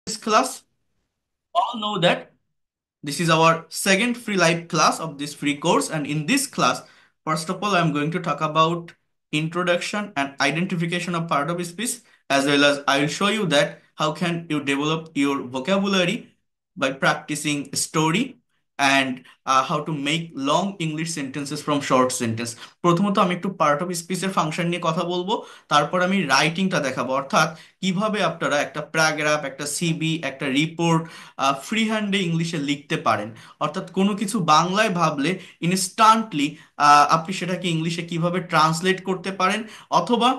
This class, all know that this is our second free live class of this free course. And in this class, first of all, I'm going to talk about introduction and identification of part of speech, as well as I will show you that how can you develop your vocabulary by practicing story and how to make long English sentences from short sentence. প্রথমত আমি একটু part of স্পিচের function নিয়ে কথা বলবো, তারপর আমি রাইটিংটা দেখাবো, অর্থাৎ কিভাবে আপনারা একটা প্যারাগ্রাফ, একটা সিবি, একটা রিপোর্ট ফ্রি হ্যান্ডে ইংলিশে লিখতে পারেন। অর্থাৎ কোনো কিছু বাংলায় ভাবলে ইনস্ট্যান্টলি আপনি সেটাকে ইংলিশে কিভাবে ট্রান্সলেট করতে পারেন, অথবা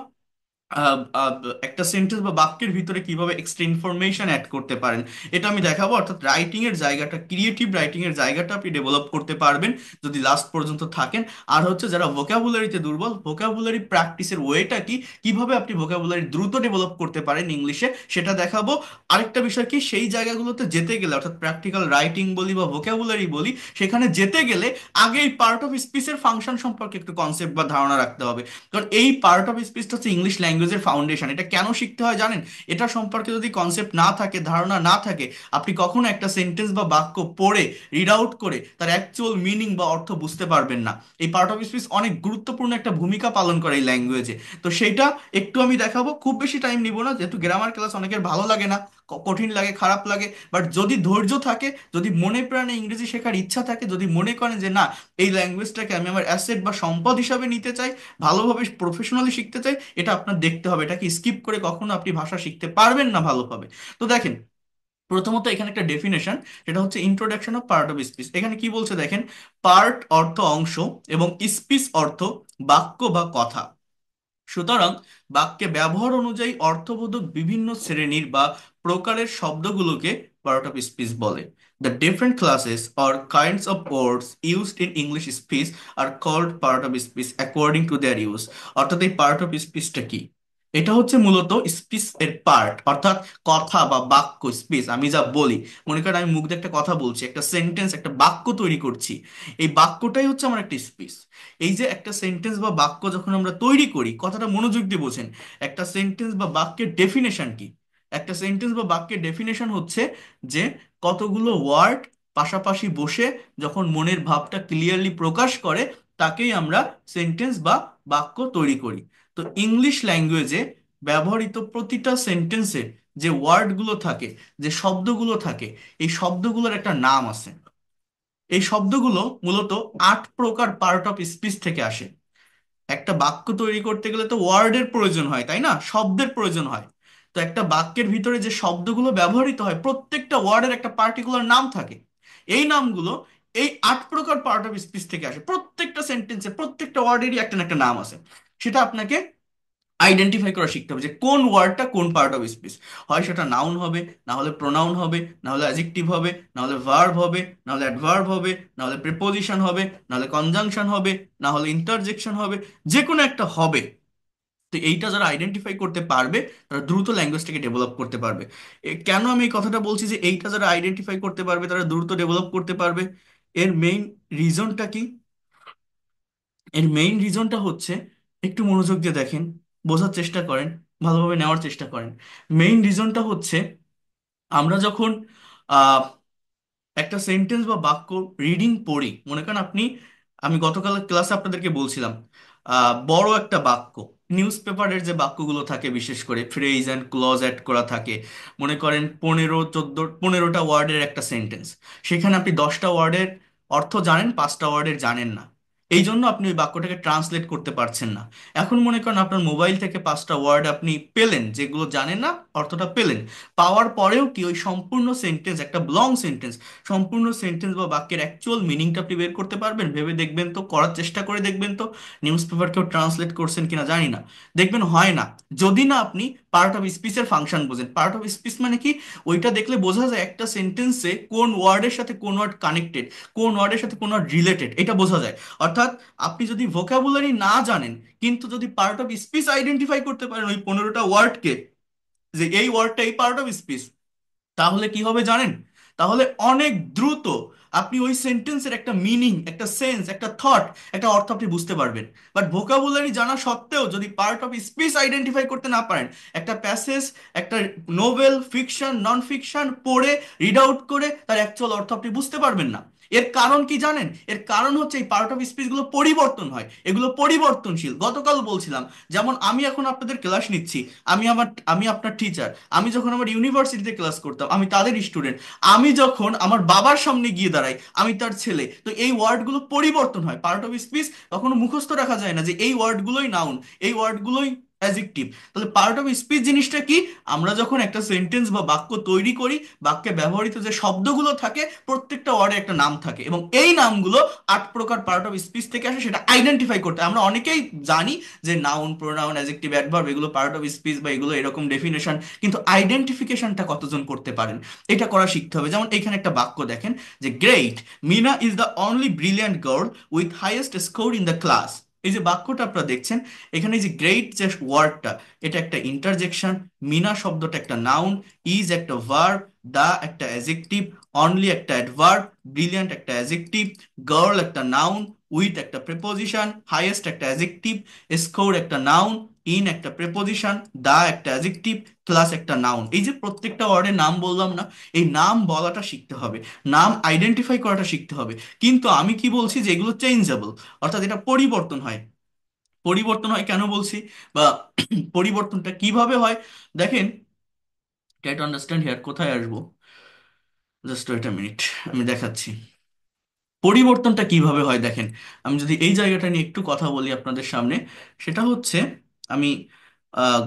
আহ, আহ, একটা সেন্টেন্স বা বাক্যের ভিতরে কিভাবে এক্সট্রা ইনফরমেশন অ্যাড করতে পারেন, এটা আমি দেখাবো। অর্থাৎ রাইটিং এর জায়গাটা, ক্রিয়েটিভ রাইটিং এর জায়গাটা আপনি ডেভেলপ করতে পারবেন যদি লাস্ট পর্যন্ত থাকেন। আর হচ্ছে যারা ভোকাবুলারিতে দুর্বল, ভোকাবুলারি প্র্যাকটিসের ওয়েটা কি, কিভাবে আপনি ভোকাবুলারি দ্রুত ডেভেলপ করতে পারেন ইংলিশে, সেটা দেখাবো। আরেকটা বিষয় কি, সেই জায়গাগুলোতে যেতে গেলে, অর্থাৎ প্র্যাকটিক্যাল রাইটিং বলি বা ভোকাবুলারি বলি, সেখানে যেতে গেলে আগে এই পার্ট অফ স্পিচের ফাংশন সম্পর্কে একটু কনসেপ্ট বা ধারণা রাখতে হবে। কারণ এই পার্ট অফ স্পিচটা হচ্ছে ইংলিশ ল্যাঙ্গুয়েজের ফাউন্ডেশন। এটা কেন শিখতে হয় জানেন? এটা সম্পর্কে যদি কনসেপ্ট না থাকে, ধারণা না থাকে, আপনি কখনো একটা সেন্টেন্স বা বাক্য পড়ে রিড আউট করে তার অ্যাকচুয়াল মিনিং বা অর্থ বুঝতে পারবেন না। এই পার্ট অফ স্পিচ অনেক গুরুত্বপূর্ণ একটা ভূমিকা পালন করে এই ল্যাঙ্গুয়েজে। তো সেইটা একটু আমি দেখাবো, খুব বেশি টাইম নিব না, যেহেতু গ্রামার ক্লাস অনেকের ভালো লাগে না, কঠিন লাগে, খারাপ লাগে। বাট যদি ধৈর্য থাকে, যদি মনে প্রাণে ইংরেজি শেখার ইচ্ছা থাকে, যদি মনে করেন যে না, এই ল্যাঙ্গুয়েজটাকে আমি আমার অ্যাসেট বা সম্পদ হিসাবে নিতে চাই, ভালোভাবে প্রফেশনালি শিখতে চাই, এটা আপনার দেখতে হবে। এটাকে স্কিপ করে কখনো আপনি ভাষা শিখতে পারবেন না ভালোভাবে। তো দেখেন, প্রথমত এখানে একটা ডেফিনেশন, সেটা হচ্ছে introduction of part of speech. এখানে কি বলছে দেখেন, পার্ট অর্থ অংশ এবং স্পিচ অর্থ বাক্য বা কথা। সুতরাং বাক্যে ব্যবহার অনুযায়ী অর্থবোধক বিভিন্ন শ্রেণীর বা প্রকারের শব্দগুলোকে পার্ট অফ স্পিচ বলে। The different classes or kinds of words used in English speech are called part of speech according to their use. অর্থাৎ এই পার্ট অফ স্পিচটা কি? এটা হচ্ছে মূলত স্পিচ এর পার্ট, অর্থাৎ কথা বা বাক্য, স্পিচ আমি যা বলি। মনে করেন আমি মুখ দিয়ে একটা কথা বলছি, একটা সেন্টেন্স, একটা বাক্য তৈরি করছি, এই বাক্যটাই হচ্ছে আমার একটা স্পিচ। এই যে একটা সেন্টেন্স বা বাক্য যখন আমরা তৈরি করি, কথাটা মনোযোগ দিয়ে বোঝেন, একটা সেন্টেন্স বা বাক্যের ডেফিনেশন কি? একটা সেন্টেন্স বা বাক্যের ডেফিনেশন হচ্ছে যে কতগুলো ওয়ার্ড পাশাপাশি বসে যখন মনের ভাবটা ক্লিয়ারলি প্রকাশ করে, তাকেই আমরা সেন্টেন্স বা বাক্য তৈরি করি। তো ইংলিশ ল্যাঙ্গুয়েজে ব্যবহৃত প্রতিটা সেন্টেন্সের যে ওয়ার্ডগুলো থাকে, যে শব্দগুলো থাকে, এই শব্দগুলোর একটা নাম আছে। এই শব্দগুলো মূলত 8 প্রকার পার্ট অফ স্পিচ থেকে আসে। একটা বাক্য তৈরি করতে গেলে তো ওয়ার্ডের প্রয়োজন হয়, তাই না? শব্দের প্রয়োজন হয়। তো একটা বাক্যের ভিতরে যে শব্দগুলো ব্যবহৃত হয়, প্রত্যেকটা ওয়ার্ডের একটা পার্টিকুলার নাম থাকে। এই নামগুলো এই 8 প্রকার পার্ট অফ স্পিচ থেকে আসে। প্রত্যেকটা সেন্টেন্সে, প্রত্যেকটা ওয়ার্ডেরই একটা না একটা নাম আছে। সেটা আপনাকে আইডেন্টিফাই করা শিখতে হবে যে কোন ওয়ার্ডটা কোন পার্ট অফ স্পিচ। হয় সেটা নাউন হবে, না হলে প্রোনাউন হবে, না হলে অ্যাডজেক্টিভ হবে, না হলে ভার্ব হবে, না হলে অ্যাডভার্ব হবে, না হলে প্রিপোজিশন হবে, না হলে কনজাংশন হবে, না হলে ইন্টারজেকশন হবে। যে কোনো একটা হবে। তো এইটা যারা আইডেন্টিফাই করতে পারবে, তারা দ্রুত ল্যাঙ্গুয়েজটাকে ডেভেলপ করতে পারবে। কেন আমি এই কথাটা বলছি যে এইটা যারা আইডেন্টিফাই করতে পারবে তারা দ্রুত ডেভেলপ করতে পারবে? এর মেইন রিজনটা কি? এর মেইন রিজনটা হচ্ছে, একটু মনোযোগ দিয়ে দেখেন, বোঝার চেষ্টা করেন, ভালোভাবে নেওয়ার চেষ্টা করেন। মেইন রিজনটা হচ্ছে, আমরা যখন আহ, একটা সেন্টেন্স বা বাক্য রিডিং পড়ি, মনে করেন আপনি, আমি গতকাল ক্লাসে আপনাদেরকে বলছিলাম, বড় একটা বাক্য, নিউজ পেপারের যে বাক্যগুলো থাকে, বিশেষ করে ফ্রেজ অ্যান্ড ক্লজ অ্যাড করা থাকে। মনে করেন 15টা ওয়ার্ডের একটা সেন্টেন্স, সেখানে আপনি 10টা ওয়ার্ডের অর্থ জানেন, 5টা ওয়ার্ডের জানেন না। এই জন্য আপনি ওই বাক্যটাকে ট্রান্সলেট করতে পারছেন না। এখন মনে করেন আপনার মোবাইল থেকে 5টা ওয়ার্ড আপনি পেলেন, যেগুলো জানেন না, অর্থটা পেলেন। পাওয়ার পরেও কি ওই সম্পূর্ণ সেন্টেন্স, একটা লং সেন্টেন্স, সম্পূর্ণ সেন্টেন্স বা বাক্যের অ্যাকচুয়াল মিনিংটা আপনি বের করতে পারবেন? ভেবে দেখবেন তো, করার চেষ্টা করে দেখবেন তো। নিউজ পেপার কেউ ট্রান্সলেট করছেন কিনা জানি না, দেখবেন হয় না। যদি না আপনি পার্ট অফ স্পিচের ফাংশন বোঝেন। পার্ট অফ স্পিচ মানে কি? ওইটা দেখলে বোঝা যায় একটা সেন্টেন্সে কোন ওয়ার্ডের সাথে কোন ওয়ার্ড কানেক্টেড, কোন ওয়ার্ডের সাথে কোন ওয়ার্ড রিলেটেড, এটা বোঝা যায়। অর্থাৎ আপনি যদি ভোকাবুলারি না জানেন, কিন্তু যদি পার্ট অফ স্পিচ আইডেন্টিফাই করতে পারেন ওই 15টা ওয়ার্ডকে, যে এই ওয়ার্ডটা এই পার্ট অফ স্পিচ, তাহলে কি হবে জানেন? তাহলে অনেক দ্রুত আপনি ওই সেন্টেন্সের একটা মিনিং, একটা সেন্স, একটা থট, একটা অর্থ আপনি বুঝতে পারবেন। বাট ভোকাবুলারি জানা সত্ত্বেও যদি পার্ট অফ স্পিচ আইডেন্টিফাই করতে না পারেন, একটা প্যাসেজ, একটা নোভেল, ফিকশন, নন ফিকশন পড়ে রিড আউট করে তার অ্যাকচুয়াল অর্থ আপনি বুঝতে পারবেন না। এর কারণ কি জানেন? এর কারণ হচ্ছে এই পার্ট অফ স্পিচ গুলো পরিবর্তন হয়, এগুলো পরিবর্তনশীল। গতকাল বলছিলাম, যেমন আমি এখন আপনাদের ক্লাস নিচ্ছি, আমি আপনার টিচার। আমি যখন আমার ইউনিভার্সিটিতে ক্লাস করতাম, আমি তাদের স্টুডেন্ট। আমি যখন আমার বাবার সামনে গিয়ে দাঁড়াই, আমি তার ছেলে। তো এই ওয়ার্ডগুলো পরিবর্তন হয়। পার্ট অফ স্পিচ কখনো মুখস্থ রাখা যায় না যে এই ওয়ার্ডগুলোই নাউন, এই ওয়ার্ডগুলোই অ্যাজেক্টিভ। তাহলে পার্ট অফ স্পিচ জিনিসটা কি? আমরা যখন একটা সেন্টেন্স বা বাক্য তৈরি করি, বাক্যে ব্যবহৃত যে শব্দগুলো থাকে, প্রত্যেকটা ওয়ার্ডে একটা নাম থাকে, এবং এই নামগুলো 8 প্রকার পার্ট অফ স্পিচ থেকে আসে। সেটা আইডেন্টিফাই করতে আমরা অনেকেই জানি যে নাউন, প্রোনাউন, অ্যাডজেক্টিভ, অ্যাডভার্ব এগুলো পার্ট অফ স্পিচ বা এগুলো এরকম ডেফিনেশন, কিন্তু আইডেন্টিফিকেশনটা কতজন করতে পারেন? এটা করা শিখতে হবে। যেমন এখানে একটা বাক্য দেখেন, যে great, Meena is the only brilliant girl with highest score in the class. এই যে বাক্যটা আপনারা দেখছেন, এখানে যে গ্রেট যে ওয়ার্ডটা, এটা একটা ইন্টারজেকশন। মিনা শব্দটা একটা নাউন, ইজ একটা ভার্ব, দা একটা অ্যাজেক্টিভ, অনলি একটা অ্যাডভার্ব, ব্রিলিয়ান্ট একটা অ্যাজেক্টিভ, গার্ল একটা নাউন, উইথ একটা প্রেপোজিশন, হাইয়েস্ট একটা অ্যাজেক্টিভ, স্কোর একটা নাউন, ইন একটা প্রেপোজিশন, দা একটা অ্যাজেক্টিভ, ক্লাস একটা নাউন। এই যে প্রত্যেকটা ওয়ার্ডের নাম বললাম না, এই নাম বলাটা শিখতে হবে, নাম আইডেন্টিফাই করাটা শিখতে হবে। কিন্তু আমি কি বলছি যে এগুলো চেঞ্জেবল, অর্থাৎ এটা পরিবর্তন হয়। পরিবর্তন হয় কেন বলছি, বা পরিবর্তনটা কিভাবে হয় দেখেন। Try to understand here. কোথায় আসবো? জাস্ট ওয়েট আ মিনিট, আমি দেখাচ্ছি পরিবর্তনটা কিভাবে হয়। দেখেন, আমি যদি এই জায়গাটা নিয়ে একটু কথা বলি আপনাদের সামনে, সেটা হচ্ছে, আমি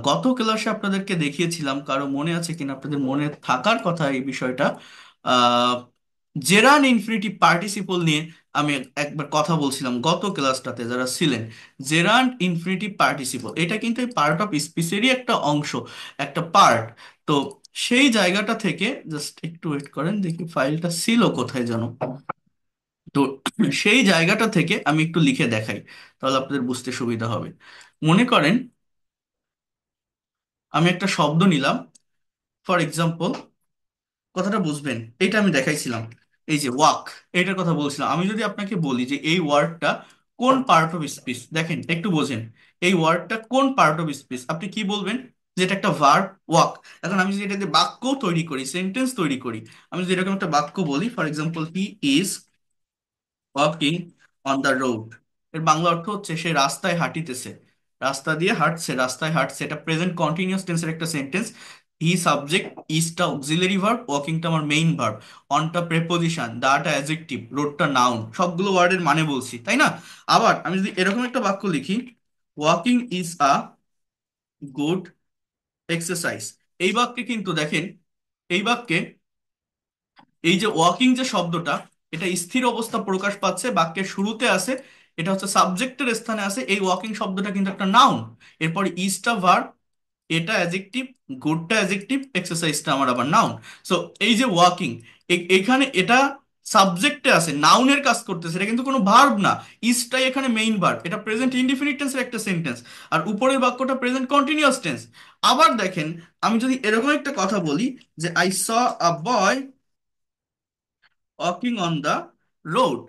গত ক্লাসে আপনাদেরকে দেখিয়েছিলাম, কারো মনে আছে কিনা, আপনাদের মনে থাকার কথা এই বিষয়টা, আহ জেরান ইনফিনিটিভ পার্টিসিপল নিয়ে আমি একবার কথা বলছিলাম গত ক্লাসটাতে যারা ছিলেন। জেরান্ড ইনফিনিটিভ পার্টিসিপল এটা কিন্তু এই পার্ট অফ স্পিচেরই একটা অংশ, একটা পার্ট। তো সেই জায়গাটা থেকে জাস্ট একটু ওয়েট করেন, দেখি ফাইলটা ছিল কোথায় যেন। তো সেই জায়গাটা থেকে আমি একটু লিখে দেখাই, তাহলে আপনাদের বুঝতে সুবিধা হবে। মনে করেন আমি একটা শব্দ নিলাম, ফর এক্সাম্পল, কথাটা বুঝবেন, এটা আমি দেখাইছিলাম। এই যে ওয়াক, এটার কথা বলছিলাম। আমি যদি আপনাকে বলি যে এই ওয়ার্ডটা কোন পার্ট অফ স্পিচ, দেখেন একটু বোঝেন, এই ওয়ার্ডটা কোন পার্ট অফ স্পিচ, আপনি কি বলবেন? যে এটা একটা ভার্ব, ওয়াক। এখন আমি যদি এটা দিয়ে বাক্য তৈরি করি, সেন্টেন্স তৈরি করি, আমি যদি এরকম একটা বাক্য বলি, for example, he is walking on the road. এর বাংলা অর্থ হচ্ছে সে রাস্তায় হাঁটিতেছে, রাস্তা দিয়ে হাঁটছে, রাস্তায় হাঁটছে। এটা প্রেজেন্ট কন্টিনিউয়াস টেন্সের একটা সেন্টেন্স। হি সাবজেক্ট, ইজটা অক্সিলারি ভার্ব, ওয়াকিংটা আমার মেইন ভার্ব, অনটা প্রেপোজিশন, দাটা অ্যাডজেক্টিভ, রোডটা নাউন। সবগুলো ওয়ার্ডের মানে বলছি, তাই না? আবার আমি যদি এরকম একটা বাক্য লিখি, walking is a good exercise. এই বাক্যে কিন্তু দেখেন, এই বাক্যে এই যে ওয়াকিং যে শব্দটা, এটা স্থির অবস্থা প্রকাশ পাচ্ছে, বাক্যের শুরুতে আছে, এটা হচ্ছে সাবজেক্টের স্থানে আছে। এই ওয়াকিং শব্দটা কিন্তু একটা নাউন। এরপর ইজটা ভার্ব, এটা অ্যাডজেক্টিভ, গুডটা অ্যাডজেক্টিভ, এক্সারসাইজটা আমার আবার নাউন। সো এই যে ওয়াকিং, এখানে এটা সাবজেক্টে আছে, নাউনের কাজ করতেছে, এটা কিন্তু কোনো ভার্ব না। ইজটাই এখানে মেইন ভার্ব, এটা প্রেজেন্ট ইনডিফিনিট টেন্সের একটা সেন্টেন্স। আর উপরের বাক্যটা প্রেজেন্ট কন্টিনিউয়াস টেন্স। আবার দেখেন, আমি যদি এরকম একটা কথা বলি, যে I saw a boy walking on the road.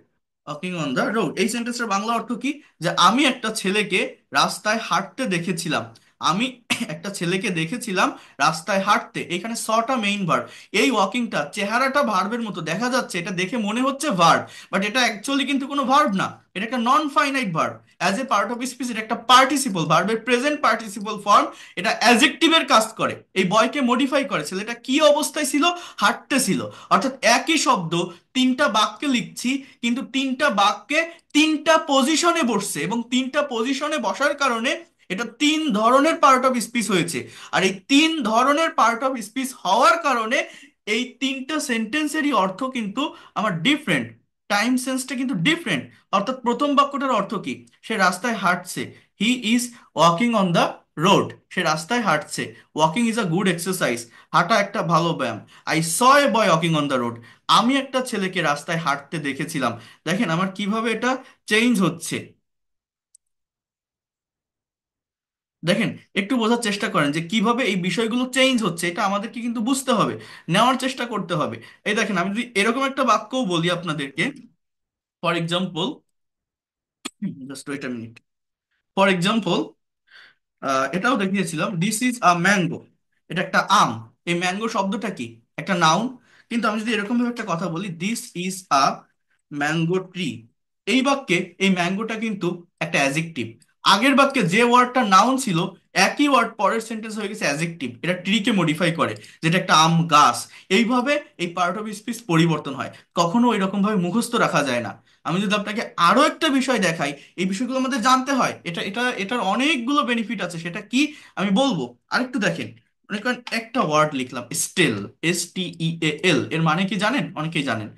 Walking on the road, এই সেন্টেন্সের বাংলা অর্থ কি? যে আমি একটা ছেলেকে রাস্তায় হাঁটতে দেখেছিলাম। আমি একটা ছেলেকে দেখেছিলাম রাস্তায় হাঁটতে। এখানে সটা মেইন ভার্ব। এই ওয়াকিংটা চেহারাটা ভার্বের মতো দেখা যাচ্ছে, এটা দেখে মনে হচ্ছে ভার্ব, বাট এটা অ্যাকচুয়ালি কিন্তু কোনো ভার্ব না। এটা একটা non finite verb. As a part of speech এটা একটা পার্টিসিপল, ভার্বের প্রেজেন্ট পার্টিসিপল ফর্ম। এটা অ্যাজেক্টিভের কাজ করে, এই বয়কে মডিফাই করে। ছেলেটা কি অবস্থায় ছিল? হাঁটতে ছিল। অর্থাৎ একই শব্দ তিনটা বাক্যে লিখছি, কিন্তু তিনটা বাক্যে তিনটা পজিশনে বসছে, এবং তিনটা পজিশনে বসার কারণে এটা তিন ধরনের পার্ট অফ স্পিচ হয়েছে। আর এই তিন ধরনের পার্ট অফ স্পিচ হওয়ার কারণে এই তিনটা সেন্টেন্সেরই অর্থ কিন্তু আমার ডিফারেন্ট, টাইম সেন্সটা কিন্তু ডিফারেন্ট। অর্থাৎ প্রথম বাক্যটার অর্থ কি? সে রাস্তায় হাঁটছে, he is walking on the road. সে রাস্তায় হাঁটছে, walking is a good exercise, হাঁটা একটা ভালো ব্যায়াম। I saw a boy walking on the road, আমি একটা ছেলেকে রাস্তায় হাঁটতে দেখেছিলাম। দেখেন আমার কিভাবে এটা চেঞ্জ হচ্ছে। দেখেন, একটু বোঝার চেষ্টা করেন যে কিভাবে এই বিষয়গুলো চেঞ্জ হচ্ছে, এটা আমাদেরকে কিন্তু বুঝতে হবে, নেওয়ার চেষ্টা করতে হবে। এই দেখেন, আমি যদি এরকম একটা বাক্যও বলি আপনাদেরকে, for example, just wait a minute, for example, এটাও দেখিয়েছিলাম, দিস ইজ আ ম্যাঙ্গো, এটা একটা আম। এই ম্যাঙ্গো শব্দটা কি? একটা নাউন। কিন্তু আমি যদি এরকম ভাবে একটা কথা বলি, this is a mango tree, এই বাক্যে এই ম্যাঙ্গোটা কিন্তু একটা অ্যাজেক্টিভ। আগের বাক্যে যে ওয়ার্ডটা নাউন ছিল, একই ওয়ার্ড পরের সেন্টেন্স হয়ে গেছে অ্যাজেক্টিভ, এটা ট্রিকে মডিফাই করে, যেটা একটা আম গাছ। এইভাবে এই পার্ট অফ স্পিচ পরিবর্তন হয়, কখনো এরকম ভাবে মুখস্থ রাখা যায় না। আমি যদি আপনাকে আরো একটা বিষয় দেখাই, এই বিষয়গুলো আমাদের জানতে হয়, এটার অনেকগুলো বেনিফিট আছে, সেটা কি আমি বলবো। আরেকটু দেখেন, মনে করেন একটা ওয়ার্ড লিখলাম, স্টেল, STEAL, এর মানে কি জানেন? অনেকেই জানেন।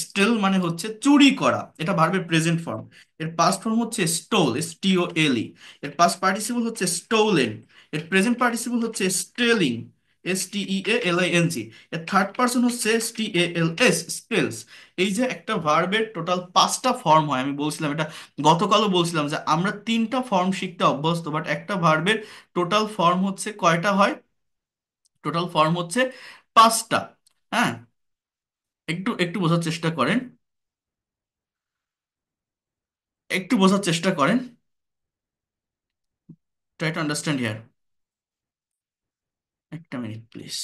স্টেল মানে হচ্ছে চুরি করা, এটা ভার্বের প্রেজেন্ট ফর্ম। এর পাস্ট ফর্ম হচ্ছে স্টোল, STOLE। এর পাস্ট পার্টিসিপল হচ্ছে স্টোলেন। এর প্রেজেন্ট পার্টিসিপল হচ্ছে স্টেলিং, STEALING। এর থার্ড পার্সন হচ্ছে STALS, স্টেলস। এই যে একটা ভার্বের টোটাল 5টা ফর্ম হয়, আমি বলছিলাম এটা গতকালও বলছিলাম যে আমরা 3টা ফর্ম শিখতে অভ্যস্ত, বাট একটা ভার্বের টোটাল ফর্ম হচ্ছে কয়টা হয়? টোটাল ফর্ম হচ্ছে 5টা। হ্যাঁ, একটু একটু বোঝার চেষ্টা করেন, একটু বোঝার চেষ্টা করেন, ট্রাই টু আন্ডারস্ট্যান্ড হিয়ার। একটা মিনিট প্লিজ।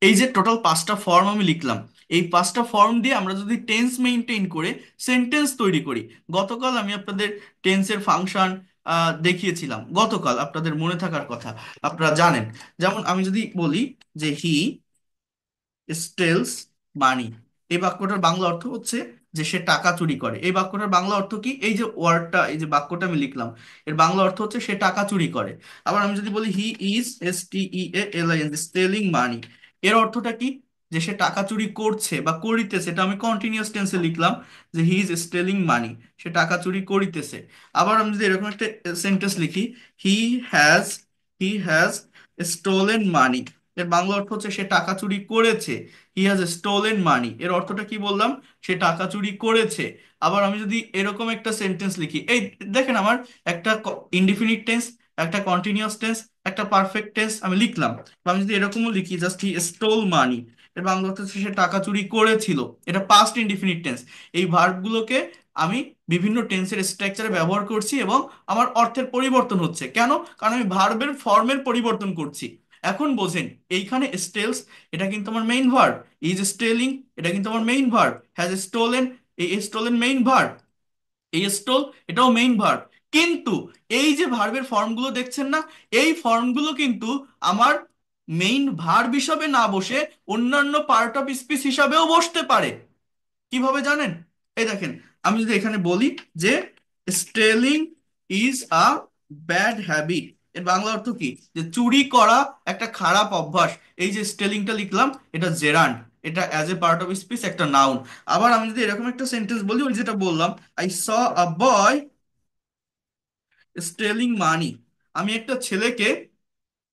এই যে টোটাল 5টা ফর্ম আমি লিখলাম, এই 5টা ফর্ম দিয়ে আমরা যদি টেন্স মেনটেন করে সেন্টেন্স তৈরি করি। গতকাল আমি আপনাদের টেন্সের ফাংশন দেখিয়েছিলাম, গতকাল আপনাদের মনে থাকার কথা, আপনারা জানেন। যেমন আমি যদি বলি যে হি স্টেলস মানি, এই বাক্যটার বাংলা অর্থ হচ্ছে যে সে টাকা চুরি করে। এই বাক্যটার বাংলা অর্থ কি? এই যে ওয়ার্ডটা, এই যে বাক্যটা আমি লিখলাম, এর বাংলা অর্থ হচ্ছে সে টাকা চুরি করে। আবার আমি যদি বলি হি ইজ STEALIN, স্টেলিং মানি, এর অর্থটা কি? যে সে টাকা চুরি করছে বা করিতেছে, এটা আমি কন্টিনিউয়াস টেন্সে লিখলাম, যে হি ইজ স্টেলিং মানি, সে টাকা চুরি করিতেছে। আবার আমি যদি এরকম একটা সেন্টেন্স লিখি, he has he has stolen money, এর বাংলা অর্থ হচ্ছে সে টাকা চুরি করেছে। হি হ্যাজ স্টোলেন মানি, এর অর্থটা কি বললাম? সে টাকা চুরি করেছে। আবার আমি যদি এরকম একটা সেন্টেন্স লিখি, এই দেখেন আমার একটা ইনডিফিনিট টেন্স, একটা কন্টিনিউয়াস টেন্স, একটা পারফেক্ট টেন্স আমি লিখলাম। বা আমি যদি এরকমও লিখি, জাস্ট হি স্টোল মানি, এর বাংলা অর্থ হচ্ছে সে টাকা চুরি করেছিল, এটা পাস্ট ইনডিফিনিট টেন্স। এই ভার্বগুলোকে আমি বিভিন্ন টেন্সের স্ট্রাকচারে ব্যবহার করছি এবং আমার অর্থের পরিবর্তন হচ্ছে কেন? কারণ আমি ভার্বের ফর্মের পরিবর্তন করছি। এখন বোঝেন, এইখানে স্টেলস, এটা কিন্তু আমার মেইন ভার্ব। ইজ স্টেলিং, এটা কিন্তু আমার মেইন ভার্ব। হ্যাজ স্টোলেন, এই স্টোলেন মেইন ভার্ব। এই স্টোল, এটাও মেইন ভার্ব। কিন্তু এই যে ভার্বের ফর্মগুলো দেখছেন না, এই ফর্মগুলো কিন্তু আমার মেইন ভার্ব হিসাবে না বসে অন্যান্য পার্ট অফ স্পিচ হিসাবেও বসতে পারে। কিভাবে জানেন? এই দেখেন, আমি যদি এখানে বলি যে stealing is a bad habit, এর বাংলা অর্থ কি? যে চুরি করা একটা খারাপ অভ্যাস। এই যে স্টেলিংটা লিখলাম, এটা জেরান্ড, এটা as a part of speech একটা নাউন। আবার আমি যদি এরকম একটা সেন্টেন্স বলি, ওই যেটা বললাম, I saw a boy stealing মানি, আমি একটা ছেলেকে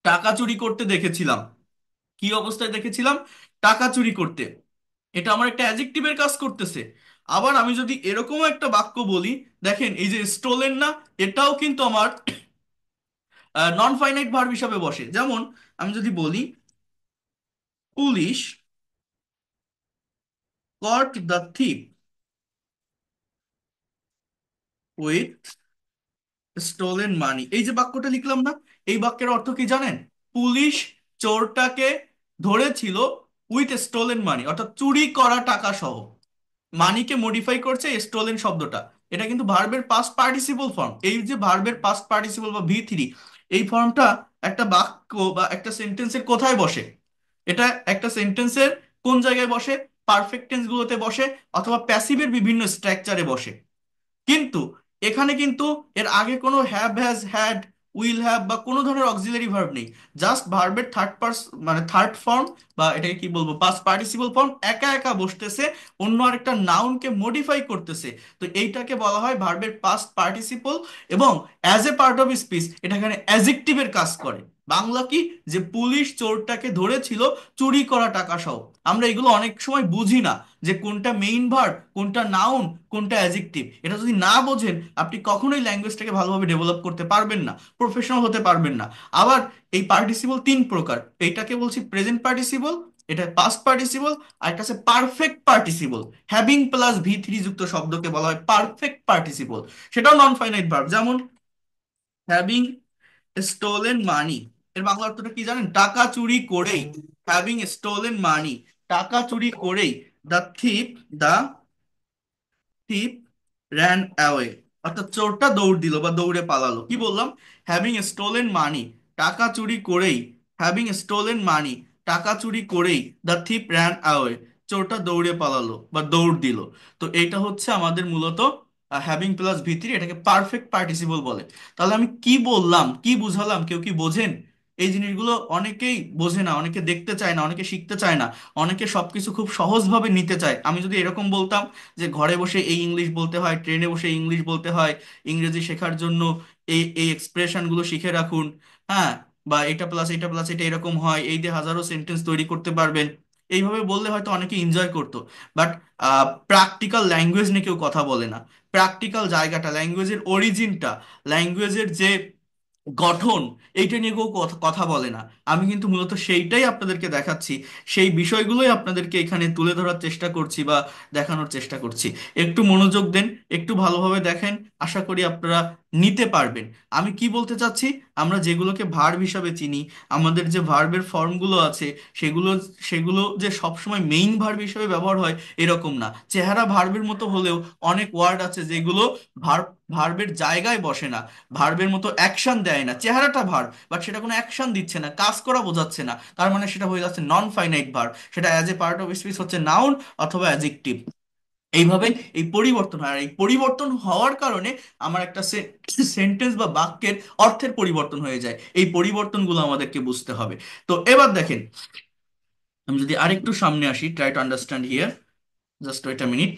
টাকা চুরি করতে দেখেছিলাম। কি অবস্থায় দেখেছিলাম? টাকা চুরি করতে। এটা আমার একটা অ্যাডজেক্টিভের কাজ করতেছে। আবার আমি যদি এরকম একটা বাক্য বলি, দেখেন এই যে স্টোলেন না, এটাও কিন্তু আমার নন ফাইনাইট ভার্ব হিসাবে বসে। যেমন আমি যদি বলি, police caught the thief with stolen money, এই যে বাক্যটা লিখলাম না, এই বাক্যের অর্থ কি জানেন? পুলিশ চোরটাকে ধরেছিল উইথ স্টোলেন মানি, অর্থাৎ চুরি করা টাকা সহ। মানিকে মডিফাই করছে স্টোলেন শব্দটা। এটা কিন্তু ভার্বের পাস্ট পার্টিসিপল ফর্ম। এই যে ভার্বের পাস্ট পার্টিসিপল বা V3, এই ফর্মটা একটা বাক্য বা একটা সেন্টেন্সের কোথায় বসে? এটা একটা সেন্টেন্সের কোন জায়গায় বসে? পারফেক্ট টেন্স গুলোতে বসে, অথবা প্যাসিভের বিভিন্ন স্ট্রাকচারে বসে। কিন্তু এখানে কিন্তু এর আগে কোনো have, has, had, will have বা কোনো ধরনের অক্সিলারি ভার্ব নেই। জাস্ট ভার্বের থার্ড মানে থার্ড ফর্ম, বা এটাকে কি বলবো, পাস্ট পার্টিসিপল ফর্ম একা একা বসতেছে, অন্য আরেকটা নাউনকে মডিফাই করতেছে। তো এইটাকে বলা হয় ভার্বের পাস্ট পার্টিসিপল। এবং as a part of speech এটা এখানে অ্যাজেক্টিভের কাজ করে। বাংলা কি? যে পুলিশ চোরটাকে ধরেছিল চুরি করা টাকা সহ। আমরা এগুলো অনেক সময় বুঝি না, যে কোনটা মেইন ভার্ব, কোনটা নাউন, কোনটা অ্যাজেক্টিভ। এটা যদি না বোঝেন আপনি কখনোই ল্যাঙ্গুয়েজটাকে ভালোভাবে ডেভেলপ করতে পারবেন না, প্রফেশনাল হতে পারবেন না। আবার এই পার্টিসিপল তিন প্রকার। এইটাকে বলছি প্রেজেন্ট পার্টিসিপল, এটা পাস্ট পার্টিসিপল, আর একটা আছে perfect participle. Having plus V three যুক্ত শব্দকে বলা হয় পারফেক্ট পার্টিসিপল। সেটাও নন ফাইনাইট ভার্ব। যেমন হ্যাভিং স্টোলেন মানি, এর বাংলা অর্থটা কি জানেন? টাকা চুরি করেই। হ্যাভিং স্টোলেন মানি, টাকা চুরি করেই। The thief, the thief ran away, অর্থাৎ চোরটা দৌড় দিল বা দৌড়ে পালালো। কি বললাম? হ্যাভিং স্টোলেন মানি, টাকা চুরি করেই। হ্যাভিং স্টোলেন মানি, টাকা চুরি করেই। দ্য থিপ র্যান অ্যাওয়ে, চোরটা দৌড়ে পালালো বা দৌড় দিল। তো এটা হচ্ছে আমাদের মূলত হ্যাভিং প্লাস ভি3, এটাকে পারফেক্ট পার্টিসিপল বলে। তাহলে আমি কি বললাম, কি বুঝালাম, কেউ কি বোঝেন? এই জিনিসগুলো অনেকেই বোঝে না, অনেকে দেখতে চায় না, অনেকে শিখতে চায় না, অনেকে সবকিছু খুব সহজভাবে নিতে চায়। আমি যদি এরকম বলতাম যে ঘরে বসে এই ইংলিশ বলতে হয়, ট্রেনে বসে ইংলিশ বলতে হয়, ইংরেজি শেখার জন্য এই এই এক্সপ্রেশনগুলো শিখে রাখুন, হ্যাঁ, বা এটা প্লাস এটা প্লাস এটা এরকম হয়, এই দিয়ে হাজারো সেন্টেন্স তৈরি করতে পারবেন, এইভাবে বললে হয়তো অনেকে এনজয় করতো। বাট প্র্যাকটিক্যাল ল্যাঙ্গুয়েজ নিয়ে কেউ কথা বলে না। প্র্যাকটিক্যাল জায়গাটা, ল্যাঙ্গুয়েজের অরিজিনটা, ল্যাঙ্গুয়েজের যে গঠন, এইটা নিয়ে কেউ কথা কথা বলে না। আমি কিন্তু মূলত সেইটাই আপনাদেরকে দেখাচ্ছি, সেই বিষয়গুলোই আপনাদেরকে এখানে তুলে ধরার চেষ্টা করছি বা দেখানোর চেষ্টা করছি। একটু মনোযোগ দেন, একটু ভালোভাবে দেখেন, আশা করি আপনারা নিতে পারবেন। আমি কি বলতে চাচ্ছি, আমরা যেগুলোকে ভার্ব হিসাবে চিনি, আমাদের যে ভার্বের ফর্মগুলো আছে, সেগুলো সেগুলো যে সবসময় মেইন ভার্ব হিসেবে ব্যবহার হয় এরকম না। চেহারা ভার্বের মতো হলেও অনেক ওয়ার্ড আছে যেগুলো ভার্ব ভার্বের জায়গায় বসে না, ভার্বের মতো অ্যাকশন দেয় না। চেহারাটা ভার্ব, বাট সেটা কোনো অ্যাকশন দিচ্ছে না, কাজ করা বোঝাচ্ছে না, তার মানে সেটা হয়ে যাচ্ছে নন ফাইনাইট ভার্ব। সেটা as a part of speech হচ্ছে নাউন অথবা অ্যাডজেক্টিভ। এইভাবে এই পরিবর্তন হয়, আর এই পরিবর্তন হওয়ার কারণে আমার একটা সেন্টেন্স বা বাক্যের অর্থের পরিবর্তন হয়ে যায়। এই পরিবর্তনগুলো আমাদেরকে বুঝতে হবে। তো এবার দেখেন, আমি যদি আরেকটু সামনে আসি, try to understand here, just wait a minute.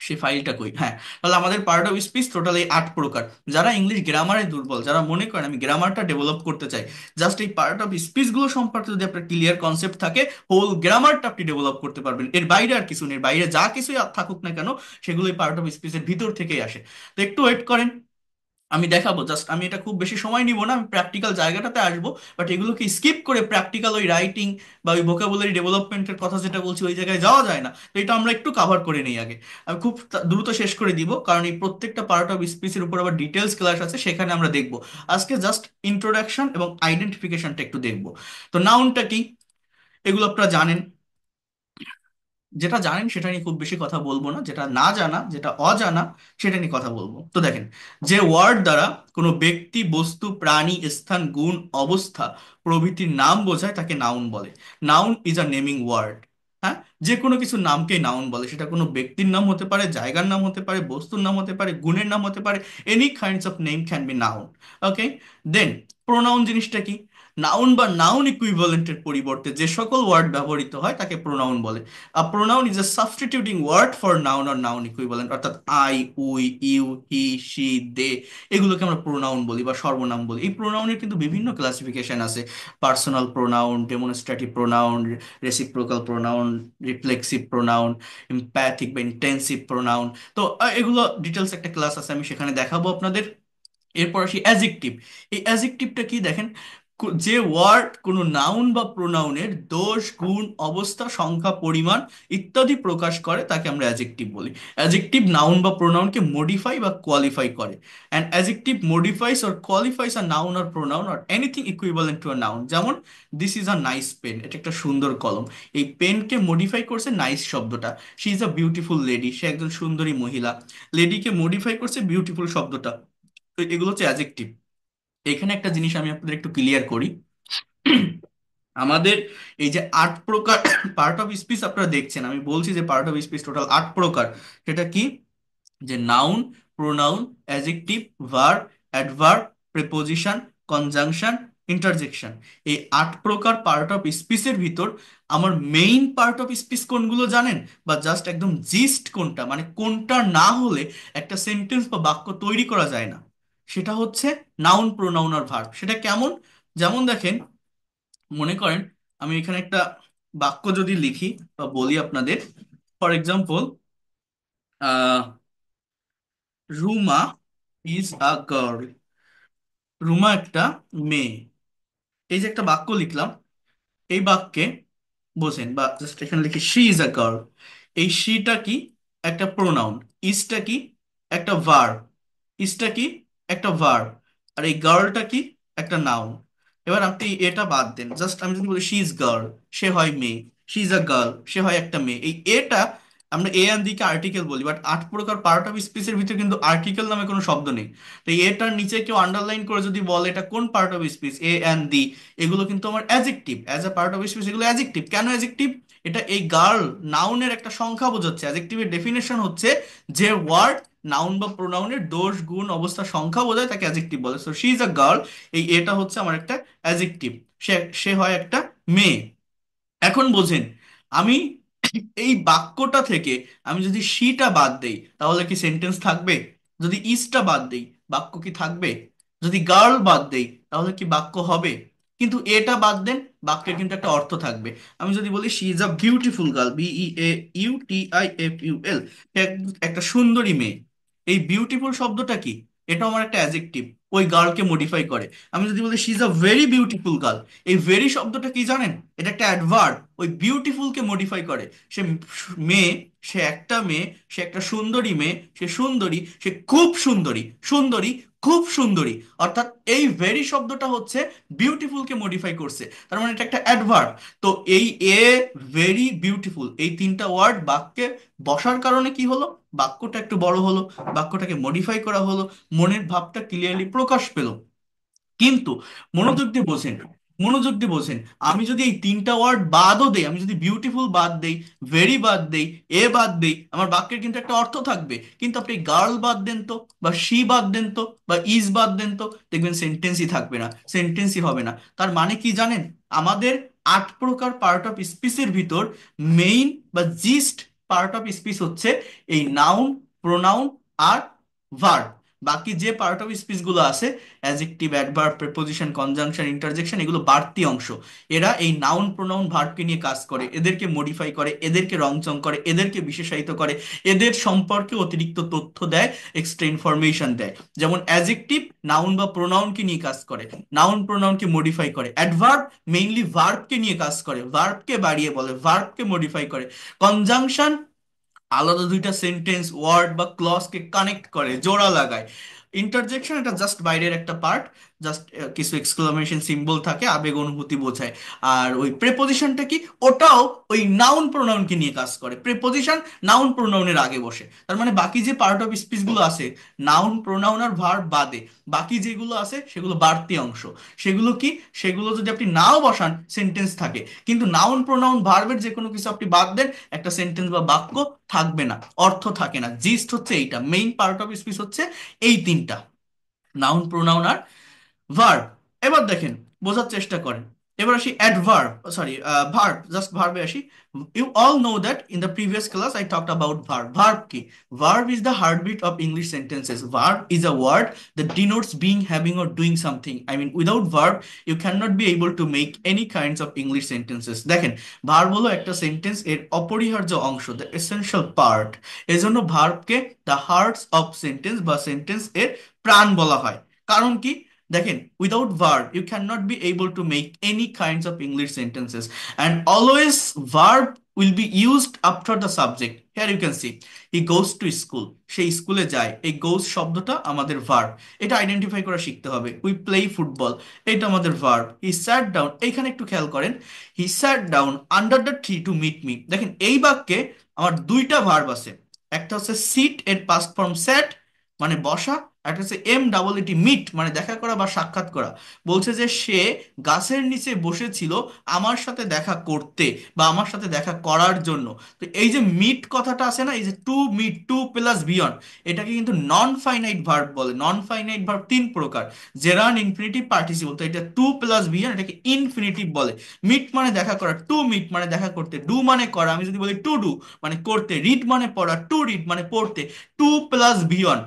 সেই ফাইলটা কই? হ্যাঁ। তাহলে আমাদের পার্ট অফ স্পিচ টোটাল এই 8 প্রকার। যারা ইংলিশ গ্রামারে দুর্বল, যারা মনে করেন আমি গ্রামারটা ডেভেলপ করতে চাই, জাস্ট এই পার্ট অফ স্পিচ গুলো সম্পর্কে যদি আপনার ক্লিয়ার কনসেপ্ট থাকে, হোল গ্রামারটা আপনি ডেভেলপ করতে পারবেন। এর বাইরে আর কিছু নেই, এর বাইরে যা কিছুই থাকুক না কেন, সেগুলো এই পার্ট অফ স্পিচের ভিতর থেকেই আসে। তো একটু ওয়েট করেন, আমি দেখাবো। জাস্ট আমি এটা খুব বেশি সময় নিব না, আমি প্র্যাকটিক্যাল জায়গাটাতে আসবো। বাট এগুলোকে স্কিপ করে প্র্যাকটিক্যাল ওই রাইটিং বা ওই ভোকাবুলারি ডেভেলপমেন্টের কথা যেটা বলছি ওই জায়গায় যাওয়া যায় না। তো এটা আমরা একটু কাভার করে নিই আগে। আমি খুব দ্রুত শেষ করে দিব, কারণ এই প্রত্যেকটা পার্ট অফ স্পিচের উপর আবার ডিটেলস ক্লাস আছে, সেখানে আমরা দেখবো। আজকে জাস্ট ইন্ট্রোডাকশন এবং আইডেন্টিফিকেশনটা একটু দেখবো। তো নাউনটা কি, এগুলো আপনারা জানেন। যেটা জানেন সেটা নিয়ে খুব বেশি কথা বলবো না, যেটা না জানা, যেটা অজানা, সেটা নিয়ে কথা বলবো। তো দেখেন, যে ওয়ার্ড দ্বারা কোনো ব্যক্তি, বস্তু, প্রাণী, স্থান, গুণ, অবস্থা প্রভৃতির নাম বোঝায় তাকে নাউন বলে। Noun is a naming word. হ্যাঁ, যে কোনো কিছুর নামকে নাউন বলে। সেটা কোনো ব্যক্তির নাম হতে পারে, জায়গার নাম হতে পারে, বস্তুর নাম হতে পারে, গুণের নাম হতে পারে। Any kinds of name can be noun. Okay, then pronoun জিনিসটা কি? নাউন বা নাউন ইকুইভ্যালেন্টের পরিবর্তে যে সকল ওয়ার্ড ব্যবহৃত হয় তাকে প্রোনাউন বলে। Pronoun is a substituting word for noun or noun equivalent, অর্থাৎ I, we, you, he, she, they, এগুলোকে আমরা প্রোনাউন বলি বা সর্বনাম বলি। এই প্রোনাউনের কিন্তু বিভিন্ন ক্লাসিফিকেশন আছে: personal pronoun, demonstrative pronoun, reciprocal pronoun, reflexive pronoun, emphatic বা ইন্টেন্সিভ প্রোনাউন। তো এগুলো ডিটেলস একটা ক্লাস আছে, আমি সেখানে দেখাবো আপনাদের। এরপর আসি অ্যাজেক্টিভ। এই অ্যাজেক্টিভটা কি দেখেন, যে ওয়ার্ড কোনো নাউন বা প্রোনাউনের দোষ, গুণ, অবস্থা, সংখ্যা, পরিমাণ ইত্যাদি প্রকাশ করে তাকে আমরা অ্যাজেক্টিভ বলি। অ্যাজেক্টিভ নাউন বা প্রোনাউনকে মডিফাই বা কোয়ালিফাই করে। And adjective modifies or qualifies a noun or pronoun or anything equivalent to a noun. যেমন this is a nice pen, এটা একটা সুন্দর কলম। এই পেনকে মডিফাই করছে নাইস শব্দটা। She is a beautiful lady, সে একজন সুন্দরী মহিলা। লেডিকে মডিফাই করছে বিউটিফুল শব্দটা। তো এগুলো হচ্ছে অ্যাজেক্টিভ। এখানে একটা জিনিস আমি আপনাদের একটু ক্লিয়ার করি। আমাদের এই যে 8 প্রকার পার্ট অফ স্পিচ আপনারা দেখছেন, আমি বলছি যে পার্ট অফ স্পিচ টোটাল 8 প্রকার। সেটা কি? যে noun, pronoun, adjective, verb, adverb, preposition, conjunction, interjection. এই 8 প্রকার পার্ট অফ স্পিচের ভিতর আমার মেইন পার্ট অফ স্পিচ কোনগুলো জানেন? বা জাস্ট একদম জিস্ট কোনটা, মানে কোনটা না হলে একটা সেন্টেন্স বা বাক্য তৈরি করা যায় না, সেটা হচ্ছে নাউন, প্রোনাউন আর ভার্ব। সেটা কেমন? যেমন দেখেন, মনে করেন আমি এখানে একটা বাক্য যদি লিখি বা বলি আপনাদের, for example, Ruma is a girl. Ruma একটা মেয়ে। এই যে একটা বাক্য লিখলাম, এই বাক্যে বোঝেন বা জাস্ট এখানে লিখি শি ইজ আ গার্ল। এই শিটা কি? একটা প্রোনাউন। ইজটা কি? একটা ভার্ব। ইজটা কি? একটা ভার্ব। আর এই গার্লটা কি? একটা নাউন। এবার আপনি এটা বাদ দেন, জাস্ট আমি যদি বলি শি ইজ গার্ল, সে হয় মেয়ে। শি ইজ আ গার্ল, সে হয় একটা মেয়ে। এই এটা আমরা এ এন্ড দি কে আর্টিকেল বলি, বাট 8 প্রকার পার্ট অফ স্পিচের ভিতরে কিন্তু আর্টিকেল নামে কোনো শব্দ নেই। তো এই এটার নিচে কেউ আন্ডারলাইন করে যদি বলে এটা কোন part of speech, a and the, এগুলো কিন্তু আমার adjective. As a part of speech এগুলো অ্যাজেক্টিভ। কেন অ্যাজেক্টিভ? এটা এই গার্ল নাউনের একটা সংখ্যা বোঝাচ্ছে। অ্যাজেক্টিভের ডেফিনেশন হচ্ছে যে ওয়ার্ড নাউন বা প্রোনাউনের দোষ গুণ অবস্থা সংখ্যা বোঝায় তাকে অ্যাজেক্টিভ বলে। So she is a girl, এই এটা হচ্ছে আমার একটা অ্যাজেক্টিভ। সে সে হয় একটা মেয়ে। এখন বোঝেন, আমি এই বাক্যটা থেকে আমি যদি শিটা বাদ দেই তাহলে কি সেন্টেন্স থাকবে? যদি ইজটা বাদ দেই বাক্য কি থাকবে? যদি গার্ল বাদ দেই তাহলে কি বাক্য হবে? কিন্তু এটা বাদ দেন, বাক্যের কিন্তু একটা অর্থ থাকবে। আমি যদি বলি she is a beautiful girl, BEAUTIFUL, একটা সুন্দরী মেয়ে। এই বিউটিফুল শব্দটা কি? এটা আমার একটা অ্যাজেক্টিভ, ওই গার্লকে মডিফাই করে। আমি যদি বলি she is a very beautiful girl, এই ভেরি শব্দটা কি জানেন? এটা একটা অ্যাডভার্ব, ওই বিউটিফুল কে মডিফাই করে। সে মেয়ে, সে একটা মেয়ে, সে একটা সুন্দরী মেয়ে, সে সুন্দরী, সে খুব সুন্দরী, সুন্দরী, খুব সুন্দরী। অর্থাৎ এই ভেরি শব্দটা হচ্ছে বিউটিফুল কে মডিফাই করছে, তার মানে এটা একটা অ্যাডভার্ব। তো এই এ, ভেরি, বিউটিফুল, এই তিনটা ওয়ার্ড বাক্যে বসার কারণে কি হলো? বাক্যটা একটু বড় হলো, বাক্যটাকে মডিফাই করা হলো, মনের ভাবটা ক্লিয়ারলি প্রকাশ পেল। কিন্তু মনোযোগ দিয়ে বোঝেন, মনোযোগ দিয়ে বোঝেন, আমি যদি এই তিনটা ওয়ার্ড বাদও দেই, আমি যদি বিউটিফুল বাদ দেই, ভেরি বাদ দেই, এ বাদ দেই, আমার বাক্যের কিন্তু একটা অর্থ থাকবে। কিন্তু আপনি গার্ল বাদ দেন তো, বা শি বাদ দেন তো, বা ইজ বাদ দেন তো, দেখবেন সেন্টেন্সই থাকবে না, সেন্টেন্সই হবে না। তার মানে কি জানেন? আমাদের 8 প্রকার পার্ট অফ স্পিচের ভিতর মেইন বা জিস্ট পার্ট অফ স্পিচ হচ্ছে এই নাউন, প্রোনাউন আর ভার্ব। বাকি যে পার্ট অফ স্পিচ গুলো আছে, adjective, adverb, preposition, conjunction, interjection, এগুলো বাড়তি অংশ। এরা এই নাউন, প্রোনাউন, ভার্বকে নিয়ে কাজ করে, এদেরকে মডিফাই করে, এদেরকে রংচং করে, এদেরকে বিশেষায়িত করে, এদের সম্পর্কে অতিরিক্ত তথ্য দেয়, এক্সট্রা ইনফরমেশন দেয়। যেমন অ্যাডজেক্টিভ নাউন বা প্রোনাউনকে নিয়ে কাজ করে, নাউন প্রোনাউনকে মডিফাই করে। অ্যাডভার্ব মেইনলি ভার্বকে নিয়ে কাজ করে, ভার্বকে বাড়িয়ে বলে, ভার্বকে মডিফাই করে। কনজাংশন আলাদা দুইটা সেন্টেন্স, ওয়ার্ড বা ক্লজকে কানেক্ট করে, জোড়া লাগায়। ইন্টারজেকশন এটা জাস্ট বাইরের একটা পার্ট, জাস্ট কিছু এক্সক্লামেশন সিম্বল থাকে, আবেগ অনুভূতি বোঝায়। আর ওই প্রেপোজিশনটা কি? ওটাও ওই নাউন প্রোনাউনকে নিয়ে কাজ করে। প্রেপোজিশন নাউন প্রোনাউনের আগে বসে। তার মানে বাকি যে পার্ট অফ স্পিচ গুলো আছে, নাউন, প্রোনাউন আর ভার্ব বাদে বাকি যেগুলো আছে সেগুলো বাড়তি অংশ। সেগুলো কি? সেগুলো যদি আপনি নাও বসান সেন্টেন্স থাকে, কিন্তু নাউন, প্রোনাউন, ভার্বের যে কোনো কিছু আপনি বাদ দেন, একটা সেন্টেন্স বা বাক্য থাকবে না, অর্থ থাকে না। জিস্ট হচ্ছে এইটা, মেইন পার্ট অফ স্পিচ হচ্ছে এই তিনটা, নাউন, প্রোনাউন আর ভার্ব। এবার দেখেন, বোঝার চেষ্টা করেন। এবার আসি অ্যাডভার্ব, সরি, ভার্ব, জাস্ট ভার্বে আসি। You all know that in the previous class I talked about verb. Verb কি? Verb is the heartbeat of English sentences. Verb is a word that denotes being, having or doing something. I mean, without verb you cannot be able to make any kinds of English sentences. দেখেন, verb হলো একটা sentence এর অপরিহার্য অংশ, the essential part. এজন্য ভার্বকে the hearts of sentence বা sentence এর প্রাণ বলা হয়। কারণ কি? দেখেন, without verb you can not be able to make any kinds of English sentences, and always verb will be used after the subject. Here you can see he goes to school, সে স্কুলে যায়, এই গোজ শব্দটা আমাদের verb. এটা identify করা শিখতে হবে। উই প্লে ফুটবল, এটা আমাদের ভার্ব। হি স্যাট ডাউন, এইখানে একটু খেয়াল করেন, he sat down under the tree to meet me. দেখেন এই বাক্যে আমার দুইটা ভার্ব আছে, একটা হচ্ছে সিট, এর পাস্ট ফর্ম স্যাট মানে বসা, একটা হচ্ছে MEET মিট মানে দেখা করা বা সাক্ষাৎ করা। বলছে যে সে গাছের নিচে বসেছিল আমার সাথে দেখা করতে বা আমার সাথে দেখা করার জন্য। তো এই যে মিট কথাটা আছে না, এই যে to meet, to plus beyond, এটাকে কিন্তু নন ফাইনাইট ভার্ব বলে। নন ফাইনাইট ভার্ব 3 প্রকার, জেরান্ড, ইনফিনিটিভ, পার্টিসিপল। তো এটা টু প্লাস বিয়ন্ড, এটাকে ইনফিনিটিভ বলে। মিট মানে দেখা করা, টু মিট মানে দেখা করতে, ডু মানে করা, আমি যদি বলি টু ডু মানে করতে, রিড মানে পড়া, টু রিড মানে পড়তে, টু প্লাস বিয়ন্ড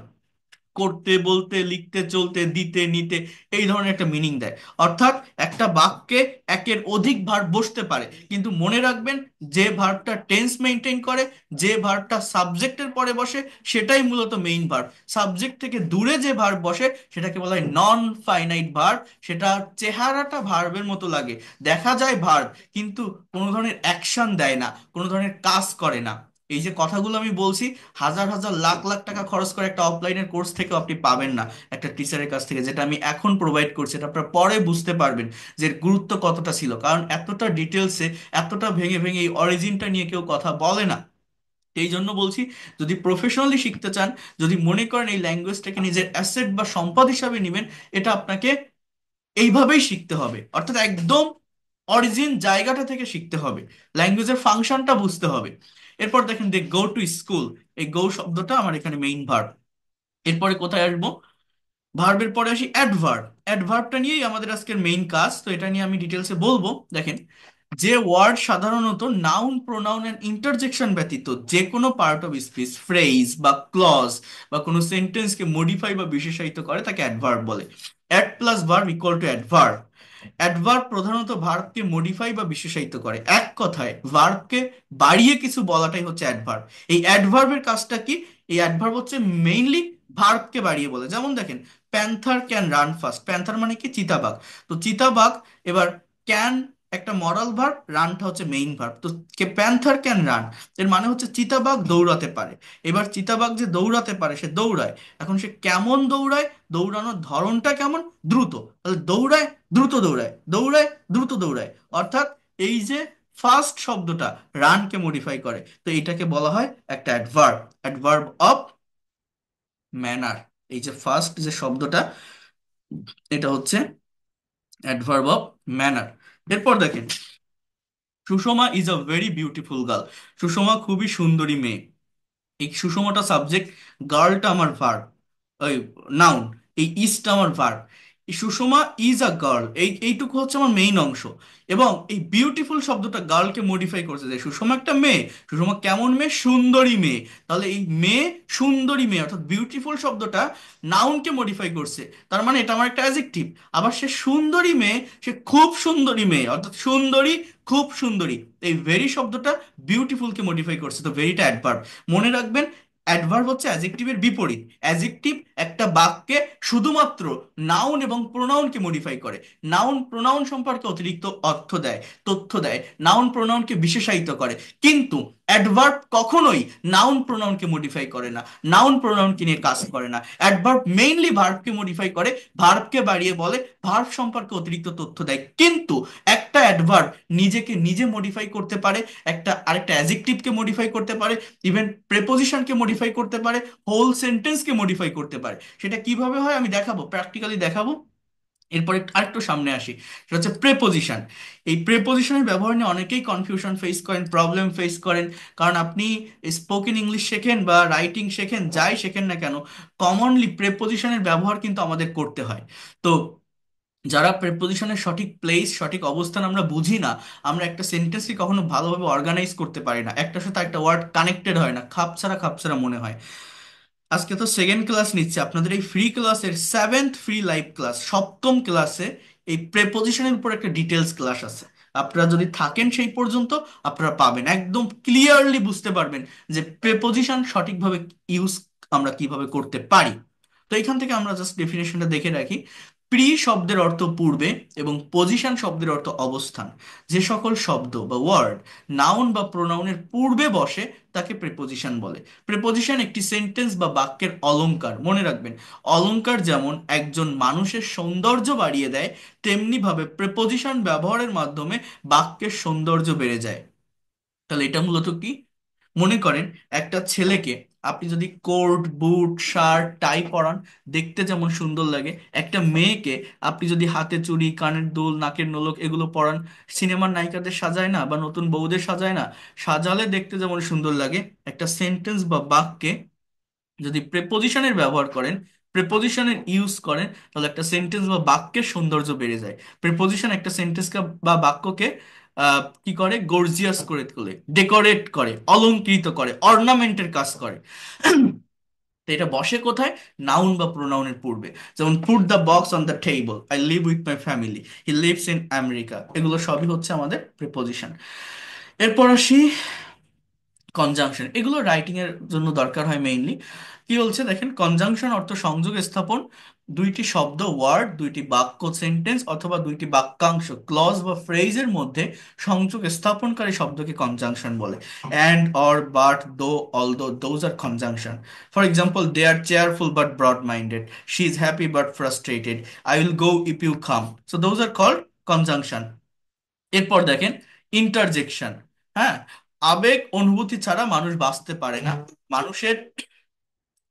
করতে, বলতে, লিখতে, চলতে, দিতে, নিতে, এই ধরনের একটা মিনিং দেয়। অর্থাৎ একটা বাক্যে একের অধিক ভার্ব বসতে পারে, কিন্তু মনে রাখবেন যে ভার্বটা টেন্স মেনটেন করে, যে ভার্বটা সাবজেক্টের পরে বসে, সেটাই মূলত মেইন ভার্ব। সাবজেক্ট থেকে দূরে যে ভার্ব বসে সেটাকে বলা হয় নন ফাইনাইট ভার্ব। সেটা চেহারাটা ভার্বের মতো লাগে, দেখা যায় ভার্ব, কিন্তু কোনো ধরনের অ্যাকশন দেয় না, কোনো ধরনের কাজ করে না। এই যে কথাগুলো আমি বলছি, হাজার হাজার লাখ লাখ টাকা খরচ করে একটা অফলাইনের কোর্স থেকেও আপনি পাবেন না, একটা টিচারের কাছ থেকে। যেটা আমি এখন প্রোভাইড করছি, এটা আপনারা পরে বুঝতে পারবেন যে এর গুরুত্ব কতটা ছিল, কারণ এতটা ডিটেলসে, এতটা ভেঙে ভেঙে এই অরিজিনটা নিয়ে কেউ কথা বলে না। এই জন্য বলছি, যদি প্রফেশনালি শিখতে চান, যদি মনে করেন এই ল্যাঙ্গুয়েজটাকে নিজের অ্যাসেট বা সম্পদ হিসাবে নেবেন, এটা আপনাকে এইভাবেই শিখতে হবে। অর্থাৎ একদম অরিজিন জায়গাটা থেকে শিখতে হবে, ল্যাঙ্গুয়েজের ফাংশনটা বুঝতে হবে। এরপর দেখেন, দে গো টু স্কুল, এই গো শব্দটা আমার এখানে মেইন ভার্ব। এরপরে কোথায় আসবো? ভার্বের পরে আসি অ্যাডভার্ব। অ্যাডভার্বটা নিয়েই আমাদের আজকের মেইন কাজ, তো এটা নিয়ে আমি ডিটেলসে বলবো। দেখেন, যে ওয়ার্ড সাধারণত নাউন, প্রোনাউন এন্ড ইন্টারজেকশন ব্যতীত যে কোনো পার্ট অফ স্পিচ, ফ্রেজ বা ক্লজ বা কোনো সেন্টেন্সকে মডিফাই বা বিশেষায়িত করে তাকে অ্যাডভার্ব বলে। Add plus verb equal to adverb. Adverb প্রধানত ভার্বকে মডিফাই বা বিশেষায়িত করে। এক কথায় ভার্বকে বাড়িয়ে কিছু বলাটাই হচ্ছে অ্যাডভার্ব। এই অ্যাডভার্বের কাজটা কি? এই অ্যাডভার্ব হচ্ছে মেইনলি ভার্বকে বাড়িয়ে বলে। যেমন দেখেন, panther can run fast. Panther মানে কি? চিতাবাঘ। তো চিতাবাঘ, এবার ক্যান একটা মডাল ভার্ব, রানটা হচ্ছে মেইন ভার্ব। তো প্যান্থার ক্যান রান, এর মানে হচ্ছে চিতাবাঘ দৌড়াতে পারে। এবার চিতাবাঘ যে দৌড়াতে পারে, সে দৌড়ায়। এখন সে কেমন দৌড়ায়, দৌড়ানোর ধরনটা কেমন? দ্রুত। তাহলে দৌড়ায়, দ্রুত দৌড়ায়, দৌড়ায়, দ্রুত দৌড়ায়। অর্থাৎ এই যে ফার্স্ট শব্দটা রানকে মডিফাই করে, তো এটাকে বলা হয় একটা অ্যাডভার্ব, অ্যাডভার্ব অফ ম্যানার। এই যে ফার্স্ট যে শব্দটা, এটা হচ্ছে অ্যাডভার্ব অফ ম্যানার। এরপর দেখেন, Sushma is a very beautiful girl. Sushma খুবই সুন্দরী মেয়ে। এই সুষমাটা সাবজেক্ট, গার্লটা আমার ভার্ব, ওই নাউন, এই ইজটা আমার ভার্ব। এই সুষমা ইজ আ গার্ল, এইটুকু হচ্ছে আমার মেইন অংশ। এবং এই বিউটিফুল শব্দটা গার্লকে মডিফাই করছে, যে সুষমা একটা মেয়ে। সুষমা কেমন মেয়ে? সুন্দরী মেয়ে। তাহলে এই মেয়ে, সুন্দরী মেয়ে, অর্থাৎ বিউটিফুল শব্দটা নাউনকে মডিফাই করছে। তার মানে এটা আমার একটা অ্যাজেক্টিভ। আবার সে সুন্দরী মেয়ে, সে খুব সুন্দরী মেয়ে, অর্থাৎ সুন্দরী, খুব সুন্দরী। এই ভেরি শব্দটা বিউটিফুলকে মডিফাই করছে, তো ভেরিটা অ্যাডভার্ব। মনে রাখবেন, অ্যাডভার্ব হচ্ছে অ্যাজেক্টিভের বিপরীত। অ্যাজেক্টিভ একটা বাক্যে শুধুমাত্র নাউন এবং প্রোনাউনকে মডিফাই করে। নাউন প্রোনাউন সম্পর্কে অতিরিক্ত অর্থ দেয়, তথ্য দেয়, নাউন প্রোনাউনকে বিশেষায়িত করে। কিন্তু অ্যাডভার্ব কখনোই নাউন প্রোনাউনকে মডিফাই করে না, নাউন প্রোনাউনকে নিয়ে কাজ করে না। অ্যাডভার্ব মেইনলি ভার্বকে মডিফাই করে, ভার্বকে বাড়িয়ে বলে, ভার্ব সম্পর্কে অতিরিক্ত তথ্য দেয়। কিন্তু একটা অ্যাডভার্ব নিজেকে নিজে মডিফাই করতে পারে, একটা আরেকটা অ্যাজেক্টিভকে মডিফাই করতে পারে, ইভেন প্রেপোজিশনকে মডিফাই করতে পারে, হোল সেন্টেন্সকে মডিফাই করতে পারে। সেটা কিভাবে হয় আমি দেখাবো, প্র্যাকটিক্যালি দেখাবো। এরপরে আরেকটু সামনে আসি, সেটা হচ্ছে প্রেপোজিশন। এই প্রেপোজিশনের ব্যবহার নিয়ে অনেকেই কনফিউশন ফেস করেন, প্রবলেম ফেস করেন। কারণ আপনি স্পোকেন ইংলিশ শেখেন বা রাইটিং শেখেন, যাই শেখেন না কেন, কমনলি প্রেপোজিশনের ব্যবহার কিন্তু আমাদের করতে হয়। তো যারা প্রেপোজিশনের সঠিক প্লেস, সঠিক অবস্থান আমরা বুঝি না, আমরা একটা সেন্টেন্সকে কখনো ভালোভাবে অর্গানাইজ করতে পারি না, একটার সাথে একটা ওয়ার্ড কানেক্টেড হয় না, খাপছাড়া খাপছাড়া মনে হয়। আজকে তো সেকেন্ড ক্লাস নিচ্ছে, আপনাদের এই ফ্রি ক্লাসের সেভেন্থ ফ্রি লাইভ ক্লাস, সপ্তম ক্লাসে এই প্রেপোজিশনের উপর একটা ডিটেলস ক্লাস আছে। আপনারা যদি থাকেন সেই পর্যন্ত, আপনারা পাবেন, একদম ক্লিয়ারলি বুঝতে পারবেন যে প্রেপোজিশন সঠিকভাবে ইউজ আমরা কিভাবে করতে পারি। তো এখান থেকে আমরা জাস্ট ডেফিনেশনটা দেখে রাখি। প্রি শব্দের অর্থ পূর্বে এবং পজিশন শব্দের অর্থ অবস্থান। যে সকল শব্দ বা ওয়ার্ড নাউন বা প্রোনাউনের পূর্বে বসে তাকে প্রেপোজিশন বলে। প্রেপোজিশন একটি সেন্টেন্স বা বাক্যের অলংকার। মনে রাখবেন, অলংকার যেমন একজন মানুষের সৌন্দর্য বাড়িয়ে দেয়, তেমনি ভাবে প্রেপোজিশন ব্যবহারের মাধ্যমে বাক্যের সৌন্দর্য বেড়ে যায়। তাহলে এটা মূলত কি? মনে করেন, একটা ছেলেকে আপনি যদি কোট, বুট, শার্ট, টাই পরান, দেখতে যেমন সুন্দর লাগে। একটা মেয়েকে আপনি যদি হাতে চুড়ি, কানের দুল, নাকের নোলক এগুলো পরান, সিনেমার নায়িকাদের সাজায় না বা নতুন বউদের সাজায় না, সাজালে দেখতে যেমন সুন্দর লাগে, একটা সেন্টেন্স বা বাক্যে যদি প্রেপোজিশনের ব্যবহার করেন, প্রেপোজিশনের ইউজ করেন, তাহলে একটা সেন্টেন্স বা বাক্যের সৌন্দর্য বেড়ে যায়। প্রেপোজিশন একটা সেন্টেন্স বা বাক্যকে কি করে? গর্জিয়াস করে তোলে, ডেকোরেট করে, অলংকৃত করে, অর্নামেন্টের কাজ করে। তো এটা বসে কোথায়? নাউন বা প্রোনাউনের পূর্বে। যেমন put the box on the table, I live with my family, he lives in America, এগুলো সবই হচ্ছে আমাদের প্রিপোজিশন। এরপর আসি কনজাংশন। এগুলো রাইটিং এর জন্য দরকার হয় মেইনলি। কি বলছে দেখেন, কনজাংশন অর্থ সংযোগ স্থাপন, দুইটি শব্দ ওয়ার্ড, দুইটি বাক্য সেন্টেন্স অথবা দুইটি বাক্যাংশ ক্লজ বা ফ্রেজের মধ্যে সংযোগ স্থাপনকারী শব্দকে কনজাংশন বলে। And, or, but, though, although, those are conjunction. For example, they are cheerful but broad minded, she is happy but frustrated, I will go if you come. So those are called conjunction. এরপর দেখেন interjection. হ্যাঁ, আবেগ অনুভূতি ছাড়া মানুষ বাঁচতে পারে না। মানুষের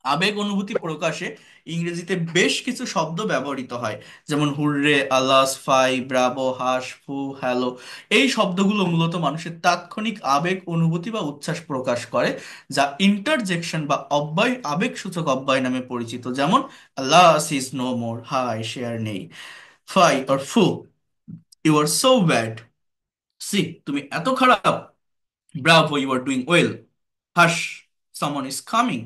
আবেগ অনুভূতি প্রকাশে ইংরেজিতে বেশ কিছু শব্দ ব্যবহৃত হয়, যেমন হুররে, আলাস, ফাই, ব্রাভো, হাস, ফু, হ্যালো। এই শব্দগুলো মূলত মানুষের তাৎক্ষণিক আবেগ অনুভূতি বা উচ্ছ্বাস প্রকাশ করে, যা ইন্টারজেকশন বা অব্যয় আবেগসূচক অব্যয় নামে পরিচিত। যেমন আলাস ইজ নো মোর, হাই সে আর নেই। Fie or phew, you are so bad, সি তুমি এত খারাপ। Bravo, you are doing well. Hush, someone is coming.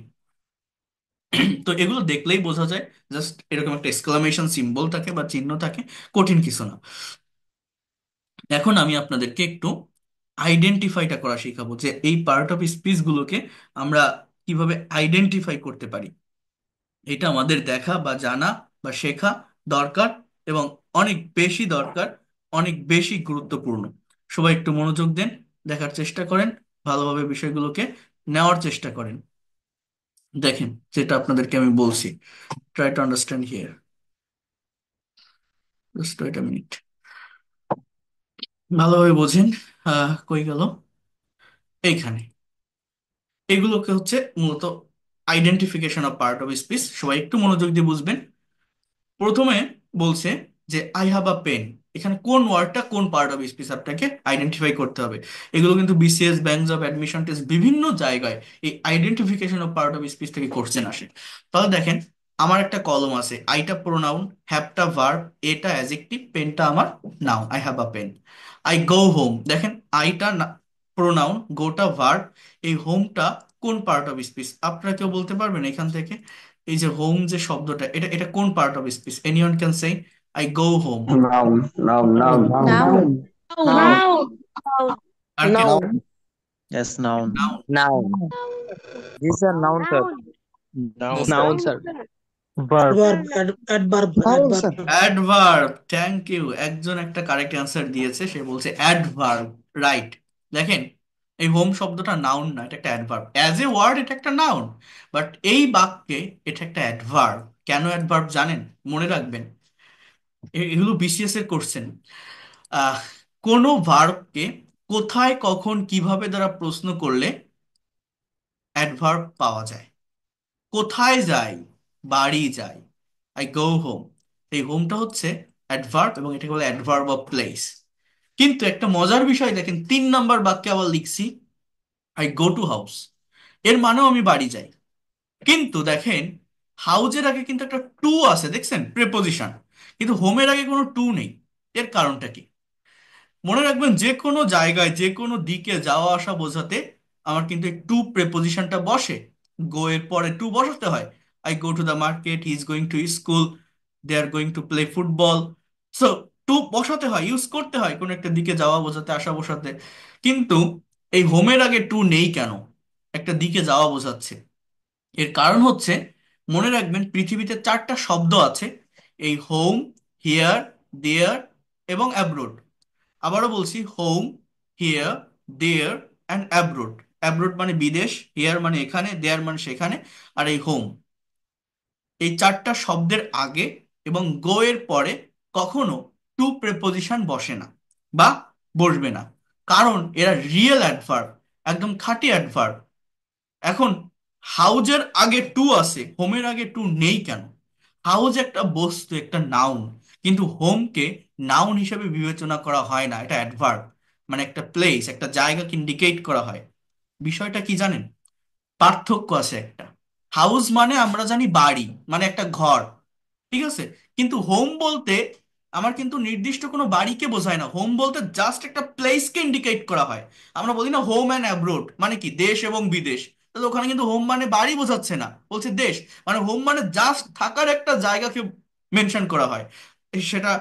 তো এগুলো দেখলেই বোঝা যায়, জাস্ট এরকম একটা এক্সক্লামেশন সিম্বল থাকে বা চিহ্ন থাকে, কঠিন কিছু না। এখন আমি আপনাদেরকে একটু আইডেন্টিফাইটা করা শিখাবো, যে এই পার্ট অফ স্পিচ গুলোকে আমরা কিভাবে আইডেন্টিফাই করতে পারি। এটা আমাদের দেখা বা জানা বা শেখা দরকার, এবং অনেক বেশি দরকার, অনেক বেশি গুরুত্বপূর্ণ। সবাই একটু মনোযোগ দেন, দেখার চেষ্টা করেন, ভালোভাবে বিষয়গুলোকে নেওয়ার চেষ্টা করেন। দেখেন যেটা আপনাদেরকে আমি বলছি, try to understand here, just wait a minute, ভালোভাবে বোঝেন। কই গেল? এইখানে। এগুলোকে হচ্ছে মূলত identification of part of speech. সবাই একটু মনোযোগ দিয়ে বুঝবেন। প্রথমে বলছে যে আই হ্যাভ আ পেন। এখানে কোন ওয়ার্ডটা কোন পার্ট অফ স্পিচ আপনাকে আইডেন্টিফাই করতে হবে। এগুলো কিন্তু BCS, banks of admission test, বিভিন্ন জায়গায় এই identification of part of speech থেকে কোশ্চেন আসে। তাহলে দেখেন, আমার একটা কলম আছে, আইটা প্রোনাউন, হ্যাভটা ভার্ব, এটা অ্যাডজেক্টিভ, পেনটা আমার noun, I have a pen. I go home, দেখেন আইটা প্রোনাউন, গোটা ভার্ব, এই হোমটা কোন পার্ট অফ স্পিচ আপনারা কেউ বলতে পারবেন এখান থেকে? এই যে হোম যে শব্দটা, এটা এটা কোন part of speech? Anyone can say? I go home. Noun, noun, noun. Noun. Noun. Noun. Noun. Noun. আর কে? Noun. Yes, noun. Noun. Noun. This is a noun, sir. Noun. Noun. Noun, sir. Verb. Adverb, Noun, adverb. sir. Adverb, thank you. একজন একটা correct answer দিয়েছে, সে বলছে adverb, right. দেখেন, এই home শব্দটা noun না, এটা একটা অ্যাডভার্ব। অ্যাজ এ ওয়ার্ড এটা একটা নাউন, বাট এই বাক্যে এটা একটা অ্যাডভার্ব। কেন অ্যাডভার্ব জানেন? মনে রাখবেন, এগুলো বিসিএস এর কোশ্চেন। আহ কোনো ভার্বকে কোথায়, কখন, কিভাবে দ্বারা প্রশ্ন করলে অ্যাডভার্ব পাওয়া যায়। কোথায় যাই? বাড়ি যাই, আই গো হোম। এই হোমটা হচ্ছে অ্যাডভার্ব, এবং এটাকে বলে অ্যাডভার্ব অফ প্লেস। কিন্তু একটা মজার বিষয় দেখেন, 3 নাম্বার বাক্যে আবার লিখছি আই গো টু হাউস, এর মানেও আমি বাড়ি যাই। কিন্তু দেখেন, হাউজের আগে কিন্তু একটা টু আছে, দেখছেন, প্রেপোজিশন। কিন্তু হোমের আগে কোনো টু নেই। এর কারণটা কি? মনে রাখবেন, যে কোনো জায়গায় যে কোনো দিকে যাওয়া আসা বোঝাতে আমার কিন্তু এই টু প্রেপোজিশনটা বসে। গো এর পরে টু বসাতে হয়। I go to the market, he is going to school, they are going to play football. So to বসাতে হয়, ইউজ করতে হয় কোনো একটা দিকে যাওয়া বোঝাতে, আসা বোঝাতে। কিন্তু এই হোমের আগে টু নেই কেন? একটা দিকে যাওয়া বোঝাচ্ছে। এর কারণ হচ্ছে, মনে রাখবেন পৃথিবীতে 4টা শব্দ আছে, এই হোম, হিয়ার, দেয়ার এবং অ্যাব্রোড। আবারও বলছি, home, here, there and abroad. Abroad মানে বিদেশ, হিয়ার মানে এখানে, দেয়ার মানে সেখানে, আর এই হোম। এই 4টা শব্দের আগে এবং গো এর পরে কখনো টু প্রেপোজিশন বসে না বা বসবে না, কারণ এরা রিয়েল অ্যাডভার্ব, একদম খাঁটি অ্যাডভার্ব। এখন হাউজের আগে টু আছে, হোমের আগে টু নেই কেন? হাউজ একটা বস্তু, একটা নাউন, কিন্তু হোমকে নাউন হিসেবে বিবেচনা করা হয় না, এটা অ্যাডভার্ব, মানে একটা প্লেস, একটা জায়গাকে ইন্ডিকেট করা হয়। বিষয়টা কি জানেন? পার্থক্য আছে একটা। হাউস মানে আমরা জানি বাড়ি, মানে একটা ঘর, ঠিক আছে? কিন্তু হোম বলতে আমার কিন্তু নির্দিষ্ট কোনো বাড়িকে বোঝায় না। হোম বলতে জাস্ট একটা প্লেসকে ইন্ডিকেট করা হয়। আমরা বলি না হোম অ্যান্ড অ্যাব্রোড, মানে কি দেশ এবং বিদেশ। তাহলে ওখানে কিন্তু হোম মানে বাড়ি বোঝাচ্ছে না, বলছে দেশ। মানে হোম মানে জাস্ট থাকার একটা জায়গাকে মেনশন করা হয়। সেটা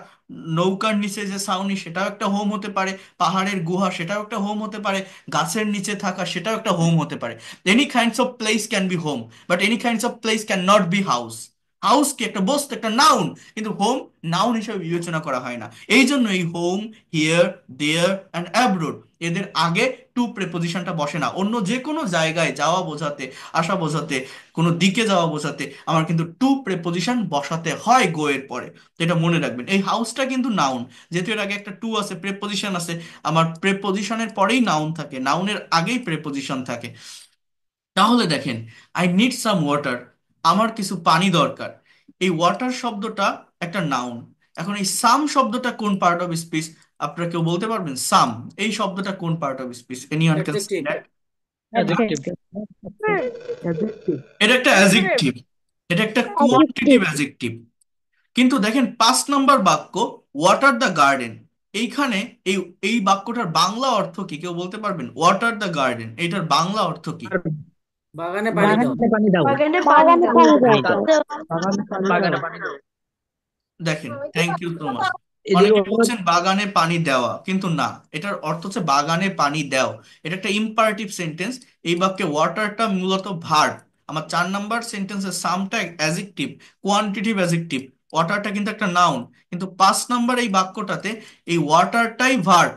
নৌকার নিচে যে ছাউনি সেটাও একটা হোম হতে পারে, পাহাড়ের গুহা সেটাও একটা হোম হতে পারে, গাছের নিচে থাকা সেটাও একটা হোম হতে পারে। Any kinds of place can be home, but any kinds of place can not be house. House কি একটা বস্তু, একটা নাউন, কিন্তু হোম নাউন হিসেবে বিবেচনা করা হয় না। এই জন্য এই home, here, there and abroad, এদের আগে টু প্রেপোজিশনটা বসে না। অন্য যে কোনো জায়গায় যাওয়া বোঝাতে, আসা বোঝাতে, কোনো দিকে যাওয়া বোঝাতে আমার কিন্তু টু প্রেপোজিশন বসাতে হয় গো এর পরে। তো এটা মনে রাখবেন, এই হাউসটা কিন্তু নাউন, যেহেতু এর আগে একটা টু আছে, প্রেপোজিশন আছে, আমার প্রেপোজিশনের পরেই নাউন থাকে, নাউনের আগেই প্রেপোজিশন থাকে। তাহলে দেখেন, আই নিড সাম ওয়াটার, আমার কিছু পানি দরকার। এই ওয়াটার শব্দটা একটা নাউন। এখন এই সাম শব্দটা কোন পার্ট অফ স্পিচ? আপনারা কেউ বলতে পারবেন সাম এই শব্দটা কোন part of speech? Anyone can say Adjective. That? Adjective. এটা একটা অ্যাজেক্টিভ, এটা একটা কোয়ান্টিটিভ Adjective. অ্যাজেক্টিভ। কিন্তু দেখেন 5 নম্বর বাক্য, ওয়াটার দ্য গার্ডেন, এইখানে এই এই বাক্যটার বাংলা অর্থ কি কেউ বলতে পারবেন? ওয়াটার দ্য গার্ডেন, এটার বাংলা অর্থ কি? বাগানে পানি দাও। বাগানে পানি দাও। বাগানে পানি পানি দাও। দাও। বাগানে পানি বাগানে দাও। পানি দাও। দেখেন, থ্যাংক ইউ সো মাচ। এদিকে অনেকে ওরা বলছেন বাগানে পানি দেওয়া, কিন্তু না, এটার অর্থ হচ্ছে বাগানে পানি দাও। এটা একটা ইম্পারেটিভ সেন্টেন্স। এই বাক্যে ওয়াটারটা মূলত ভার্ব। আমার 4 নম্বর সেন্টেন্সের সামটা অ্যাজেক্টিভ, কোয়ান্টিটিভ অ্যাজেক্টিভ। ওয়াটারটা কিন্তু একটা নাউন, কিন্তু 5 নম্বর এই বাক্যটাতে এই ওয়াটারটাই ভার্ব।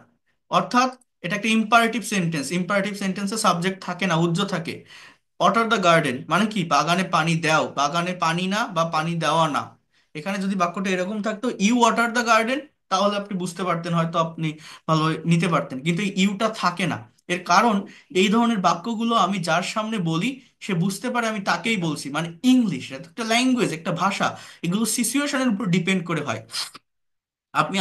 অর্থাৎ এটা একটা ইম্পারেটিভ সেন্টেন্স। ইম্পারেটিভ সেন্টেন্সে সাবজেক্ট থাকে না, উজ্জ থাকে। ওয়াটার দ্য গার্ডেন মানে কি? বাগানে পানি দাও, বাগানে পানি না বা পানি দেওয়া না। এখানে যদি বাক্যটা এরকম থাকতো, ইউ ওয়াটার দ্য গার্ডেন, তাহলে আপনি বুঝতে পারতেন, হয়তো আপনি ভালো নিতে পারতেন, কিন্তু এই ইউটা থাকে না। এর কারণ, এই ধরনের বাক্যগুলো আমি যার সামনে বলি সে বুঝতে পারে আমি তাকেই বলছি। মানে ইংলিশ একটা ল্যাঙ্গুয়েজ, একটা ভাষা, এগুলো সিচুয়েশনের উপর ডিপেন্ড করে হয়।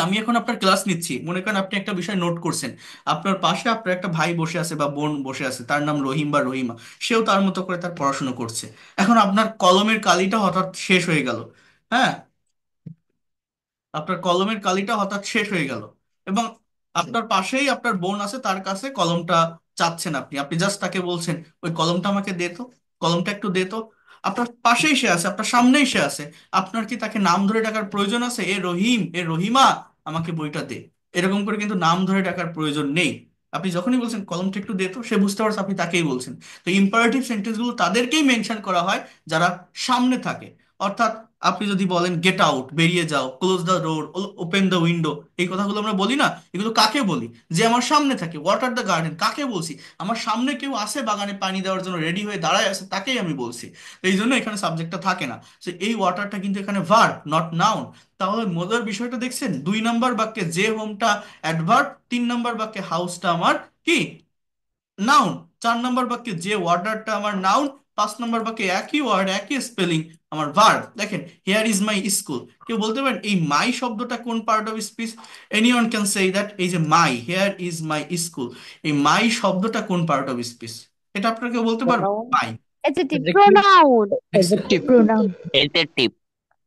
আমি এখন আপনার ক্লাস নিচ্ছি, মনে করেন আপনি একটা বিষয় নোট করছেন, আপনার পাশে আপনার একটা ভাই বসে আছে বা বোন বসে আছে, তার নাম রহিম বা রহিমা, সেও তার মতো করে তার পড়াশোনা করছে। এখন আপনার কলমের কালিটা হঠাৎ শেষ হয়ে গেল। হ্যাঁ, আপনার কলমের কালিটা হঠাৎ শেষ হয়ে গেল, এবং আপনার পাশেই আপনার বোন আছে, তার কাছে কলমটা চাচ্ছেন আপনি, আপনি জাস্ট তাকে বলছেন ওই কলমটা আমাকে দে তো, কলমটা একটু দে তো। আপনার পাশেই সে আছে, আপনার সামনেই সে আছে। আপনার কি তাকে নাম ধরে ডাকার প্রয়োজন আছে? এ রহিম, এ রহিমা, আমাকে বইটা দে। এরকম করে কিন্তু নাম ধরে ডাকার প্রয়োজন নেই। আপনি যখনই বলছেন কলমটা একটু দে তো, সে বুঝতে পারছে আপনি তাকেই বলছেন। তো ইম্পারেটিভ সেন্টেন্সগুলো তাদেরকেই মেনশন করা হয় যারা সামনে থাকে। অর্থাৎ আপনি যদি বলেন গেট আউট, বেরিয়ে যাও, close the door, open the window, এই কথাগুলো আমরা বলি না, এগুলো কাকে বলি? যে আমার সামনে থাকে। ওয়াটার দ্য গার্ডেন কাকে বলছি? আমার সামনে কেউ আসে বাগানে পানি দেওয়ার জন্য রেডি হয়ে দাঁড়ায় আছে, তাকেই আমি বলছি। তো এই জন্য এখানে সাবজেক্টটা থাকে না। তো এই ওয়াটারটা কিন্তু এখানে ভার্ব, নট নাউন। তাহলে মজার বিষয়টা দেখছেন, 2 নম্বর বাক্যে যে হোমটা অ্যাডভার্ব, 3 নম্বর বাক্যে হাউসটা আমার কি? নাউন। 4 নম্বর বাক্যে যে ওয়ার্ডারটা আমার নাউন, 5 নম্বর বাক্যে একই ওয়ার্ড একই স্পেলিং আমার ভার্ব। দেখেন, হেয়ার ইজ মাই স্কুল, কেউ বলতে পারেন এই মাই শব্দটা কোন part of speech? Anyone can say that? এই যে মাই, হেয়ার ইজ মাই স্কুল, এই মাই শব্দটা কোন পার্ট অফ স্পিচ? এটা আপনারা কেউ বলতে পারবেন? pronoun. মাই। Adjective. Adjective. Pronoun. Adjective. Pronoun. Adjective.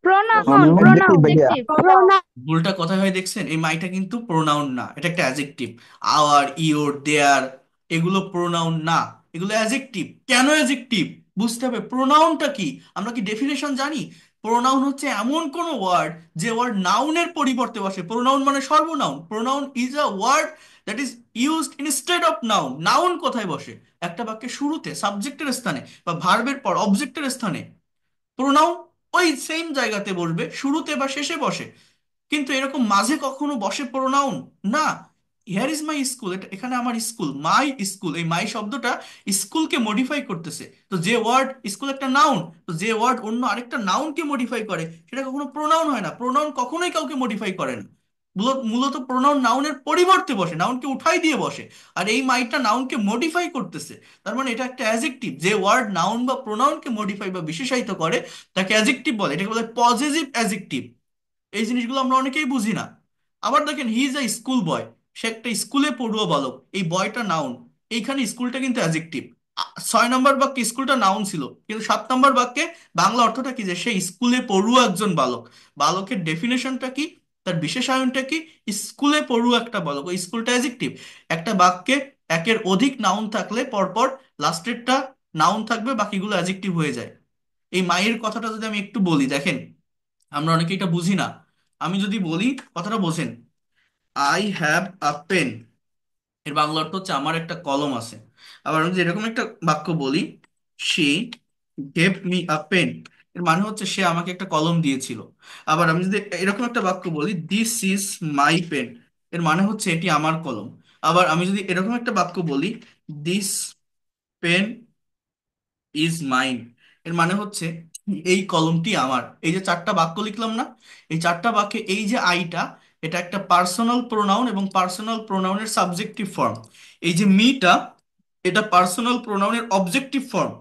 Pronoun. Pronoun. Pronoun. Adjective. Pronoun. ভুলটা কোথায় হয় দেখছেন? এই মাইটা কিন্তু প্রোনাউন না, এটা একটা অ্যাজেক্টিভ। আওয়ার, ইওর, দেয়ার, এগুলো প্রোনাউন না, এগুলো অ্যাজেক্টিভ। কেন অ্যাজেক্টিভ? বুঝতে হবে প্রোনাউনটা কি। আমরা কি ডেফিনেশন জানি? প্রোনাউন হচ্ছে এমন কোন ওয়ার্ড যে ওয়ার্ড নাউনের পরিবর্তে বসে। প্রোনাউন মানে সর্বনাউন। Pronoun is a word that is used instead of noun. Noun কোথায় বসে? একটা বাক্যের শুরুতে সাবজেক্টের স্থানে, বা ভার্বের পর অবজেক্টের স্থানে। প্রোনাউন ওই সেম জায়গাতে বসবে, শুরুতে বা শেষে বসে, কিন্তু এরকম মাঝে কখনো বসে প্রোনাউন না। হিয়ার ইজ মাই স্কুল, এটা এখানে আমার স্কুল, মাই স্কুল, এই মাই শব্দটা স্কুলকে মডিফাই করতেছে। তো যে ওয়ার্ড, স্কুল একটা নাউন, তো যে ওয়ার্ড অন্য আরেকটা নাউনকে মডিফাই করে সেটা কখনো প্রোনাউন হয় না। প্রোনাউন কখনোই কাউকে মডিফাই করে না। মূলত প্রোনাউন নাউনের পরিবর্তে বসে, নাউনকে উঠাই দিয়ে বসে। আর এই মাইটা নাউনকে মডিফাই করতেছে। তার মানে এটা একটা অ্যাজেক্টিভ। যে ওয়ার্ড নাউন বা প্রোনাউনকে মডিফাই বা বিশেষায়িত করে তাকে অ্যাজেক্টিভ বলে। এটাকে বলে পজিটিভ অ্যাজেক্টিভ। এই জিনিসগুলো আমরা অনেকেই বুঝি না। আবার দেখেন, হি ইজ আ স্কুল বয়, সে একটা স্কুলে পড়ুয়া বালক, এই বয়টা নাউন। এইখানে স্কুলটা কিন্তু অ্যাজেক্টিভ। 6 নম্বর বাক্যে স্কুলটা নাউন ছিল, কিন্তু 7 নম্বর বাক্যে বাংলা অর্থটা কি? যে সে স্কুলে পড়ুয়া একজন বালক। বালকের ডেফিনেশনটা কি? তার বিশেষায়নটা কি? স্কুলে পড়ুয়া একটা বালক, ওই স্কুলটা অ্যাজেক্টিভ। একটা বাক্যে একের অধিক নাউন থাকলে পরপর লাস্টেরটা নাউন থাকবে, বাকিগুলো অ্যাজেক্টিভ হয়ে যায়। এই মায়ের কথাটা যদি আমি একটু বলি, দেখেন আমরা অনেকে এটা বুঝি না। আমি যদি বলি, কথাটা বোঝেন, আই হ্যাভ আ পেন, এর বাংলা অর্থ হচ্ছে আমার একটা কলম আছে। আবার আমি যদি এরকম একটা বাক্য বলি, সে গেভ মি আ পেন, এর মানে হচ্ছে সে আমাকে একটা কলম দিয়েছিল। আবার আমি যদি এরকম একটা বাক্য বলি, দিস ইজ মাই পেন, এর মানে হচ্ছে এটি আমার কলম। আবার আমি যদি এরকম একটা বাক্য বলি, দিস পেন ইজ মাইন, এর মানে হচ্ছে এই কলমটি আমার। এই যে চারটা বাক্য লিখলাম না, এই চারটা বাক্যে এই যে আইটা, এটা একটা পার্সোনাল প্রোনাউন এবং পার্সোনাল প্রোনাউনের সাবজেক্টিভ ফর্ম। এই যে মিটা, এটা পার্সোনাল প্রোনাউনের অবজেক্টিভ ফর্ম।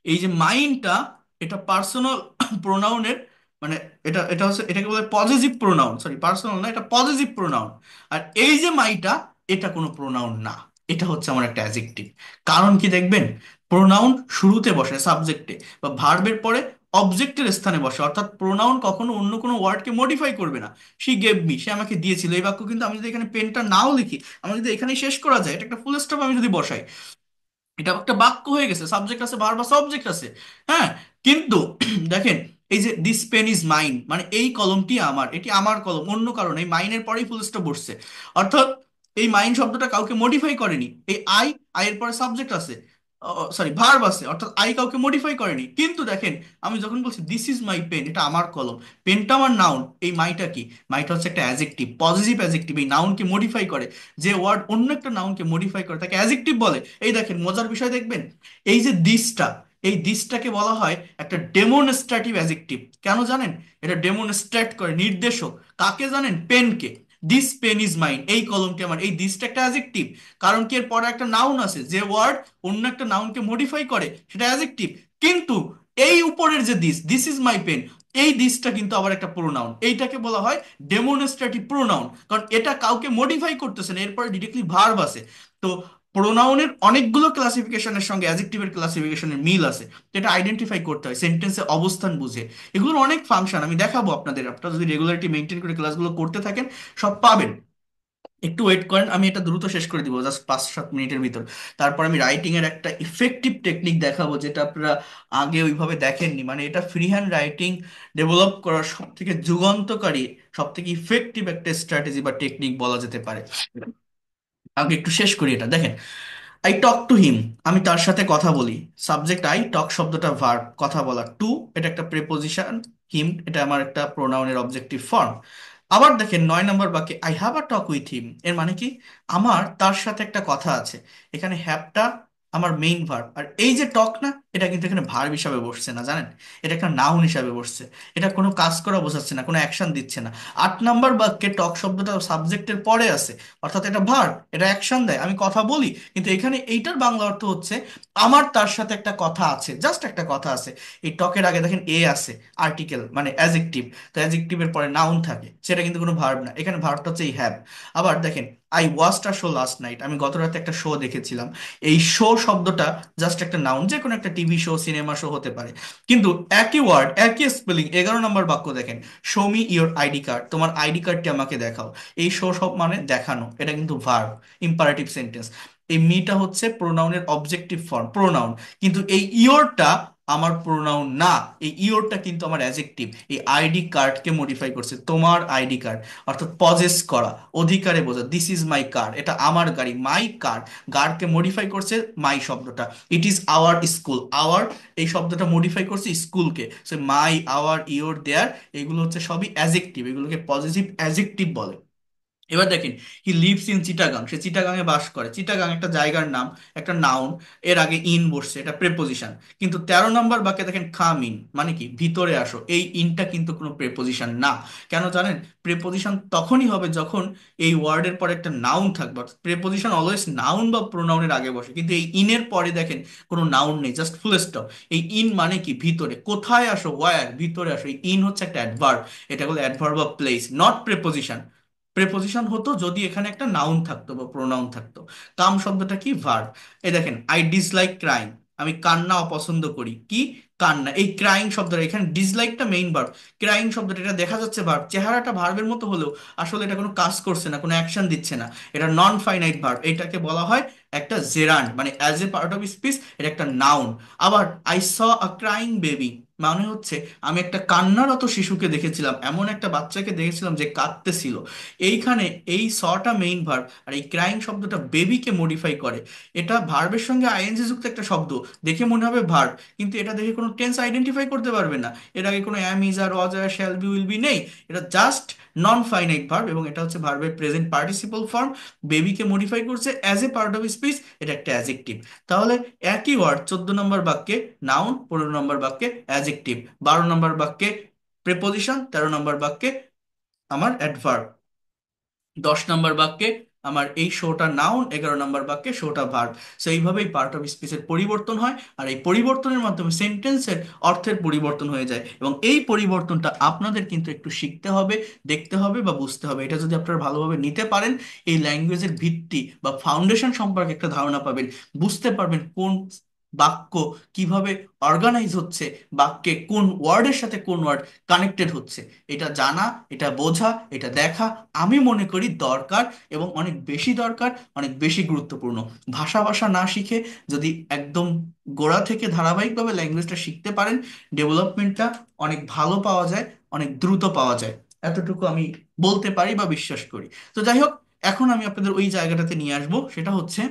এই যে মাইন্ডটা, এটা পার্সোনাল প্রোনাউনের মানে এটা এটা হচ্ছে, এটাকে বলে পজেসিভ প্রোনাউন, সরি পার্সোনাল না, এটা পজেসিভ প্রোনাউন। আর এই যে মাইটা, এটা কোনো প্রোনাউন না, এটা হচ্ছে আমার একটা অ্যাজেক্টিভ। কারণ কি দেখবেন, প্রোনাউন শুরুতে বসে সাবজেক্টে বা ভার্বের পরে অবজেক্টের স্থানে বসে, অর্থাৎ প্রোনাউন কখনো অন্য কোনো ওয়ার্ডকে মডিফাই করবে না। সি গেভ মি, সে আমাকে দিয়েছিল, এই বাক্য কিন্তু আমি যদি এখানে পেনটা নাও লিখি, আমি যদি এখানে শেষ করা যায়, এটা একটা ফুল স্টপ আমি যদি বসাই, এটা একটা বাক্য হয়ে গেছে, সাবজেক্ট আছে, ভার্ব আছে, অবজেক্ট আছে। হ্যাঁ, কিন্তু দেখেন, এই যে দিস পেন ইজ মাইন, মানে এই কলমটি আমার, এটি আমার কলম, অন্য কারণে এই মাইনের পরেই ফুল স্টপ বসছে। অর্থাৎ এই মাইন শব্দটা কাউকে মডিফাই করেনি। এই আই এর পরে সাবজেক্ট আছে, সরি ভার্ব আছে, অর্থাৎ আই কাউকে মডিফাই করেনি। কিন্তু দেখেন, আমি যখন বলছি দিস ইজ মাই পেন, এটা আমার কলম, পেনটা আমার নাউন, এই মাইটা কি, মাইটা হচ্ছে একটা অ্যাজেক্টিভ, পজিটিভ অ্যাজেক্টিভ, এই নাউনকে মডিফাই করে। যে ওয়ার্ড অন্য একটা নাউনকে মডিফাই করে তাকে অ্যাজেক্টিভ বলে। এই দেখেন মজার বিষয় দেখবেন, এই যে দিসটা, এই দিসটাকে বলা হয় একটা ডেমনস্ট্রেটিভ অ্যাজেক্টিভ। কেন জানেন? এটা ডেমনস্ট্রেট করে, নির্দেশক। কাকে জানেন? পেনকে। দিস পেন ইজ মাইন, এই কলমটি আমার, এই দিসটা একটা অ্যাজেক্টিভ। কারণ কি, এর পরে একটা নাউন আছে, যে ওয়ার্ড অন্য একটা নাউনকে মডিফাই করে সেটা অ্যাজেক্টিভ। কিন্তু এই উপরের যে this, this is my pen, এই দিসটা কিন্তু আবার একটা প্রোনাউন, এইটাকে বলা হয় ডেমনস্ট্রেটিভ প্রোনাউন। কারণ এটা কাউকে মডিফাই করতেছে না, এরপরে ডিরেক্টলি ভার্ব আছে। তো প্রোনাউনের অনেকগুলো ক্লাসিফিকেশনের সঙ্গে অ্যাডজেক্টিভের ক্লাসিফিকেশনের মিল আছে। তো এটা আইডেন্টিফাই করতে হয় সেন্টেন্সে অবস্থান বুঝে। এগুলোর অনেক ফাংশন আমি দেখাবো আপনাদের, আপনারা যদি রেগুলারিটি মেনটেন করে ক্লাসগুলো করতে থাকেন সব পাবেন। একটু ওয়েট করেন, আমি এটা দ্রুত শেষ করে দিব, জাস্ট 5-7 মিনিটের ভিতর। তারপর আমি রাইটিং এর একটা ইফেক্টিভ টেকনিক দেখাবো, যেটা আপনারা আগে ওইভাবে দেখেননি। মানে এটা ফ্রি হ্যান্ড রাইটিং ডেভেলপ করার সব থেকে যুগান্তকারী, সব থেকে ইফেক্টিভ একটা স্ট্র্যাটেজি বা টেকনিক বলা যেতে পারে। আগে একটু শেষ করি এটা, দেখেন। আই টক টু হিম, আমি তার সাথে কথা বলি। সাবজেক্ট আই, টক শব্দটা ভার্ব, কথা বলা। টু, এটা একটা প্রেপোজিশন। হিম, এটা আমার একটা প্রোনাউনের অবজেক্টিভ ফর্ম। আবার দেখেন 9 নম্বর বাক্যে, I have a talk with him, এর মানে কি, আমার তার সাথে একটা কথা আছে। এখানে হ্যাভটা আমার মেইন ভার্ব, আর এই যে টক না, এটা কিন্তু এখানে ভার্ব হিসাবে বসছে না, জানেন? এটা একটা নাউন হিসাবে বসছে। এটা কোনো কাজ করা বোঝাচ্ছে না, কোনো অ্যাকশন দিচ্ছে না। 8 নম্বর বাক্যে টক শব্দটা সাবজেক্টের পরে আছে, অর্থাৎ এটা ভার্ব, এটা অ্যাকশন দেয়, আমি কথা বলি। কিন্তু এখানে এইটার বাংলা অর্থ হচ্ছে আমার তার সাথে একটা কথা আছে, জাস্ট একটা কথা আছে। এই টকের আগে দেখেন এ আছে, আর্টিকেল মানে অ্যাজেক্টিভ। তো অ্যাজেক্টিভের পরে নাউন থাকে, সেটা কিন্তু কোনো ভার্ব না, এখানে ভার্বটা হচ্ছে এই হ্যাভ। আবার দেখেন, I watched a show last night, আমি গত রাতে একটা শো দেখেছিলাম। এই শো শব্দটা জাস্ট একটা নাউন, যে কোনো একটা টিভি শো, সিনেমা শো হতে পারে। কিন্তু একই ওয়ার্ড, একই স্পেলিং, 11 নম্বর বাক্য দেখেন, show me your ID card, তোমার আইডি কার্ডটি আমাকে দেখাও। এই শো সব মানে দেখানো, এটা কিন্তু ভার্ব, ইম্পারেটিভ সেন্টেন্স। এই মিটা হচ্ছে প্রোনাউনের অবজেক্টিভ ফর্ম, প্রোনাউন। কিন্তু এই ইওরটা আমার প্রোনাউন না, এই ইওরটা কিন্তু আমার অ্যাজেক্টিভ। এই আইডি কার্ডকে মডিফাই করছে, তোমার আইডি কার্ড, অর্থাৎ পজেস করা, অধিকারে বোঝা। দিস ইজ মাই কার, এটা আমার গাড়ি, মাই কার, গারকে মডিফাই করছে মাই শব্দটা। It is our school, our এই শব্দটা মডিফাই করছে স্কুলকে। So my, our, your, their, এগুলো হচ্ছে সবই অ্যাজেক্টিভ, এগুলোকে পজিটিভ অ্যাজেক্টিভ বলে। এবার দেখেন, হি লিভস ইন চিটাগাং, সে চিটাগাং এ বাস করে। চিটাগাং একটা জায়গার নাম, একটা নাউন, এর আগে ইন বসছে, এটা প্রেপোজিশন। কিন্তু 13 নম্বর বাক্যে দেখেন, কাম ইন মানে কি, ভিতরে আসো, এই ইনটা কিন্তু কোনো প্রেপোজিশন না। কেন জানেন? প্রেপোজিশন তখনই হবে যখন এই ওয়ার্ডের পরে একটা নাউন থাকবে। প্রেপোজিশন অলওয়েজ নাউন বা প্রোনাউনের আগে বসে, কিন্তু এই ইনের পরে দেখেন কোনো নাউন নেই, জাস্ট ফুল স্টপ। এই ইন মানে কি, ভিতরে, কোথায় আসো, ওয়্যার, ভিতরে আসো। এই ইন হচ্ছে একটা অ্যাডভার্ব, এটা হলো adverb of place, not preposition. Preposition হতো যদি এখানে একটা নাউন থাকতো বা প্রোনাউন থাকতো। কাম শব্দটা কি, ভার্ব। এই দেখেন, আই ডিসলাইক ক্রাইং, আমি কান্না অপছন্দ করি। কি, কান্না। এই ক্রাইং শব্দটা, এখানে ডিসলাইকটা মেইন ভার্ব, ক্রাইং শব্দটা এটা দেখা যাচ্ছে ভার্ব, চেহারাটা ভার্বের মতো হলেও আসলে এটা কোনো কাজ করছে না, কোনো অ্যাকশন দিচ্ছে না। এটা নন ফাইনাইট ভার্ব, এটাকে বলা হয় একটা জেরান্ড, মানে as a part of speech এটা একটা নাউন। আবার I saw a crying baby মানে হচ্ছে আমি একটা কান্নারত শিশুকে দেখেছিলাম, এমন একটা বাচ্চাকে দেখেছিলাম যে কাঁদতেছিল। এইখানে এই সটা মেইন ভার্ব, আর এই ক্রাইং শব্দটা বেবিকে মডিফাই করে। এটা ভার্বের সঙ্গে আইএনজি যুক্ত একটা শব্দ, দেখে মনে হবে ভার্ব, কিন্তু এটা দেখে কোনো টেন্স আইডেন্টিফাই করতে পারবে না। এর আগে কোনো am, is, are, was, were, shall be, will be নেই। এটা জাস্ট নন ফাইনাইট ভার্ব, এবং এটা হচ্ছে ভার্বের প্রেজেন্ট পার্টিসিপল ফর্ম। বেবিকে মডিফাই করছে as a part of speech, এটা একটা অ্যাজেক্টিভ। তাহলে একই ওয়ার্ড 14 নম্বর বাক্যে নাউন, 15 নম্বর বাক্যে অ্যাজেক্টিভ, 12 নম্বর বাক্যে প্রেপোজিশন, 13 নম্বর বাক্যে আমার অ্যাডভার্ব, 10 নম্বর বাক্যে আমার এই শোটা নাউন, 11 নম্বর বাক্যে শোটা ভার্ব। সো এইভাবেই পার্ট অফ স্পিচের পরিবর্তন হয়, আর এই পরিবর্তনের মাধ্যমে সেন্টেন্সের অর্থের পরিবর্তন হয়ে যায়। এবং এই পরিবর্তনটা আপনাদের কিন্তু একটু শিখতে হবে, দেখতে হবে বা বুঝতে হবে। এটা যদি আপনারা ভালোভাবে নিতে পারেন, এই ল্যাঙ্গুয়েজের ভিত্তি বা ফাউন্ডেশন সম্পর্কে একটা ধারণা পাবেন, বুঝতে পারবেন কোন বাক্য কিভাবে অর্গানাইজ হচ্ছে, বাক্যে কোন ওয়ার্ডের সাথে কোন ওয়ার্ড কানেক্টেড হচ্ছে। এটা জানা, এটা বোঝা, এটা দেখা আমি মনে করি দরকার, এবং অনেক বেশি দরকার, অনেক বেশি গুরুত্বপূর্ণ। ভাষা ভাষা না শিখে যদি একদম গোড়া থেকে ধারাবাহিকভাবে ল্যাঙ্গুয়েজটা শিখতে পারেন, ডেভেলপমেন্টটা অনেক ভালো পাওয়া যায়, অনেক দ্রুত পাওয়া যায়। এতটুকু আমি বলতে পারি বা বিশ্বাস করি। তো যাই হোক, এখন আমি আপনাদের ওই জায়গাটাতে নিয়ে আসবো, সেটা হচ্ছে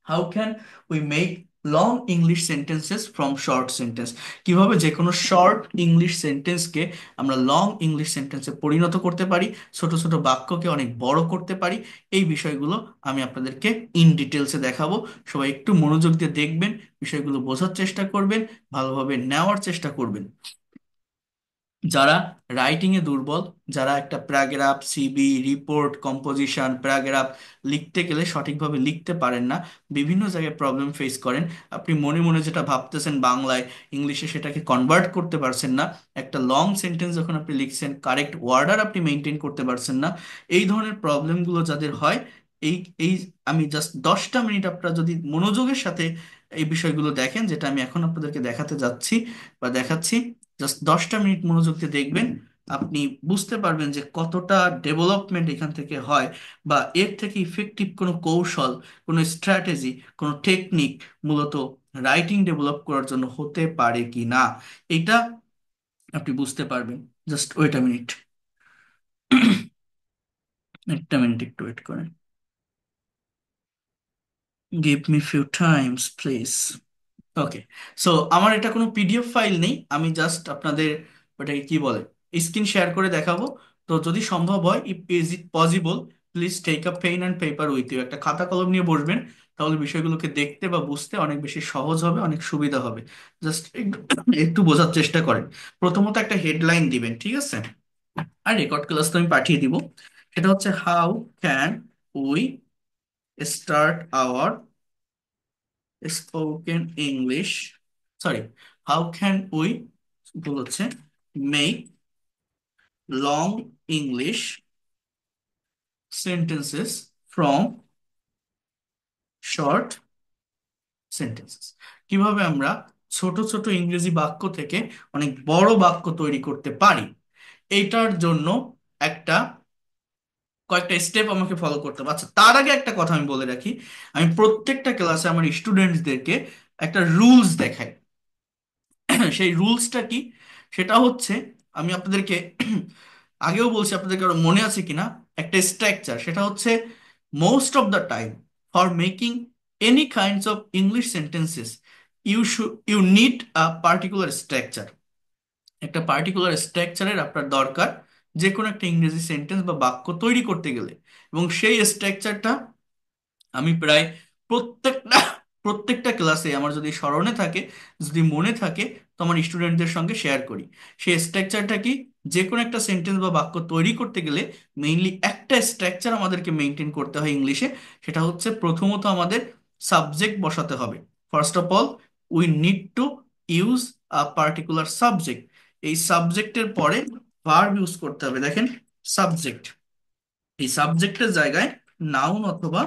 how can we make long English sentences from short sentence. কিভাবে যে কোনো শর্ট ইংলিশ সেন্টেন্সকে আমরা লং ইংলিশ সেন্টেন্সে পরিণত করতে পারি, ছোট ছোট বাক্যকে অনেক বড় করতে পারি। এই বিষয়গুলো আমি আপনাদেরকে ইন ডিটেলসে দেখাবো। সবাই একটু মনোযোগ দিয়ে দেখবেন, বিষয়গুলো বোঝার চেষ্টা করবেন, ভালোভাবে নেওয়ার চেষ্টা করবেন। যারা রাইটিং এ দুর্বল, যারা একটা paragraph, CV, report, composition, paragraph লিখতে গেলে সঠিকভাবে লিখতে পারেন না, বিভিন্ন জায়গায় প্রবলেম ফেস করেন, আপনি মনে মনে যেটা ভাবতেছেন বাংলায়, ইংলিশে সেটাকে কনভার্ট করতে পারছেন না, একটা লং সেন্টেন্স যখন আপনি লিখছেন কারেক্ট ওয়ার্ডার আপনি মেনটেন করতে পারছেন না, এই ধরনের প্রবলেমগুলো যাদের হয়, এই এই আমি জাস্ট 10টা মিনিট আপনারা যদি মনোযোগের সাথে এই বিষয়গুলো দেখেন, যেটা আমি এখন আপনাদেরকে দেখাতে যাচ্ছি বা দেখাচ্ছি, জাস্ট 10টা মিনিট মনোযোগ দিয়ে দেখবেন, আপনি বুঝতে পারবেন যে কতটা ডেভেলপমেন্ট এখান থেকে হয়, বা এর থেকে ইফেক্টিভ কোনো কৌশল, কোনো স্ট্র্যাটেজি, কোনো টেকনিক মূলত রাইটিং ডেভেলপ করার জন্য হতে পারে কি না, এটা আপনি বুঝতে পারবেন। জাস্ট ওয়েট আ মিনিট, একটা মিনিট একটু ওয়েট করেন, give me few Times please. Okay, so আমার এটা কোনো পিডিএফ ফাইল নেই, আমি জাস্ট আপনাদের ওটাকে কি বলে স্ক্রিন শেয়ার করে দেখাবো। তো যদি সম্ভব হয়, is it possible, please take a pen and paper with you, একটা খাতা কলম নিয়ে বসবেন, তাহলে বিষয়গুলোকে দেখতে বা বুঝতে অনেক বেশি সহজ হবে, অনেক সুবিধা হবে। জাস্ট একটু একটু বোঝার চেষ্টা করেন। প্রথমত একটা হেডলাইন দিবেন, ঠিক আছে? আর রেকর্ড ক্লাস তো আমি পাঠিয়ে দিব। সেটা হচ্ছে how can we start our spoken English, sorry, how can we, ভুল হচ্ছে, make long English sentences from short sentences. কিভাবে আমরা ছোট ছোট ইংরেজি বাক্য থেকে অনেক বড় বাক্য তৈরি করতে পারি, এইটার জন্য একটা কয়েকটা স্টেপ আমাকে ফলো করতে হবে। আচ্ছা, তার আগে একটা কথা আমি বলে রাখি, আমি প্রত্যেকটা ক্লাসে আমার স্টুডেন্টসদেরকে একটা রুলস দেখাই। সেই রুলসটা কি? সেটা হচ্ছে, আমি আপনাদেরকে আগেও বলছি, আপনাদেরকে আরো মনে আছে কিনা, একটা স্ট্রাকচার, সেটা হচ্ছে most of the time for making any kinds of English sentences you need a particular structure. একটা পার্টিকুলার স্ট্রাকচারের আপনার দরকার যে কোনো একটা ইংরেজি সেন্টেন্স বা বাক্য তৈরি করতে গেলে, এবং সেই স্ট্রাকচারটা আমি প্রায় প্রত্যেকটা প্রত্যেকটা ক্লাসে আমার যদি স্মরণে থাকে, যদি মনে থাকে, তো আমার স্টুডেন্টদের সঙ্গে শেয়ার করি। সেই স্ট্রাকচারটা কি? যে কোনো একটা সেন্টেন্স বা বাক্য তৈরি করতে গেলে মেইনলি একটা স্ট্রাকচার আমাদেরকে মেনটেন করতে হয় ইংলিশে। সেটা হচ্ছে প্রথমত আমাদের সাবজেক্ট বসাতে হবে। First of all we need to use a particular subject. এই সাবজেক্টের পরে ভার্ব ইউজ করতে হবে। দেখেন, সাবজেক্ট, এই সাবজেক্টের জায়গায় নাউন অথবা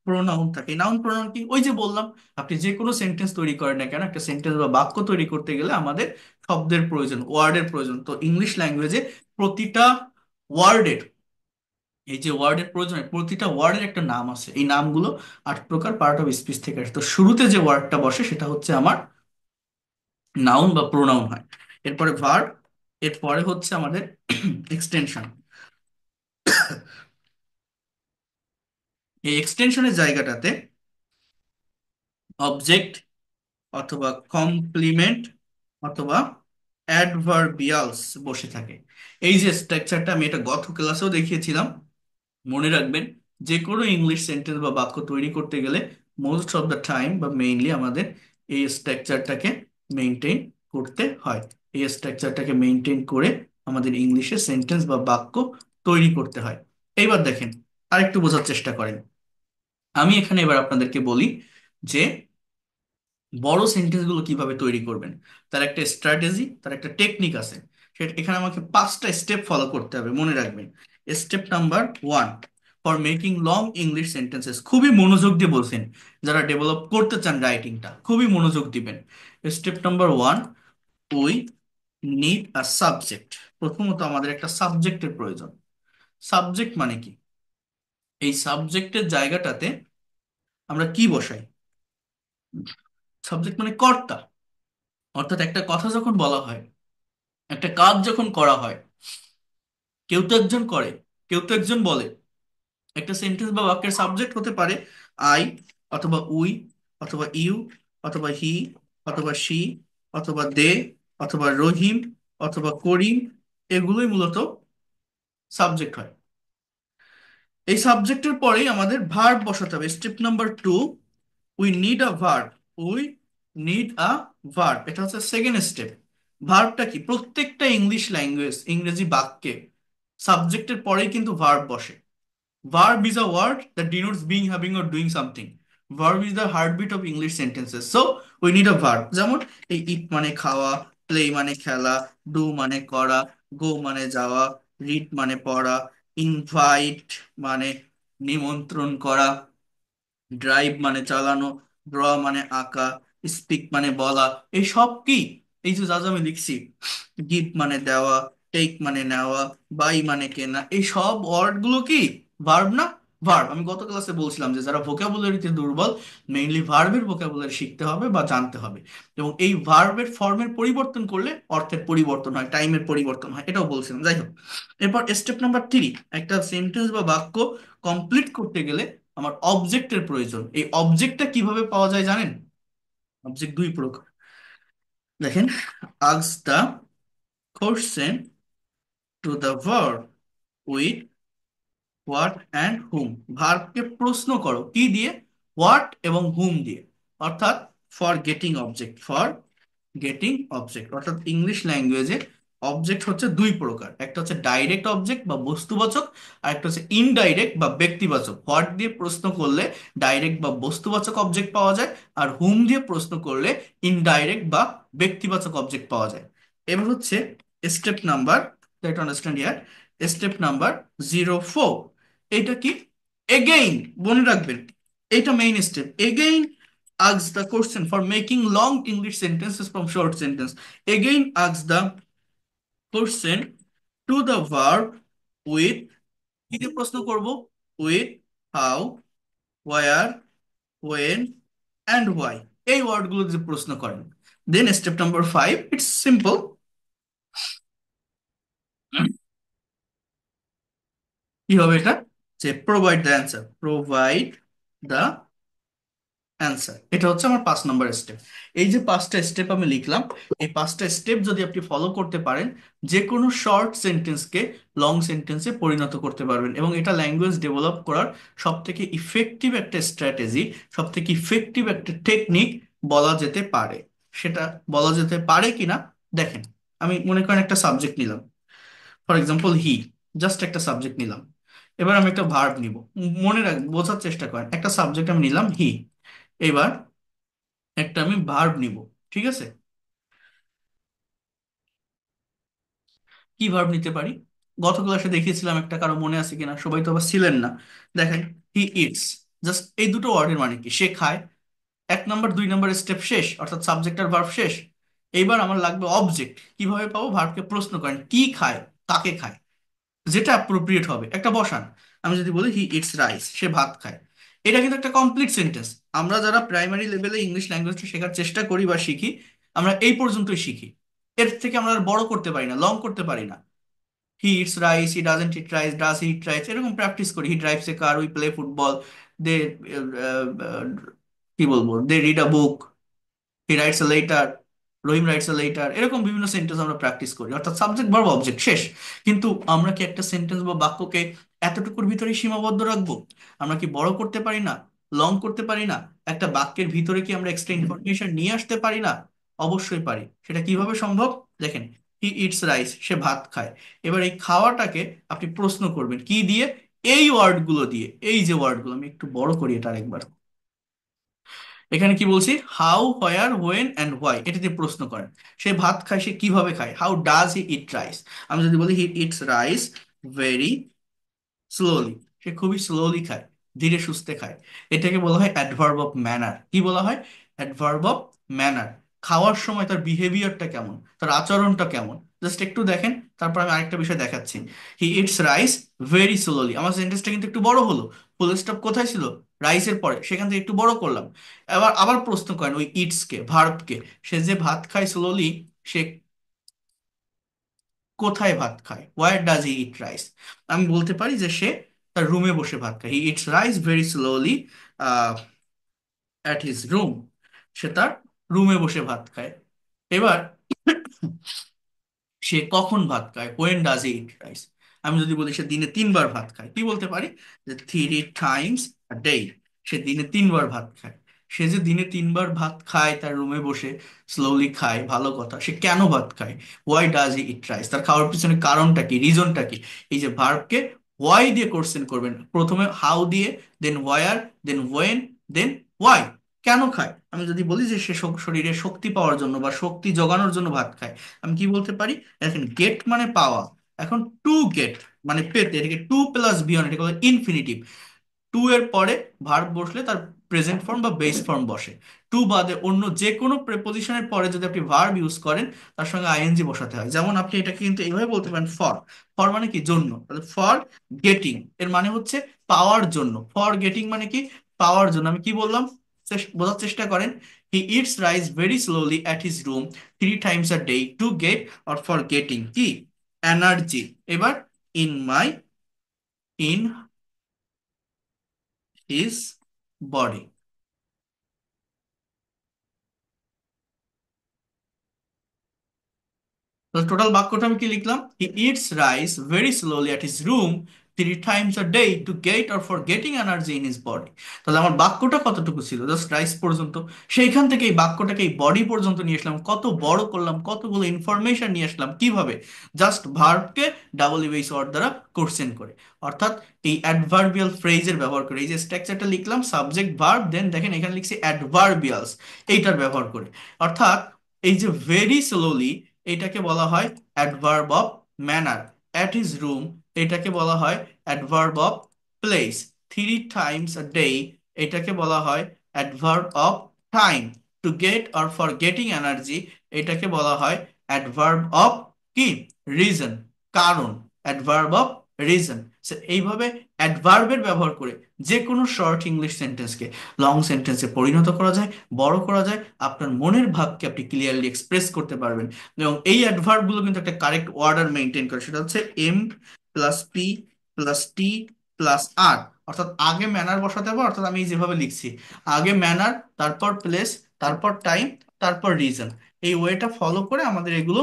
প্রোনাউন থাকে। নাউন প্রোনাউন কি? ওই যে বললাম, আপনি যে কোনো সেন্টেন্স তৈরি করেন না কেন, একটা সেন্টেন্স বা বাক্য তৈরি করতে গেলে আমাদের শব্দের প্রয়োজন, ওয়ার্ডের প্রয়োজন। তো ইংলিশ ল্যাঙ্গুয়েজে প্রতিটা ওয়ার্ডের এই যে ওয়ার্ডের প্রয়োজন হয়, প্রতিটা ওয়ার্ডের একটা নাম আছে, এই নামগুলো 8 প্রকার পার্ট অফ স্পিচ থেকে আসে। তো শুরুতে যে ওয়ার্ডটা বসে সেটা হচ্ছে আমার নাউন বা প্রোনাউন হয়। এরপরে ভার্ব, এরপরে হচ্ছে আমাদের এক্সটেনশন। এই এক্সটেনশনের জায়গাটাতে অবজেক্ট অথবা কমপ্লিমেন্ট অথবা অ্যাডভার্বিয়ালস বসে থাকে। এই যে স্ট্রাকচারটা আমি এটা গত ক্লাসেও দেখিয়েছিলাম, মনে রাখবেন। যে কোনো ইংলিশ সেন্টেন্স বা বাক্য তৈরি করতে গেলে মোস্ট অফ দ্য টাইম বা মেইনলি আমাদের এই স্ট্রাকচারটাকে মেনটেন করতে হয়। এই স্ট্রাকচারটাকে মেনটেন করে আমাদের ইংলিশে সেন্টেন্স বা বাক্য তৈরি করতে হয়। এইবার দেখেন, আরেকটু বোঝার চেষ্টা করেন। আমি এখানে এবার আপনাদেরকে বলি যে বড় সেন্টেন্সগুলো কিভাবে তৈরি করবেন। তার একটা স্ট্র্যাটেজি, তার একটা টেকনিক আছে। সেটা এখানে আমাকে 5টা স্টেপ ফলো করতে হবে, মনে রাখবেন। Step number 1, for making long English sentences. খুবই মনোযোগ দিয়ে বলছেন, যারা ডেভেলপ করতে চান রাইটিংটা খুবই মনোযোগ দিবেন। Step number 1, we need a subject. প্রথমত আমাদের একটা সাবজেক্টের প্রয়োজন। সাবজেক্ট মানে কি? এই সাবজেক্টের জায়গাটাতে আমরা কি বসাই? সাবজেক্ট মানে কর্তা। অর্থাৎ একটা কথা যখন বলা হয়, একটা কাজ যখন করা হয়, কেউ তো একজন করে, কেউ তো একজন বলে। একটা সেন্টেন্স বা বাক্যের সাবজেক্ট হতে পারে আই, অথবা উই, অথবা ইউ, অথবা হি, অথবা সি, অথবা দে, অথবা রহিম, অথবা করিম। এগুলোই মূলত সাবজেক্ট হয়। এই সাবজেক্টের পরেই আমাদের ভার্ব বসাতে হবে। Step number 2, we need a verb. We need a verb, এটা হচ্ছে সেকেন্ড স্টেপ। ভার্বটা কি? প্রত্যেকটা ইংলিশ ল্যাঙ্গুয়েজ, ইংরেজি বাক্যে সাবজেক্টের পরেই কিন্তু ভার্ব বসে। Verb is a word that denotes being, having, or doing something. Verb is the heartbeat of English sentences. So we need a verb. যেমন এই eat মানে খাওয়া, play মানে খেলা, do মানে করা, go মানে যাওয়া, read মানে পড়া, invite মানে নিমন্ত্রণ করা, ড্রাইভ মানে চালানো, ড্র মানে আঁকা, স্পিক মানে বলা। এই সব কি? এই যে যা যা আমি লিখছি, গিভ মানে দেওয়া, টেক মানে নেওয়া, বাই মানে কেনা, এই সব ওয়ার্ড গুলো কি ভার্ব না? ভার্ব। আমি গত ক্লাসে বলছিলাম যে যারা ভোকাবুলারিতে দুর্বল, মেইনলি ভার্বের ভোকাবুলারি শিখতে হবে বা জানতে হবে। এবং এই ভার্বের ফর্মের পরিবর্তন করলে অর্থের পরিবর্তন হয়, টাইমের পরিবর্তন হয়, এটাও বলছিলাম। যাই হোক, এরপর স্টেপ নাম্বার 3, একটা সেন্টেন্স বা বাক্য কমপ্লিট করতে গেলে আমার অবজেক্টের প্রয়োজন। এই অবজেক্টটা কিভাবে পাওয়া যায় জানেন? অবজেক্ট 2 প্রকার। দেখেন, ask the question to the verb with what and whom. ভার্বকে প্রশ্ন করো কি দিয়ে? হোয়াট এবং হুম দিয়ে। অর্থাৎ for getting object, for getting object. অর্থাৎ ইংলিশ ল্যাঙ্গুয়েজে অবজেক্ট হচ্ছে 2 প্রকার। একটা হচ্ছে ডাইরেক্ট অবজেক্ট বা বস্তুবাচক, আর একটা হচ্ছে ইনডাইরেক্ট বা ব্যক্তিবাচক। হোয়াট দিয়ে প্রশ্ন করলে ডাইরেক্ট বা বস্তুবাচক অবজেক্ট পাওয়া যায়, আর হুম দিয়ে প্রশ্ন করলে ইনডাইরেক্ট বা ব্যক্তিবাচক অবজেক্ট পাওয়া যায়। এবার হচ্ছে স্টেপ নাম্বার, লেট আন্ডারস্ট্যান্ড ইয়ার, স্টেপ নাম্বার 04। এটা কি? এগেইন, মনে রাখবেন, এটা main step. Again asks the question for making long English sentences from short sentence. Again, asks the question to the verb with, কি দিয়ে প্রশ্ন করব? With, how, where, when, and why। এই ওয়ার্ডগুলো যে প্রশ্ন করেন। Then step number 5, it's simple. কি হবে এটা? যে provide the answer, provide the answer. এটা হচ্ছে আমার 5 নম্বর স্টেপ। এই যে 5টা স্টেপ আমি লিখলাম, এই 5টা স্টেপ যদি আপনি ফলো করতে পারেন, যে কোনো শর্ট সেন্টেন্সকে লং সেন্টেন্সে পরিণত করতে পারবেন। এবং এটা ল্যাঙ্গুয়েজ ডেভেলপ করার সব থেকে ইফেক্টিভ একটা স্ট্র্যাটেজি, সব থেকে ইফেক্টিভ একটা টেকনিক বলা যেতে পারে। সেটা বলা যেতে পারে কিনা দেখেন। আমি মনে করেন একটা সাবজেক্ট নিলাম, ফর এক্সাম্পল হি, জাস্ট একটা সাবজেক্ট নিলাম। এবার আমি একটা ভার্ব নিব। মনে রাখ, বোঝার চেষ্টা করেন, একটা সাবজেক্ট আমি নিলাম হি, এবার একটা আমি ভার্ব নিব। ঠিক আছে? কি ভার্ব নিতে পারি? গত ক্লাসে দেখিয়েছিলাম একটা, কারো মনে আছে কিনা, সবাই তো আবার ছিলেন না। দেখেন, হি ইটস, জাস্ট এই দুটো ওয়ার্ডের মানে কি? সে খায়। 1 নম্বর 2 নম্বর স্টেপ শেষ, অর্থাৎ সাবজেক্ট আর ভার্ব শেষ। এইবার আমার লাগবে অবজেক্ট। কিভাবে পাবো? ভার্বকে প্রশ্ন করেন, কি খায়, কাকে খায়। যেটা অ্যাপ্রোপ্রিয়েট হবে একটা বসান। আমি যদি বলি হি ইটস রাইস, সে ভাত খায়, এটা কিন্তু একটা কমপ্লিট সেন্টেন্স। আমরা যারা প্রাইমারি লেভেলে ইংলিশ ল্যাঙ্গুয়েজটা শেখার চেষ্টা করি বা শিখি, আমরা এই পর্যন্তই শিখি। এর থেকে আমরা আর বড় করতে পারি না, লং করতে পারি না। He eats rice, he doesn't eat rice, does he eat rice, এরকম প্র্যাকটিস করি। He drives a car, we play football, they কি বলবো, they read a book, he writes a letter, Rahim writes a letter, এরকম বিভিন্ন sentence আমরা practice করি, অর্থাৎ subject verb object শেষ। কিন্তু আমরা কি একটা সেন্টেন্স বা বাক্যকে এতটুকুর ভিতরে সীমাবদ্ধ রাখবো? আমরা কি বড় করতে পারি না, লং করতে পারি না? একটা বাক্যের ভিতরে কি আমরা এক্সট্রা ইনফরমেশন নিয়ে আসতে পারি না? অবশ্যই পারি। সেটা কিভাবে সম্ভব? দেখেন, হি ইটস রাইস, সে ভাত খায়। এবার এই খাওয়াটাকে আপনি প্রশ্ন করবেন কি দিয়ে? এই ওয়ার্ডগুলো দিয়ে। এই যে ওয়ার্ডগুলো, আমি একটু বড় করি এটা আরেকবার। এখানে কি বলছি? How, where, when and why, এটা দিয়ে প্রশ্ন করেন। সে ভাত খায়, সে কিভাবে খায়? How does he eat rice. আমি যদি বলি he eats rice very slowly, সে খুবই স্লোলি খায়, ধীরে সুস্থে খায়। এটাকে বলা হয় অ্যাডভার্ব অফ ম্যানার। কি বলা হয়? Adverb of manner. খাওয়ার সময় তার বিহেভিয়ারটা কেমন, তার আচরণটা কেমন, জাস্ট একটু দেখেন। তারপর আমি আরেকটা বিষয় দেখাচ্ছি। হি ইটস রাইস ভেরি স্লোলি, আমার সেন্টেন্সটা কিন্তু একটু বড় হলো। ফুল স্টপ কোথায় ছিল? রাইসের পরে, সেখান থেকে একটু বড় করলাম। এবার আবার প্রশ্ন করেন ওই ইটস কে, ভার্বকে। সে যে ভাত খায় স্লোলি, সে কোথায় ভাত খায়? Where does he eat rice? আমি বলতে পারি যে সে তার রুমে বসে ভাত খায়। He eats rice very slowly at his room, সে তার রুমে বসে ভাত খায়। এবার সে কখন ভাত খায়? When does he eat rice? আমি যদি বলি সে দিনে 3 বার ভাত খায়, কি বলতে পারি? যে 3 টাইমস আ ডে, সে দিনে 3 বার ভাত খায়। সে যে দিনে 3 বার ভাত খায়, তার রুমে বসে স্লোলি খায়, ভালো কথা। সে কেন ভাত খায়? Why does he eat rice? তার খাওয়ার পিছনে কারণটা কি, রিজনটা কি? এই যে ভার্বকে হোয়াই দিয়ে কোশ্চেন করবেন, প্রথমে হাউ দিয়ে, দেন হোয়ার, দেন ওয়েন, দেন হোয়াই। কেন খায়? আমি যদি বলি যে সে শরীরে শক্তি পাওয়ার জন্য বা শক্তি জোগানোর জন্য ভাত খায়, আমি কি বলতে পারি? দেখেন, গেট মানে পাওয়া। এখন টু গেট মানে পেতে, এটাকে টু প্লাস বি অন, এটা বলে ইনফিনিটিভ। টু এর পরে ভার্ব বসলে তার প্রেজেন্ট ফর্ম বা বেস ফর্ম বসে। টু বাদে অন্য যে কোনো প্রেপোজিশনের পরে যদি আপনি ভার্ব ইউজ করেন, তার সঙ্গে আইএনজি বসাতে হয়। যেমন আপনি এটাকে কিন্তু এইভাবে বলতে পারেন, ফর। ফর মানে কি? জন্য। তাহলে ফর গেটিং এর মানে হচ্ছে পাওয়ার জন্য। ফর গেটিং মানে কি? পাওয়ার জন্য। আমি কি বললাম? বোঝার চেষ্টা করেন। হি eats rice very slowly at his room 3 Times a day to get or for getting কি? এনার্জি। এবার in my, in his body. তো টোটাল বাক্যটা আমি কি লিখলাম? হি eats rice very slowly at his room 3 Times a day to get or for getting energy in his body. তাহলে আমার বাক্যটা কতটুকু ছিল? জাস্ট রাইস পর্যন্ত। সেইখান থেকে এই বাক্যটাকে এই বডি পর্যন্ত নিয়ে আসলাম, কত বড় করলাম, কতগুলো ইনফরমেশন নিয়ে আসলাম। কিভাবে? জাস্ট ভার্বকে ডাবল ইউএস ওয়ার্ড দ্বারা কোশ্চেন করে, অর্থাৎ এই অ্যাডভার্বিয়াল ফ্রেজের ব্যবহার করে। এই যে স্ট্রাকচারটা লিখলাম, সাবজেক্ট ভার্ব, দেন দেখেন এখানে লিখছি অ্যাডভার্বিয়ালস, এইটার ব্যবহার করে। অর্থাৎ এই যে ভেরি স্লোলি, এটাকে বলা হয় adverb of manner. At his room, এটাকে বলা হয় adverb of place. 3 Times a day, এটাকে বলা হয় adverb of time. To get or for getting energy, এটাকে বলা হয় অ্যাডভার্ব অফ কি? রিজন, কারণ। Adverb of reason. এইভাবে অ্যাডভার্বের ব্যবহার করে যে কোনো শর্ট ইংলিশ সেন্টেন্সকে লং সেন্টেন্সে পরিণত করা যায়, বড় করা যায়। আপনার মনের ভাবকে আপনি ক্লিয়ারলি এক্সপ্রেস করতে পারবেন। এবং এই অ্যাডভার্ব গুলো কিন্তু একটা কারেক্ট অর্ডার মেনটেন করে, সেটা হচ্ছে এম প্লাস পি প্লাস টি প্লাস আর। অর্থাৎ আগে ম্যানার বসাতে হবে, অর্থাৎ আমি যেভাবে লিখছি, আগে ম্যানার, তারপর প্লেস, তারপর টাইম, তারপর রিজন। এই ওয়েটা ফলো করে আমাদের এগুলো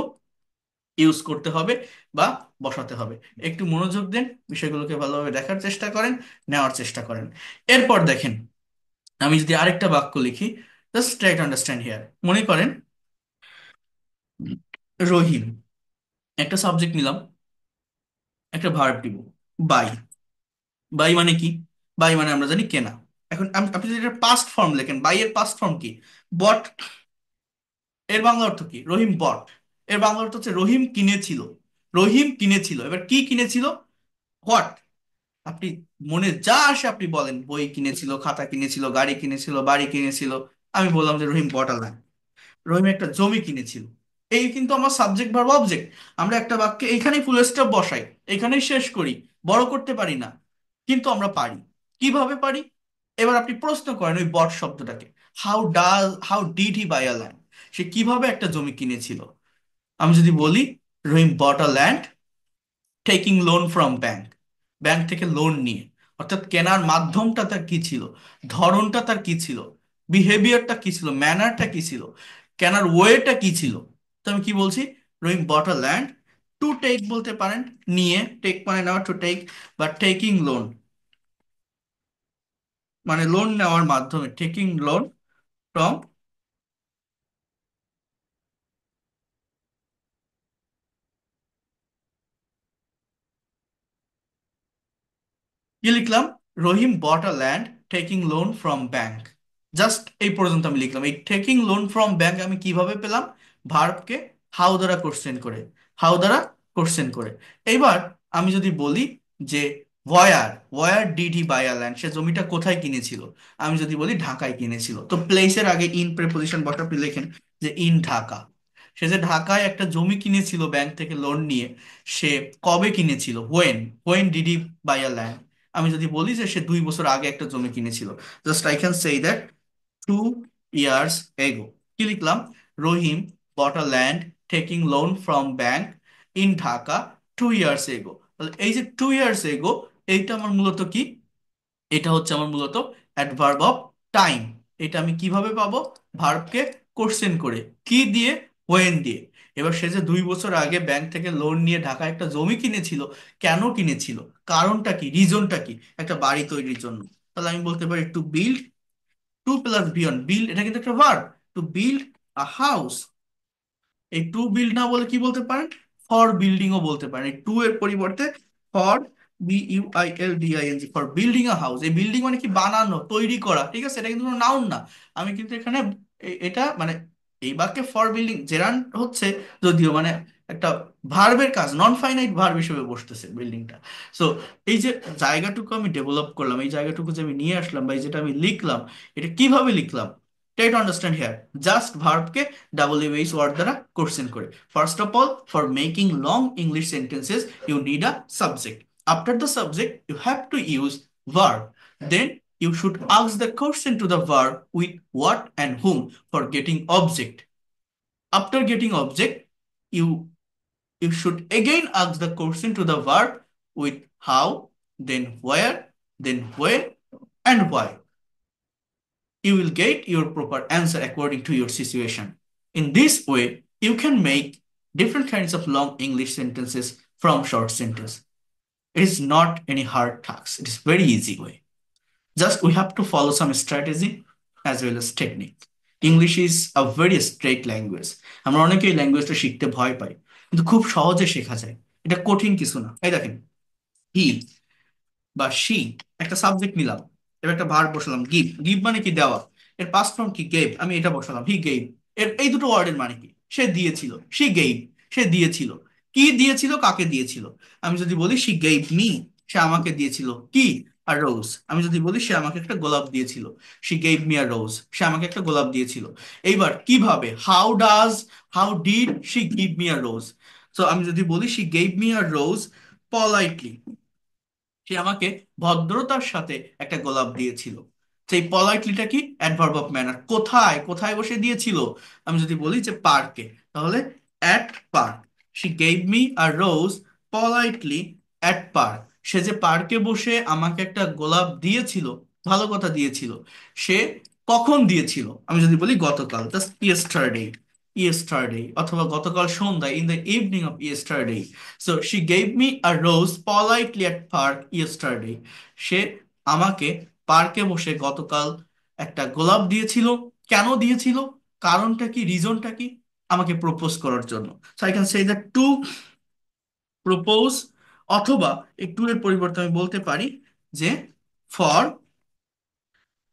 ইউজ করতে হবে বা বসাতে হবে। একটু মনোযোগ দেন, বিষয়গুলোকে ভালোভাবে দেখার চেষ্টা করেন, নেওয়ার চেষ্টা করেন। এরপর দেখেন, আমি যদি আরেকটা বাক্য লিখি, just try to understand here. মনে করেন রহিম, একটা সাবজেক্ট নিলাম, একটা ভার্ব দিব, বাই। বাই মানে কি? বাই মানে আমরা জানি কেনা। এখন আপনি যদি এটা পাস্ট ফর্ম লেখেন, বাই এর পাস্ট ফর্ম কি? বট। এর বাংলা অর্থ কি? রহিম বট। এর বাংলা অর্থ হচ্ছে রহিম কিনেছিল। রহিম কিনেছিল। এবার কি কিনেছিল? হোয়াট? আপনি মনে যা আসে আপনি বলেন, বই কিনেছিল, খাতা কিনেছিল, গাড়ি কিনেছিল, বাড়ি কিনেছিল। আমি বললাম যে রহিম বট আ ল্যান্ড, রহিম একটা জমি কিনেছিল। এই কিন্তু আমার সাবজেক্ট ভার্ব অবজেক্ট। আমরা একটা বাক্যে এইখানেই ফুল স্টপ বসাই, এখানেই শেষ করি, বড় করতে পারি না, কিন্তু আমরা পারি। কিভাবে পারি? এবার আপনি প্রশ্ন করেন ওই বট শব্দটাকে, how did he buy a land, সে কিভাবে একটা জমি কিনেছিল। আমি যদি বলি Rahim bought a land taking loan from bank, bank থেকে লোন নিয়ে, অর্থাৎ কেনার মাধ্যমটা তার কি ছিল, ধরনটা তার কি ছিল, বিহেভিয়ারটা কি ছিল, ম্যানারটা কি ছিল, কেনার ওয়েটা কি ছিল। তো আমি কি বলছি, Rahim bought a land to take বলতে পারেন, নিয়ে, টেক মানে নেওয়া, টু টেক, বা টেকিং লোন মানে লোন নেওয়ার মাধ্যমে, টেকিং লোন ফ্রম, কি লিখলাম, Rahim bought a land taking loan from bank. Just এই পর্যন্ত আমি লিখলাম। এই টেকিং লোন ফ্রম ব্যাংক আমি কিভাবে পেলাম? ভার্বকে হাউ দ্বারা কোশ্চেন করে, হাউ দ্বারা কোশ্চেন করে। এইবার আমি যদি বলি যে where where did he buy a land, সে জমিটা কোথায় কিনেছিল, আমি যদি বলি ঢাকায় কিনেছিল, তো প্লেসের আগে ইন প্রেপোজিশন বসা, আপনি লেখেন যে ইন ঢাকা। সে যে ঢাকায় একটা জমি কিনেছিল ব্যাংক থেকে লোন নিয়ে, সে কবে কিনেছিল, when did he buy a land. আমি যদি বলি যে সে 2 বছর আগে একটা জমি কিনেছিল, just I can say that 2 years ago. কি লিখলাম, Rahim bought a land taking loan from bank in Dhaka 2 years ago. তাহলে এই যে 2 ইয়ার্স এগো, এইটা আমার মূলত কি, এটা হচ্ছে আমার মূলত অ্যাডভার্ব অফ টাইম। এটা আমি কিভাবে পাবো? ভার্বকে কোশ্চেন করে, কি দিয়ে, হোয়েন দিয়ে। এবার সে যে 2 বছর আগে ব্যাংক থেকে লোন নিয়ে ঢাকায় একটা জমি কিনেছিল, কেন কিনেছিল, কারণটা কি, রিজনটা কি, একটা বাড়ি তৈরির জন্য। তাহলে আমি বলতে পারি to build, to plus beyond, build এটা কিন্তু একটা verb, to build a house. এই টু বিল্ড না বলে কি বলতে পারেন, ফর বিল্ডিং ও বলতে পারেন। এই টু এর পরিবর্তে for, BUILDING, for building a house. এই বিল্ডিং মানে কি, বানানো, তৈরি করা, ঠিক আছে, এটা কিন্তু কোনো নাউন না। আমি কিন্তু এখানে এটা মানে এই বাক্যে ফর বিল্ডিং জেরান্ড হচ্ছে, যদিও মানে একটা ভার্বের কাজ, নন ফাইনাইট ভার্ব হিসেবে বসতেছে বিল্ডিংটা। সো এই যে জায়গাটুকু আমি ডেভেলপ করলাম, এই জায়গাটুকু যে আমি নিয়ে আসলাম, বা এই যেটা আমি লিখলাম, এটা কিভাবে লিখলাম, try to understand here. Just ভার্বকে WH ওয়ার্ড দ্বারা কোশ্চেন করে। First of all, for making long English sentences you need a subject. After the subject you have to use verb. Then you should ask the question to the verb with what and whom for getting object. After getting object, you you should again ask the question to the verb with how, then where, then when, and why. You will get your proper answer according to your situation. In this way, you can make different kinds of long English sentences from short sentence. It is not any hard task. It is very easy way. Just we have to follow some strategy as well as technique. English is a very straight language. আমরা অনেকে এই ল্যাঙ্গুয়েজটা শিখতে ভয় পাই, কিন্তু খুব সহজে শেখা যায়। এটা কঠিন কিছু না। এই দেখেন, হি বা শি, একটা সাবজেক্ট নিলাম, এবার একটা ভার্ব বসালাম গিভ। গিভ মানে কি, দেওয়া। এর পাস্ট ফর্ম কি, গেভ, আমি এটা বসালাম, হি গেভ। এর এই দুটো ওয়ার্ডের মানে কি, সে দিয়েছিল, শি গেভ, সে দিয়েছিল। কি দিয়েছিল, কাকে দিয়েছিল। আমি যদি বলি শি গেভ মি, সে আমাকে দিয়েছিল কি, আর রোজ। আমি যদি বলি সে আমাকে একটা গোলাপ দিয়েছিল, she gave me a rose, সে আমাকে একটা গোলাপ দিয়েছিল। এইবার কিভাবে, how did she give me a rose. So আমি যদি বলি she gave me a rose politely, সে আমাকে ভদ্রতার সাথে একটা গোলাপ দিয়েছিল। সেই পলাইটলিটা কি, অ্যাডভার্ব অফ ম্যানার। কোথায়, কোথায় বসে দিয়েছিল, আমি যদি বলি যে পার্কে, তাহলে at park. She gave me a rose politely at park. সে যে পার্কে বসে আমাকে একটা গোলাপ দিয়েছিল, ভালো কথা দিয়েছিল। সে কখন দিয়েছিল, আমি যদি বলি গতকাল, জাস্ট ইয়েস্টারডে, ইয়েস্টারডে, অথবা গতকাল সন্ধ্যায়, in the evening of yesterday. So she gave me a rose politely at park yesterday. সে আমাকে পার্কে বসে গতকাল একটা গোলাপ দিয়েছিল। কেন দিয়েছিল, কারণটা কি, রিজনটা কি, আমাকে প্রপোজ করার জন্য। So I can say that two propose, অথবা একটু এর পরিবর্তে আমি বলতে পারি যে ফর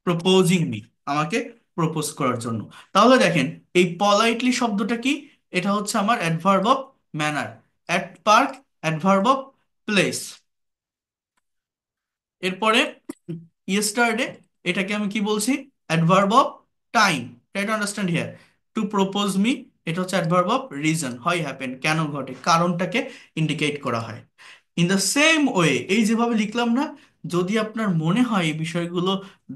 প্রপোজিং মি, আমাকে প্রপোজ করার জন্য। তাহলে দেখেন, এই পলাইটলি শব্দটা কি, এটা হচ্ছে আমার adverb of manner. At park adverb of place. এরপরে ইয়েস্টারডে, এটাকে আমি কি বলছি, adverb of time. Try to understand here. Two propose me এটা হচ্ছে অ্যাডভার্ব অফ রিজন, হয় হ্যাপেন, কেন ঘটে, কারণটাকে ইন্ডিকেট করা হয়। ইন দ্য সেম ওয়ে, এই যেভাবে লিখলাম না, যদি আপনার মনে হয় এই বিষয়গুলো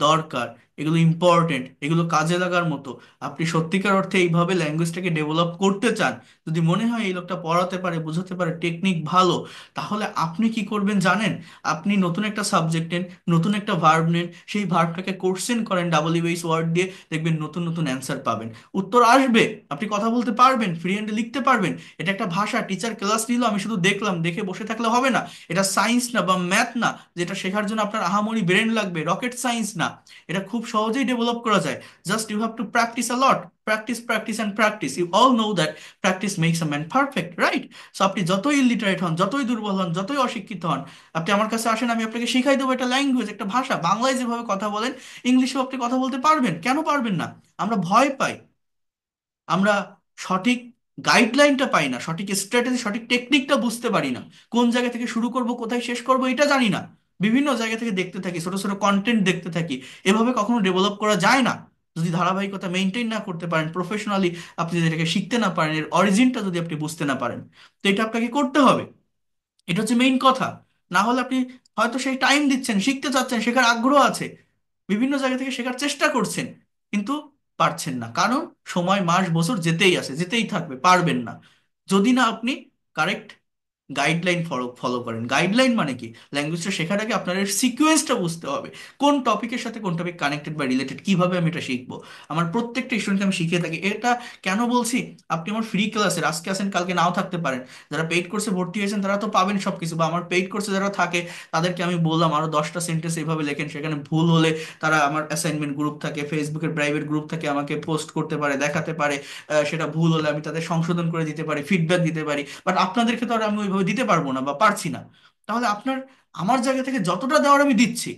দরকার, এগুলো ইম্পর্টেন্ট, এগুলো কাজে লাগার মতো, আপনি সত্যিকার অর্থে এইভাবে ল্যাঙ্গুয়েজটাকে ডেভেলপ করতে চান, যদি মনে হয় এই লোকটা পড়াতে পারে, বোঝাতে পারে, টেকনিক ভালো, তাহলে আপনি কি করবেন জানেন? আপনি নতুন একটা সাবজেক্ট নেন, নতুন একটা ভার্ব নেন, সেই ভার্বটাকে কোশ্চেন করেন ডাব্লিউএইচ ওয়ার্ড দিয়ে, দেখবেন নতুন নতুন অ্যান্সার পাবেন, উত্তর আসবে, আপনি কথা বলতে পারবেন, ফ্রি হ্যান্ডে লিখতে পারবেন। এটা একটা ভাষা, টিচার ক্লাস নিল, আমি শুধু দেখলাম, দেখে বসে থাকলে হবে না। এটা সায়েন্স না বা ম্যাথ না, যেটা শেখার জন্য আপনার আহামরি ব্রেন লাগবে, রকেট সায়েন্স না। এটা খুব সহজেই ডেভেলপ করা যায়। Just you have to practice a lot, practice practice and practice. You all know that practice makes a man perfect, right? So আপনি যতই ইলিটারেট হন, যতই দুর্বল হন, যতই অশিক্ষিত হন, আপনি আমার কাছে আসেন, আমি আপনাকে শিখাই দেবো একটা ল্যাঙ্গুয়েজ, একটা ভাষা। বাংলায় যেভাবে কথা বলেন, ইংলিশেও আপনি কথা বলতে পারবেন। কেন পারবেন না? আমরা ভয় পাই, আমরা সঠিক গাইডলাইনটা পাই না, সঠিক স্ট্র্যাটেজি, সঠিক টেকনিকটা বুঝতে পারি না, কোন জায়গা থেকে শুরু করব, কোথায় শেষ করব, এটা জানি না। বিভিন্ন জায়গা থেকে দেখতে থাকি, ছোট ছোট কন্টেন্ট দেখতে থাকি। এভাবে কখনো ডেভেলপ করা যায় না। যদি ধারাবাহিকতা মেনটেন না করতে পারেন, প্রফেশনালি আপনি যদি এটাকে শিখতে না পারেন, এর অরিজিনটা যদি আপনি বুঝতে না পারেন, তো এটা আপনাকে করতে হবে। এটা হচ্ছে মেইন কথা। না হলে আপনি হয়তো সেই টাইম দিচ্ছেন, শিখতে চাচ্ছেন, শেখার আগ্রহ আছে, বিভিন্ন জায়গা থেকে শেখার চেষ্টা করছেন, কিন্তু পারছেন না। কারণ সময়, মাস, বছর যেতেই আছে, যেতেই থাকবে, পারবেন না। যদি না আপনি কারেক্ট গাইডলাইন ফলো ফলো করেন। গাইডলাইন মানে কি? ল্যাঙ্গুয়েজটা শেখার আগে আপনার সিকোয়েন্সটা বুঝতে হবে, কোন টপিকের সাথে কোন টপিক কানেক্টেড বা রিলেটেড, কিভাবে আমি এটা শিখবো। আমার প্রত্যেকটা স্টুডেন্টকে আমি শিখিয়ে থাকি এটা। কেন বলছি? আপনি আমার ফ্রি ক্লাসের আজকে আসেন, কালকে নাও থাকতে পারেন। যারা পেইড কোর্সে ভর্তি হয়েছেন তারা তো পাবেন সবকিছু, বা আমার পেইড কোর্সে যারা থাকে তাদেরকে আমি বললাম আরো 10টা সেন্টেন্স এইভাবে লেখেন, সেখানে ভুল হলে তারা আমার অ্যাসাইনমেন্ট গ্রুপ থাকে, ফেসবুকের প্রাইভেট গ্রুপ থাকে, আমাকে পোস্ট করতে পারে, দেখাতে পারে। সেটা ভুল হলে আমি তাদের সংশোধন করে দিতে পারি, ফিডব্যাক দিতে পারি। বাট আপনাদেরকে তো আর আমি ওইভাবে দিতে পারবো না বা পারছি না। তাহলে আপনার আমার জায়গা থেকে যতটা দেওয়ার আমি দিচ্ছি,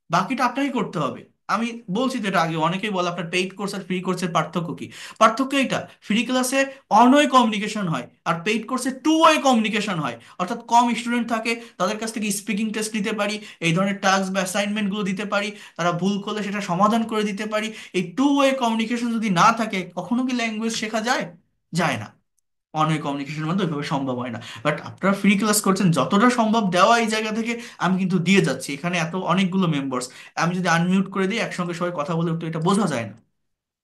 বাকিটা আপনাকে করতে হবে। আমি বলছি তো, এটা আগে অনেকেই বলে আপনার পেইড কোর্স আর ফ্রি কোর্সের পার্থক্য কি? পার্থক্য এটা, ফ্রি ক্লাসে অন ওয়ে কমিউনিকেশন হয়, আর পেইড কোর্সে টু ওয়ে কমিউনিকেশন হয়। অর্থাৎ কম স্টুডেন্ট থাকে, তাদের কাছ থেকে স্পিকিং টেস্ট নিতে পারি, এই ধরনের টাস্ক বা অ্যাসাইনমেন্টগুলো দিতে পারি, তারা ভুল করলে সেটা সমাধান করে দিতে পারি। এই টু ওয়ে কমিউনিকেশন যদি না থাকে, কখনো কি ল্যাঙ্গুয়েজ শেখা যায়? যায় না। অন ওয়ে কমিউনিকেশনের মধ্যে ওইভাবে সম্ভব হয় না। বাট আপনারা ফ্রি ক্লাস করছেন, যতটা সম্ভব দেওয়া এই জায়গা থেকে আমি কিন্তু দিয়ে যাচ্ছি। এখানে এত অনেকগুলো মেম্বার্স, আমি যদি আনমিউট করে দিই, একসঙ্গে সবাই কথা বলে উঠতে, এটা বোঝা যায় না।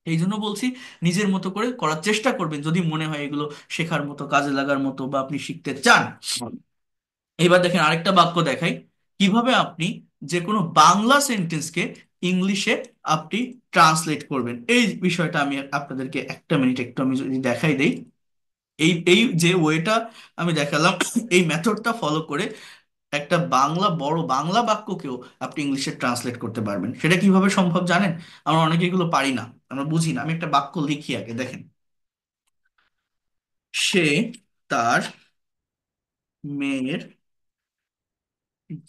এই জন্য বলছি, নিজের মতো করে করার চেষ্টা করবেন, যদি মনে হয় এগুলো শেখার মতো, কাজে লাগার মতো, বা আপনি শিখতে চান। এবার দেখেন আরেকটা বাক্য দেখাই, কিভাবে আপনি যে কোনো বাংলা সেন্টেন্সকে ইংলিশে আপনি ট্রান্সলেট করবেন। এই বিষয়টা আমি আপনাদেরকে একটা মিনিট একটু আমি যদি দেখাই দেই। এই এই যে ওয়েটা আমি দেখালাম, এই মেথডটা ফলো করে একটা বাংলা, বড় বাংলা বাক্যকেও আপনি ইংলিশে ট্রান্সলেট করতে পারবেন। সেটা কিভাবে সম্ভব জানেন? আমরা অনেকে এগুলো পারি না, আমরা বুঝি না। আমি একটা বাক্য লিখি আগে, দেখেন। সে তার মেয়ের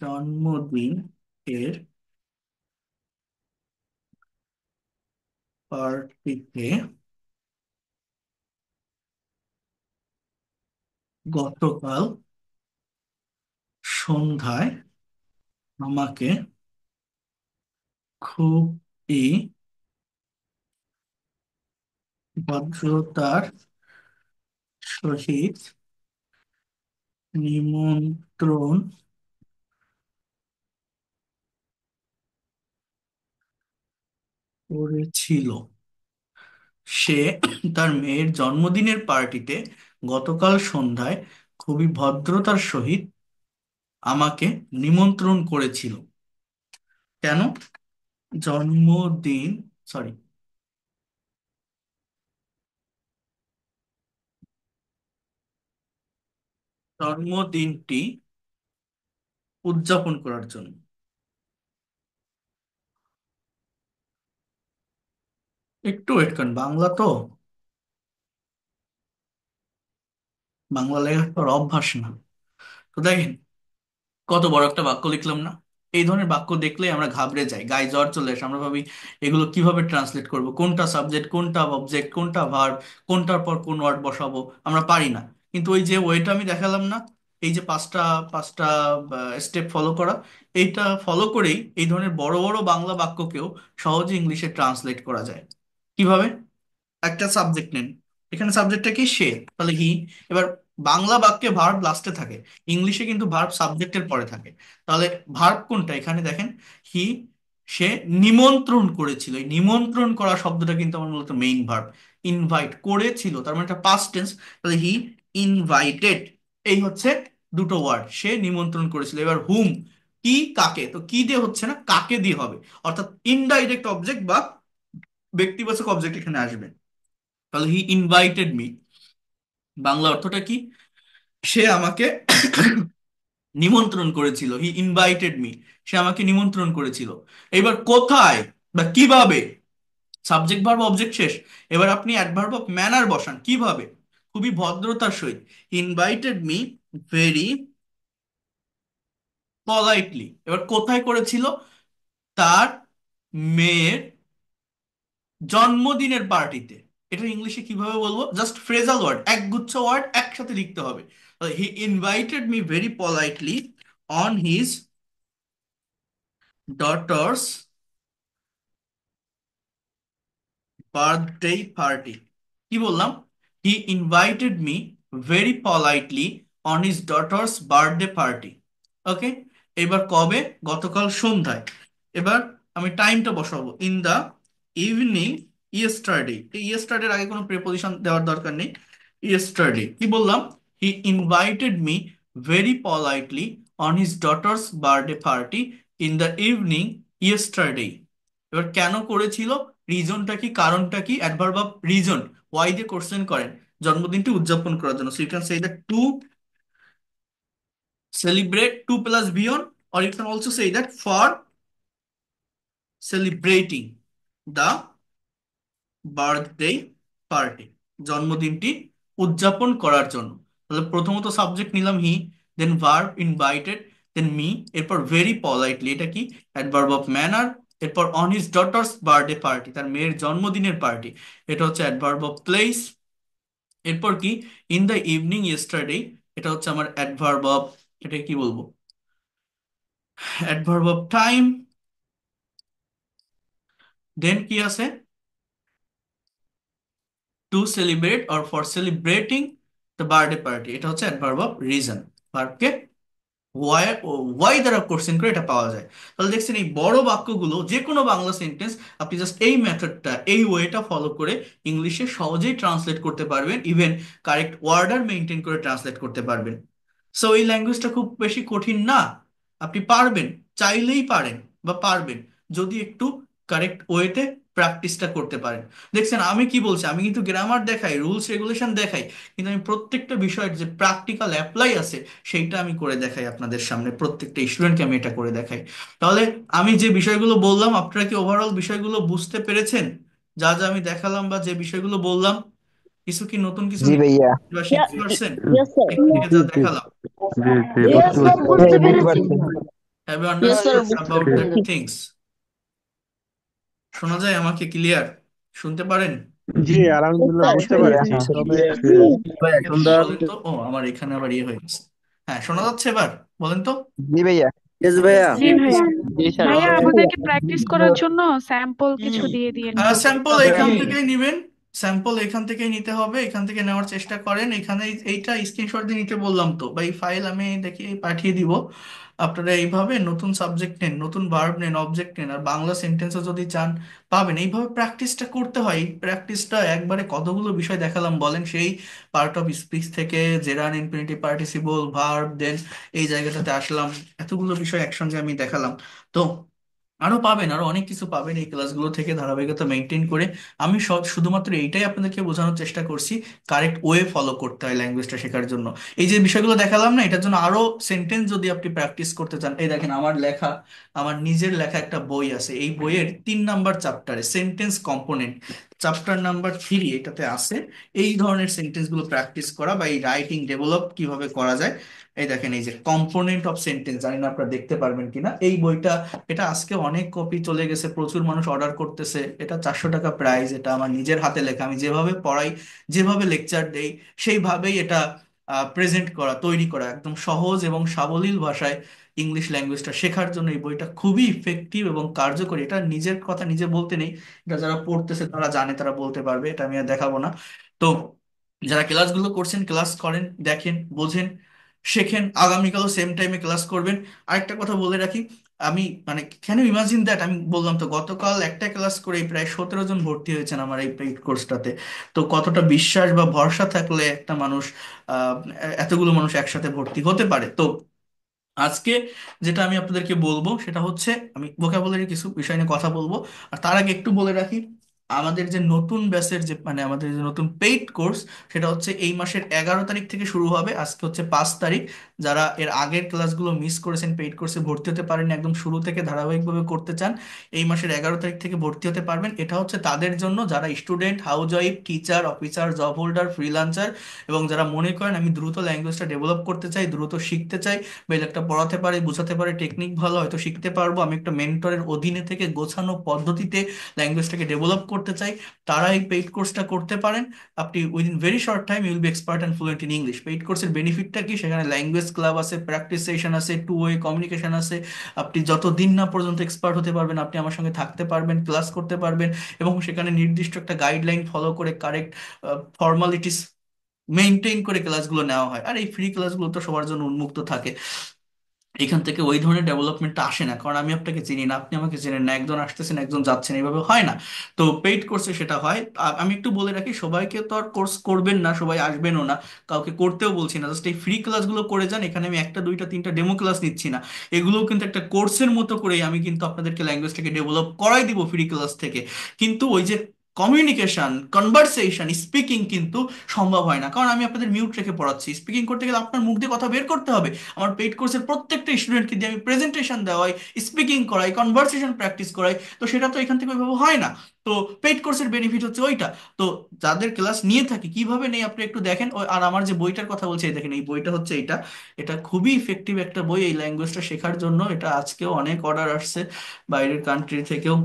জন্মদিন এর পার্টিতে গতকাল সন্ধ্যায় আমাকে খুবই ভদ্রতার সহিত নিমন্ত্রণ করেছিল। সে তার মেয়ের জন্মদিনের পার্টিতে গতকাল সন্ধ্যায় খুবই ভদ্রতার সহিত আমাকে নিমন্ত্রণ করেছিল। কেন? জন্মদিন, সরি, জন্মদিনটি উদযাপন করার জন্য। একটু ওয়েট করেন, বাংলা তো, বাংলা লেখার পর অভ্যাস না। তো দেখেন কত বড় একটা বাক্য লিখলাম না? এই ধরনের বাক্য দেখলে আমরা ঘাবড়ে যাই, গায়ে জ্বর চলে আসে, আমরা ভাবি এগুলো কিভাবে ট্রান্সলেট করব, কোনটা সাবজেক্ট, কোনটা অবজেক্ট, কোনটা ভার্ব, কোনটার পর কোন ওয়ার্ড বসাবো, আমরা পারি না। কিন্তু ওই যে ওয়েটা আমি দেখালাম না, এই যে পাঁচটা পাঁচটা স্টেপ ফলো করা, এইটা ফলো করেই এই ধরনের বড় বড় বাংলা বাক্যকেও সহজে ইংলিশে ট্রান্সলেট করা যায়। কিভাবে? একটা সাবজেক্ট নেন, এখানে সাবজেক্টটা কি সে, তাহলে হি। এবার বাংলা বাক্যে ভার্ব লাস্টে থাকে, ইংলিশে কিন্তু ভার্ব সাবজেক্টের পরে থাকে। তাহলে ভার্ব কোনটা এখানে দেখেন, হি, সে নিমন্ত্রণ করেছিল। এই নিমন্ত্রণ করা শব্দটা কিন্তু আমার মূলত মেইন ভার্ব। ইনভাইট করেছিল তার মানে এটা পাস্ট টেন্স, তাহলে হি ইনভাইটেড। এই হচ্ছে দুটো ওয়ার্ড, সে নিমন্ত্রণ করেছিল। এবার হুম, কি, কাকে, তো কি দিয়ে হচ্ছে না, কাকে দিয়ে হবে, অর্থাৎ ইনডাইরেক্ট অবজেক্ট বা ব্যক্তিবাচক অবজেক্ট এখানে আসবে। তাহলে হি ইনভাইটেড মি, বাংলা অর্থটা কি, সে আমাকে নিমন্ত্রণ করেছিল। হি ইনভাইটেড মি, সে আমাকে নিমন্ত্রণ করেছিল। এবার কোথায় বা কিভাবে, সাবজেক্ট ভার্ব অবজেক্ট শেষ। এবার আপনি অ্যাডভার্ব অফ ম্যানার বসান, কিভাবে, খুবই ভদ্রতার সহিত। Invited me very politely. এবার কোথায় করেছিল, তার মেয়ের জন্মদিনের পার্টিতে। এটা ইংলিশে কিভাবে বলবো, জাস্ট ফ্রেজাল ওয়ার্ড, একগুচ্ছ ওয়ার্ড একসাথে লিখতে হবে। He invited me very politely on his daughter's birthday party. কি বললাম, he invited me very politely on his daughter's birthday party. Okay, এবার কবে, গতকাল সন্ধ্যায়। এবার আমি টাইমটা বসাবো, ইন দা ইভিনিং ইয়েস্টারডে। এই ইয়েস্টারডের আগে কোনো প্রিপোজিশন দেওয়ার দরকার নেই। ইয়েস্টারডে কি বললাম, he invited me very politely on his daughter's birthday party in the evening yesterday. এবার কেন করেছিল, রিজনটা কি, কারণটা কি, অ্যাডভার্ব অফ রিজন, ওয়াই দিয়ে কোশ্চেন করেন, জন্মদিনটি উদযাপন করার জন্য। So you can say that to celebrate, to plus beyond, or you can also say that for celebrating the birthday party, জন্মদিনটি উদযাপন করার জন্য। তাহলে প্রথমত সাবজেক্ট নিলাম he, then verb invited, then me, এরপর ভেরি পলাইটলি, এটা কি, অ্যাডভার্ব অফ ম্যানার। এরপর on his daughter's birthday party, তার মেয়ের জন্মদিনের পার্টি, এটা হচ্ছে অ্যাডভার্ব অফ প্লেস। এরপর কি, ইন দ্য ইভিনিং ইয়েস্টারডে, এটা হচ্ছে আমার অ্যাডভার্ব অফ, এটা কি বলবো, অ্যাডভার্ব অফ টাইম। দেন কি আছে, to celebrate or for celebrating the birthday party, এটা হচ্ছে অ্যাডভার্ব অফ রিজন। ভার্বকে ওয়াই, ওয়াই দ্বারা কোশ্চেন করে এটা পাওয়া যায়। তাহলে দেখছেন এই বড় বাক্যগুলো, যে কোনো বাংলা সেন্টেন্স আপনি জাস্ট এই মেথডটা, এই ওয়েটা ফলো করে ইংলিশে সহজেই ট্রান্সলেট করতে পারবেন, ইভেন কারেক্ট ওয়ার্ডার মেনটেন করে ট্রান্সলেট করতে পারবেন। সো এই ল্যাঙ্গুয়েজটা খুব বেশি কঠিন না, আপনি পারবেন, চাইলেই পারেন বা পারবেন, যদি একটু কারেক্ট ওয়েতে প্র্যাকটিসটা করতে পারেন। দেখছেন আমি কি বলছি, আমি কিন্তু গ্রামার দেখাই, রুলস রেগুলেশন দেখাই, কিন্তু আমি প্রত্যেকটা বিষয়ের যে প্র্যাকটিক্যাল অ্যাপ্লাই আছে সেইটা আমি করে দেখাই আপনাদের সামনে, প্রত্যেকটা স্টুডেন্টকে আমি এটা করে দেখাই। তাহলে আমি যে বিষয়গুলো বললাম, আপনারা কি ওভারঅল বিষয়গুলো বুঝতে পেরেছেন, যা যা আমি দেখালাম বা যে বিষয়গুলো বললাম, কিছু কি নতুন কিছু জি ভাইয়া। বা শিখতে পারছেন Yes, sir. এখান থেকে জি যা জি দেখালাম? জি জি Yes, বুঝতে sir, পারছি। বুঝতে বুঝতে পেরেছি। পারছি। Have you Yes, sir, understood বুঝতে অ্যাবাউট দ্য পেরেছি। থিংস? শোনা যায় আমাকে ক্লিয়ার, শুনতে পারেন? জি Yes, আলহামদুলিল্লাহ sir. বুঝতে ভাইয়া। পারছি, তবে ভাই ওকে, এখন দাঁড়ান। বলেন তো, ও আমার এখানে আবার ইয়ে হয়ে গেছে। হ্যাঁ, শোনা যাচ্ছে এবার, বলেন তো। জি ভাইয়া। ইয়েস ভাইয়া। জি ভাইয়া। জি স্যার, ভাইয়া বলেন। আমাদেরকে প্র্যাকটিস করার জন্য স্যাম্পল কিছু দিয়ে দিয়েন তো। স্যাম্পল এখান জি। থেকেই নিবেন, স্যাম্পল এখান থেকেই নিতে হবে, এখান থেকে নেওয়ার চেষ্টা করেন। এখানে এইটা স্ক্রিনশট দিয়ে নিতে বললাম তো, বা এই ফাইল আমি দেখি পাঠিয়ে দিব। আপনারা এইভাবে নতুন সাবজেক্ট নেন, নতুন ভার্ব নেন, অবজেক্ট নেন, আর বাংলা সেন্টেন্সও যদি চান পাবেন। এইভাবে প্র্যাকটিসটা করতে হয়। এই প্র্যাকটিসটা একবারে কতগুলো বিষয় দেখালাম বলেন, সেই পার্ট অফ স্পিচ থেকে জেরান ইনফিনিটিভ পার্টিসিপল ভার্ব, দেন এই জায়গাটাতে আসলাম, এতগুলো বিষয় একসঙ্গে আমি দেখালাম। তো আরো পাবেন, আরো অনেক কিছু পাবেন এই ক্লাসগুলো থেকে ধারাবাহিকতা মেনটেন করে। আমি সব শুধুমাত্র এইটাই আপনাদেরকে বোঝানোর চেষ্টা করছি, কারেক্ট ওয়ে ফলো করতে হয় ল্যাঙ্গুয়েজটা শেখার জন্য। এই যে বিষয়গুলো দেখালাম না, এটার জন্য আরো সেন্টেন্স যদি আপনি প্র্যাকটিস করতে চান, এই দেখেন আমার লেখা, আমার নিজের লেখা একটা বই আছে, এই বইয়ের 3 নাম্বার চ্যাপ্টারে সেন্টেন্স কম্পোনেন্ট, চ্যাপ্টার নাম্বার 3 এটাতে আছে এই ধরনের সেন্টেন্স গুলো প্র্যাকটিস করা বা এই রাইটিং ডেভেলপ কিভাবে করা যায়। এই দেখেন, এই যে কম্পোনেন্ট অফ সেন্টেন্স, জানি না আপনারা দেখতে পারবেন কিনা এই বইটা। এটা আজকে অনেক কপি চলে গেছে, প্রচুর মানুষ অর্ডার করতেছে। এটা 400 টাকা প্রাইস। এটা আমার নিজের হাতে লেখা, আমি যেভাবে পড়াই, যেভাবে লেকচার দেই, সেইভাবেই এটা প্রেজেন্ট করা, তৈরি করা, একদম সহজ এবং সাবলীল ভাষায় ইংলিশ ল্যাঙ্গুয়েজটা শেখার জন্য এই বইটা খুবই ইফেক্টিভ এবং কার্যকরী। এটা নিজের কথা নিজে বলতে নেই, এটা যারা পড়তেছে তারা জানে, তারা বলতে পারবে, এটা আমি আর দেখাবো না। তো যারা ক্লাসগুলো করছেন, ক্লাস করেন, দেখেন, বোঝেন, শেখেন, আগামীকালও সেম টাইমে ক্লাস করবেন। আরেকটা কথা বলে রাখি, আমি মানে ক্যান ইউ ইমাজিন দ্যাট, আমি বললাম তো গতকাল একটা ক্লাস করে প্রায় 17 জন ভর্তি হয়েছেন আমার এই পেইড কোর্সটাতে। তো কতটা বিশ্বাস বা ভরসা থাকলে একটা মানুষ আহ এতগুলো মানুষ একসাথে ভর্তি হতে পারে। তো আজকে যেটা আমি আপনাদেরকে বলবো সেটা হচ্ছে, আমি ভোকাবুলারি কিছু বিষয় নিয়ে কথা বলবো। আর তার আগে একটু বলে রাখি, আমাদের যে নতুন ব্যাচের যে মানে আমাদের যে নতুন পেইড কোর্স, সেটা হচ্ছে এই মাসের 11 তারিখ থেকে শুরু হবে। আজকে হচ্ছে 5 তারিখ। যারা এর আগের ক্লাসগুলো মিস করেছেন, পেইড কোর্সে ভর্তি হতে পারেন, একদম শুরু থেকে ধারাবাহিকভাবে করতে চান, এই মাসের 11 তারিখ থেকে ভর্তি হতে পারবেন। এটা হচ্ছে তাদের জন্য যারা student, house wife, teacher, officer, job holder, freelancer, এবং যারা মনে করেন আমি দ্রুত ল্যাঙ্গুয়েজটা ডেভেলপ করতে চাই, দ্রুত শিখতে চাই, বা একটা পড়াতে পারে, বোঝাতে পারে, টেকনিক ভালো, হয়তো শিখতে পারবো, আমি একটা মেন্টরের অধীনে থেকে গোছানো পদ্ধতিতে ল্যাঙ্গুয়েজটাকে ডেভেলপ করতে চাই, তারা এই পেইড কোর্সটা করতে পারেন। আপনি within very short time you'll be expert and fluent in English. Paid কোর্সের বেনিফিটটা কি? সেখানে ল্যাঙ্গুয়েজ ক্লাব আছে, প্র্যাকটিস সেশন আছে, টু ওয়ে কমিউনিকেশন আছে। আপনি যতদিন না পর্যন্ত এক্সপার্ট হতে পারবেন, আপনি আমার সঙ্গে থাকতে পারবেন, ক্লাস করতে পারবেন, এবং সেখানে নির্দিষ্ট একটা গাইডলাইন ফলো করে কারেক্ট ফর্মালিটিস মেনটেন করে ক্লাসগুলো নেওয়া হয়। আর এই ফ্রি ক্লাসগুলো তো সবার জন্য উন্মুক্ত থাকে। এখান থেকে ওই ধরনের ডেভেলপমেন্টটা আসে না, কারণ আমি আপনাকে চিনি না, আপনি আমাকে চেনেন না, একজন আসতেছেন একজন যাচ্ছেন, এইভাবে হয় না। তো পেইড কোর্সে সেটা হয়। আমি একটু বলে রাখি, সবাইকে তো আর কোর্স করবেন না, সবাই আসবেনও না, কাউকে করতেও বলছি না, জাস্ট এই ফ্রি ক্লাসগুলো করে যান। এখানে আমি একটা দুইটা তিনটা ডেমো ক্লাস নিচ্ছি না, এগুলোও কিন্তু একটা কোর্সের মতো করেই আমি কিন্তু আপনাদেরকে ল্যাঙ্গুয়েজটাকে ডেভেলপ করাই দিব ফ্রি ক্লাস থেকে। কিন্তু ওই যে কমিউনিকেশন, কনভারসেশন, স্পিকিং কিন্তু সম্ভব হয় না, কারণ আমি আপনাদের মিউট রেখে পড়াচ্ছি। স্পিকিং করতে গেলে আপনার মুখ দিয়ে কথা বের করতে হবে। আমার পেইড কোর্সের প্রত্যেকটা স্টুডেন্টকে দিয়ে আমি প্রেজেন্টেশন দেওয়াই, স্পিকিং করাই, কনভারসেশন প্র্যাকটিস করাই। তো সেটা তো এখান থেকে ওইভাবে হয় না। তো পেইড কোর্সের বেনিফিট হচ্ছে ওইটা। তো যাদের ক্লাস নিয়ে থাকি কিভাবে নেই আপনি একটু দেখেন। আর আমার যে বইটার কথা বলছি, এই দেখেন, এই বইটা হচ্ছে এটা। এটা খুবই ইফেক্টিভ একটা বই এই ল্যাঙ্গুয়েজটা শেখার জন্য। এটা আজকেও অনেক অর্ডার আসছে বাইরের কান্ট্রি থেকেও।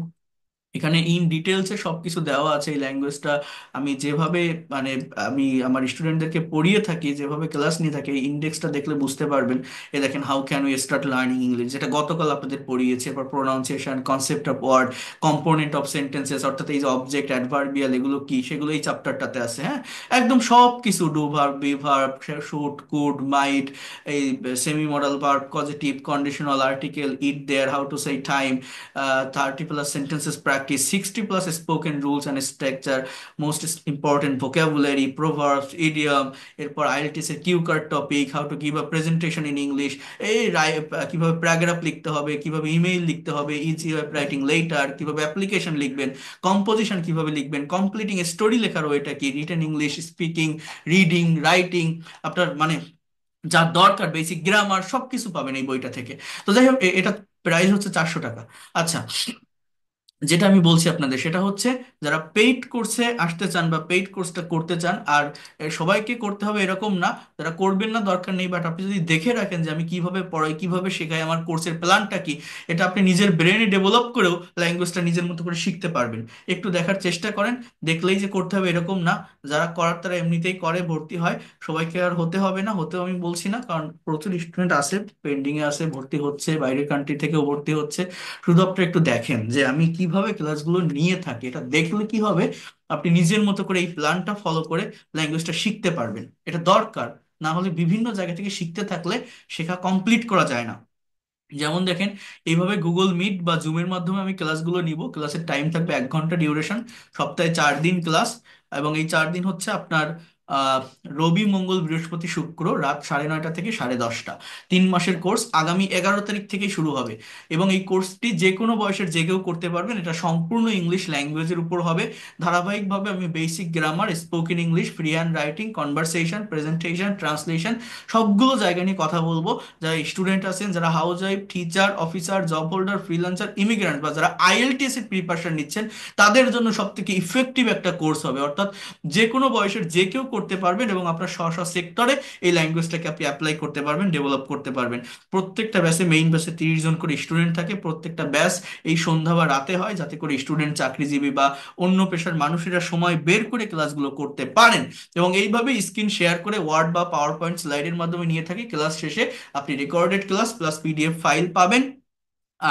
এখানে ইন ডিটেলসে সবকিছু দেওয়া আছে এই ল্যাঙ্গুয়েজটা। আমি যেভাবে মানে আমি আমার স্টুডেন্টদেরকে পড়িয়ে থাকি, যেভাবে ক্লাস নিয়ে থাকি, এই ইন্ডেক্সটা দেখলে বুঝতে পারবেন। এ দেখেন, how can we start learning English, যেটা গতকাল আপনাদের পড়িয়েছে। এরপর pronunciation, concept of word, component of sentences, অর্থাৎ এই যে অবজেক্ট, অ্যাডভার্বিয়াল, এগুলো কি, সেগুলো এই চ্যাপ্টারটাতে আছে। হ্যাঁ, একদম সব কিছু, do verb, be verb, should, could, might, এই semi modal verb, positive, conditional article, it, there, how to say time, 30+ sentences practice, 60+ spoken rules and structure, most important vocabulary, proverbs, idiom, এরপর আইএলটিএস এর cue card topic, how to give a presentation in English, এই কিভাবে paragraph লিখতে হবে, কিভাবে email লিখতে হবে, easy web writing letter, কিভাবে অ্যাপ্লিকেশন লিখবেন, কম্পোজিশন কিভাবে লিখবেন, কমপ্লিটিং স্টোরি লেখার ওইটা কি, written English, speaking, reading, writing, আপনার মানে যা দরকার, বেসিক গ্রামার, সবকিছু পাবেন এই বইটা থেকে। তো যাই হোক, এটা প্রাইস হচ্ছে 400 টাকা। আচ্ছা, যেটা আমি বলছি আপনাদের সেটা হচ্ছে, যারা পেইড কোর্সে আসতে চান বা পেইড কোর্সটা করতে চান, আর সবাইকে করতে হবে এরকম না, যারা করবেন না দরকার নেই, বাট আপনি যদি দেখে রাখেন যে আমি কিভাবে পড়াই, কিভাবে শেখাই, আমার কোর্সের প্ল্যানটা কি, এটা আপনি নিজের ব্রেনে ডেভেলপ করেও ল্যাঙ্গুয়েজটা নিজের মতো করে শিখতে পারবেন। একটু দেখার চেষ্টা করেন। দেখলেই যে করতে হবে এরকম না, যারা করার তারা এমনিতেই করে, ভর্তি হয়। সবাইকে আর হতে হবে না, হতেও আমি বলছি না, কারণ প্রচুর স্টুডেন্ট আছে, পেন্ডিং এ আছে, ভর্তি হচ্ছে, বাইরের কান্ট্রি থেকেও ভর্তি হচ্ছে। শুধু আপনি একটু দেখেন যে আমি কিভাবে ক্লাসগুলো নিয়ে থাকি, এটা দেখলে কি হবে, আপনি নিজের মতো করে এই প্ল্যানটা ফলো করে ল্যাঙ্গুয়েজটা শিখতে পারবেন। এটা দরকার, না হলে বিভিন্ন জায়গা থেকে শিখতে থাকলে শেখা কমপ্লিট করা যায় না। যেমন দেখেন, এইভাবে গুগল মিট বা জুমের মাধ্যমে আমি ক্লাসগুলো নিব, ক্লাসের টাইম থাকবে 1 ঘন্টা ডিউরেশন, সপ্তাহে 4 দিন ক্লাস। এবং এই 4 দিন হচ্ছে আপনার আহ, রবি, মঙ্গল, বৃহস্পতি, শুক্র, রাত 9:30 থেকে 10:30। 3 মাসের কোর্স, আগামী 11 তারিখ থেকে শুরু হবে। এবং এই কোর্সটি যে কোনো বয়সের যে কেউ করতে পারবেন। এটা সম্পূর্ণ ইংলিশ ল্যাঙ্গুয়েজের উপর হবে। ধারাবাহিকভাবে আমি basic grammar, spoken English, free hand writing, conversation, presentation, translation, সবগুলো জায়গা নিয়ে কথা বলবো। যারা স্টুডেন্ট আছেন, যারা house wife, teacher, officer, job holder, freelancer, immigrant, বা যারা আইএলটিএস এর প্রিপারেশন নিচ্ছেন, তাদের জন্য সব থেকে ইফেক্টিভ একটা কোর্স হবে। অর্থাৎ যে কোনো বয়সের যে কেউ করতে পারবেন, এবং আপনার স্ব স্ব সেক্টরে এই ল্যাঙ্গুয়েজটাকে আপনি অ্যাপ্লাই করতে পারবেন, ডেভেলপ করতে পারবেন। প্রত্যেকটা ব্যাচে, মেইন ব্যাচে 30 জন করে স্টুডেন্ট থাকে। প্রত্যেকটা ব্যাচ এই সন্ধ্যা বা রাতে হয়, যাতে করে স্টুডেন্ট, চাকরিজীবী বা অন্য পেশার মানুষেরা সময় বের করে ক্লাসগুলো করতে পারেন। এবং এইভাবে স্ক্রিন শেয়ার করে ওয়ার্ড বা পাওয়ার পয়েন্ট স্লাইডের মাধ্যমে নিয়ে থাকি। ক্লাস শেষে আপনি recorded class plus PDF file পাবেন।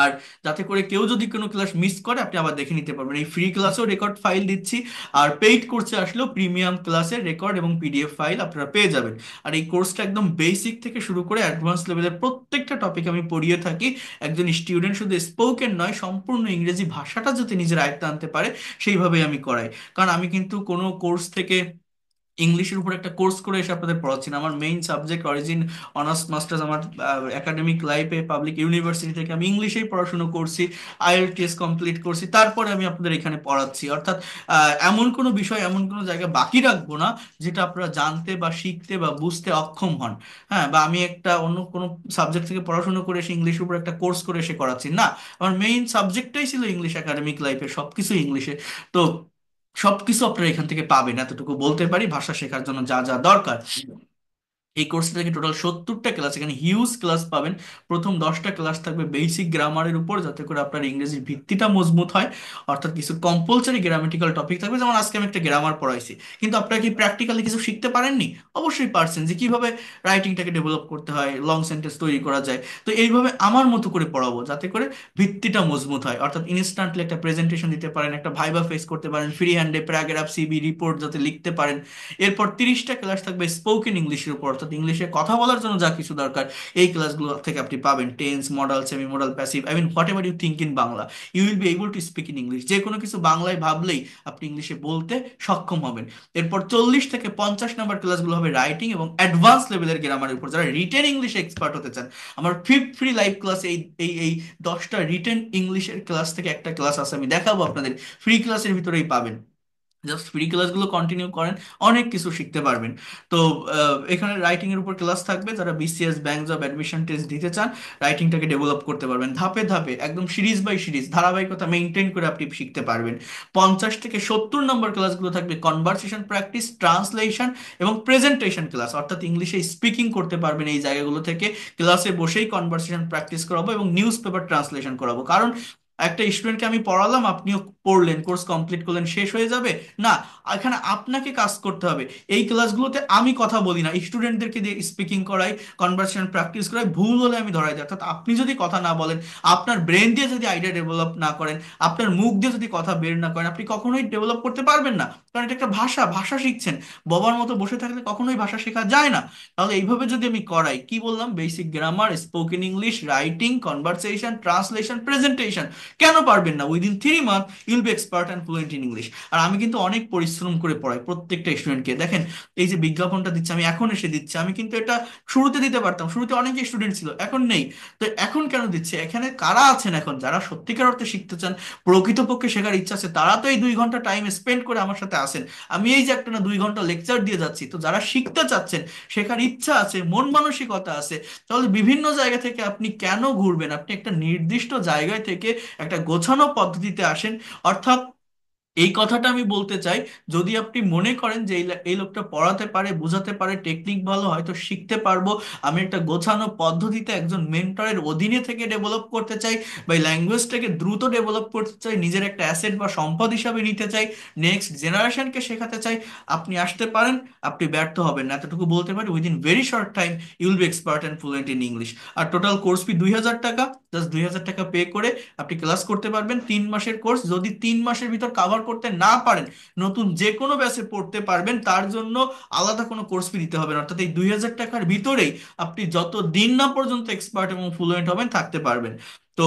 আর যাতে করে কেউ যদি কোনো ক্লাস মিস করে আপনি আবার দেখে নিতে পারবেন। এই ফ্রি ক্লাসেও রেকর্ড ফাইল দিচ্ছি, আর পেইড কোর্সে আসলেও প্রিমিয়াম ক্লাসের রেকর্ড এবং পিডিএফ ফাইল আপনারা পেয়ে যাবেন। আর এই কোর্সটা একদম বেসিক থেকে শুরু করে অ্যাডভান্স লেভেলের প্রত্যেকটা টপিক আমি পড়িয়ে থাকি। একজন স্টুডেন্ট শুধু স্পোকেন নয়, সম্পূর্ণ ইংরেজি ভাষাটা যাতে নিজের আয়ত্তে আনতে পারে সেইভাবেই আমি করাই। কারণ আমি কিন্তু কোনো কোর্স থেকে ইংলিশের উপর একটা কোর্স করে এসে আপনাদের পড়াচ্ছি না। আমার main subject origin honours masters আমার একাডেমিক লাইফে পাবলিক ইউনিভার্সিটি থেকে আমি ইংলিশেই পড়াশুনো করছি, আইএলটিএস কমপ্লিট করছি, তারপরে আমি আপনাদের এখানে পড়াচ্ছি। অর্থাৎ এমন কোনো বিষয়, এমন কোনো জায়গা বাকি রাখবো না যেটা আপনারা জানতে বা শিখতে বা বুঝতে অক্ষম হন। হ্যাঁ, বা আমি একটা অন্য কোনো সাবজেক্ট থেকে পড়াশুনো করে এসে ইংলিশের উপর একটা কোর্স করে এসে করাচ্ছি না। আমার মেইন সাবজেক্টটাই ছিল ইংলিশ, একাডেমিক লাইফে সবকিছু ইংলিশে। তো সবকিছু আপনারা এখান থেকে পাবেন, এতটুকু বলতে পারি। ভাষা শেখার জন্য যা যা দরকার, এই কোর্সে থেকে টোটাল 70টা ক্লাস, এখানে হিউজ ক্লাস পাবেন। প্রথম 10টা ক্লাস থাকবে বেসিক গ্রামারের উপর, যাতে করে আপনার ইংরেজির ভিত্তিটা মজবুত হয়। অর্থাৎ কিছু কম্পালসারি গ্রামেটিক্যাল টপিক থাকবে, যেমন আজকে আমি একটা গ্রামার পড়াইছি, কিন্তু আপনারা কি প্র্যাকটিক্যালি কিছু শিখতে পারেননি? অবশ্যই পারছেন, যে কিভাবে রাইটিংটাকে ডেভেলপ করতে হয়, লং সেন্টেন্স তৈরি করা যায়। তো এইভাবে আমার মতো করে পড়াবো যাতে করে ভিত্তিটা মজবুত হয়। অর্থাৎ ইনস্ট্যান্টলি একটা প্রেজেন্টেশন দিতে পারেন, একটা ভাইবা ফেস করতে পারেন, ফ্রি হ্যান্ডে প্যারাগ্রাফ সিবি রিপোর্ট যাতে লিখতে পারেন। এরপর 30টা ক্লাস থাকবে স্পোকেন ইংলিশের উপর, অর্থাৎ ইংলিশে কথা বলার জন্য যা কিছু দরকার এই ক্লাসগুলো থেকে আপনি পাবেন। Tense, modal, semi modal, passive, I mean whatever you think in Bangla, you will be able to speak in English. যে কোনো কিছু বাংলায় ভাবলেই আপনি ইংলিশে বলতে সক্ষম হবেন। এরপর 40 থেকে 50 নম্বর ক্লাসগুলো হবে রাইটিং এবং অ্যাডভান্স লেভেলের গ্রামারের উপর, যারা রিটেন ইংলিশে এক্সপার্ট হতে চান। আমার ফিফথ ফ্রি লাইভ ক্লাস, এই এই এই 10টা রিটেন ইংলিশের ক্লাস থেকে একটা ক্লাস আছে, আমি দেখাবো আপনাদের, ফ্রি ক্লাসের ভিতরেই পাবেন। জাস্ট ফ্রি ক্লাসগুলো কন্টিনিউ করেন, অনেক কিছু শিখতে পারবেন। তো এখানে রাইটিং এর উপর ক্লাস থাকবে, যারা BCS, bank job, admission test দিতে চান, রাইটিংটাকে ডেভেলপ করতে পারবেন ধাপে ধাপে, একদম সিরিজ বাই সিরিজ ধারাবাহিকতা মেনটেন করে আপনি শিখতে পারবেন। 50 থেকে 70 নম্বর ক্লাসগুলো থাকবে কনভারসেশন প্র্যাকটিস, ট্রান্সলেশন এবং প্রেজেন্টেশন ক্লাস, অর্থাৎ ইংলিশে স্পিকিং করতে পারবেন এই জায়গাগুলো থেকে। ক্লাসে বসেই কনভারসেশন প্র্যাকটিস করাবো এবং নিউজ পেপার ট্রান্সলেশন করাবো। কারণ একটা স্টুডেন্টকে আমি পড়ালাম, আপনিও পড়লেন, কোর্স কমপ্লিট করলেন, শেষ হয়ে যাবে না। এখানে আপনাকে কাজ করতে হবে। এই ক্লাসগুলোতে আমি কথা বলি না, স্টুডেন্টদেরকে দিয়ে স্পিকিং করাই, কনভার্সেশন প্র্যাকটিস করাই, ভুল হলে আমি ধরাই দিই। অর্থাৎ আপনি যদি কথা না বলেন, আপনার ব্রেন দিয়ে যদি আইডিয়া ডেভেলপ না করেন, আপনার মুখ দিয়ে যদি কথা বের না করেন, আপনি কখনোই ডেভেলপ করতে পারবেন না। কারণ এটা একটা ভাষা, ভাষা শিখছেন। বাবার মতো বসে থাকলে কখনোই ভাষা শেখা যায় না। তাহলে এইভাবে যদি আমি করাই, কি বললাম, basic grammar, spoken English, writing, conversation, translation, presentation, কেন পারবেন না? Within 3 month you'll be expert and fluent in English. আর আমি কিন্তু অনেক পরিশ্রম করে পড়াই প্রত্যেকটা স্টুডেন্টকে। দেখেন, এই যে বিজ্ঞাপনটা দিচ্ছি, আমি এখন এসে দিচ্ছি, আমি কিন্তু এটা শুরুতে দিতে পারতাম, শুরুতে অনেক স্টুডেন্ট ছিল, এখন নেই। তো এখন কেন দিচ্ছে? এখানে কারা আছেন এখন যারা সত্যিকার অর্থে শিখতে চান, প্রকৃতপক্ষে শেখার ইচ্ছা আছে, তারা তো এই 2 ঘন্টা টাইম স্পেন্ড করে আমার সাথে আসেন। আমি এই যে একটা না 2 ঘন্টা লেকচার দিয়ে যাচ্ছি, তো যারা শিখতে চাচ্ছেন, শেখার ইচ্ছা আছে, মন মানসিকতা আছে, তাহলে বিভিন্ন জায়গা থেকে আপনি কেন ঘুরবেন? আপনি একটা নির্দিষ্ট জায়গায় থেকে একটা গোছানো পদ্ধতিতে আসেন। অর্থাৎ এই কথাটা আমি বলতে চাই, যদি আপনি মনে করেন যে এই লোকটা পড়াতে পারে, বোঝাতে পারে, টেকনিক ভালো, হয়তো শিখতে পারবো, আমি একটা গোছানো পদ্ধতিতে একজন মেন্টরের অধীনে থেকে ডেভেলপ করতে চাই, বা এই ল্যাঙ্গুয়েজটাকে দ্রুত ডেভেলপ করতে চাই, নিজের একটা অ্যাসেট বা সম্পদ হিসাবে নিতে চাই, নেক্সট জেনারেশনকে শেখাতে চাই, আপনি আসতে পারেন। আপনি ব্যর্থ হবেন না, এতটুকু বলতে পারি। Within very short time you'll be expert and fluent in English. আর টোটাল কোর্স ফি 2,000 টাকা। জাস্ট 2,000 টাকা পে করে আপনি ক্লাস করতে পারবেন। 3 মাসের কোর্স, যদি 3 মাসের ভিতর কাভার করতে না পারেন, নতুন যে কোনো ব্যাচে পড়তে পারবেন, তার জন্য আলাদা কোনো কোর্স ফি দিতে হবে না। অর্থাৎ এই 2,000 টাকার ভিতরেই আপনি যত দিন না পর্যন্ত এক্সপার্ট এবং ফ্লুয়েন্ট হবেন থাকতে পারবেন। তো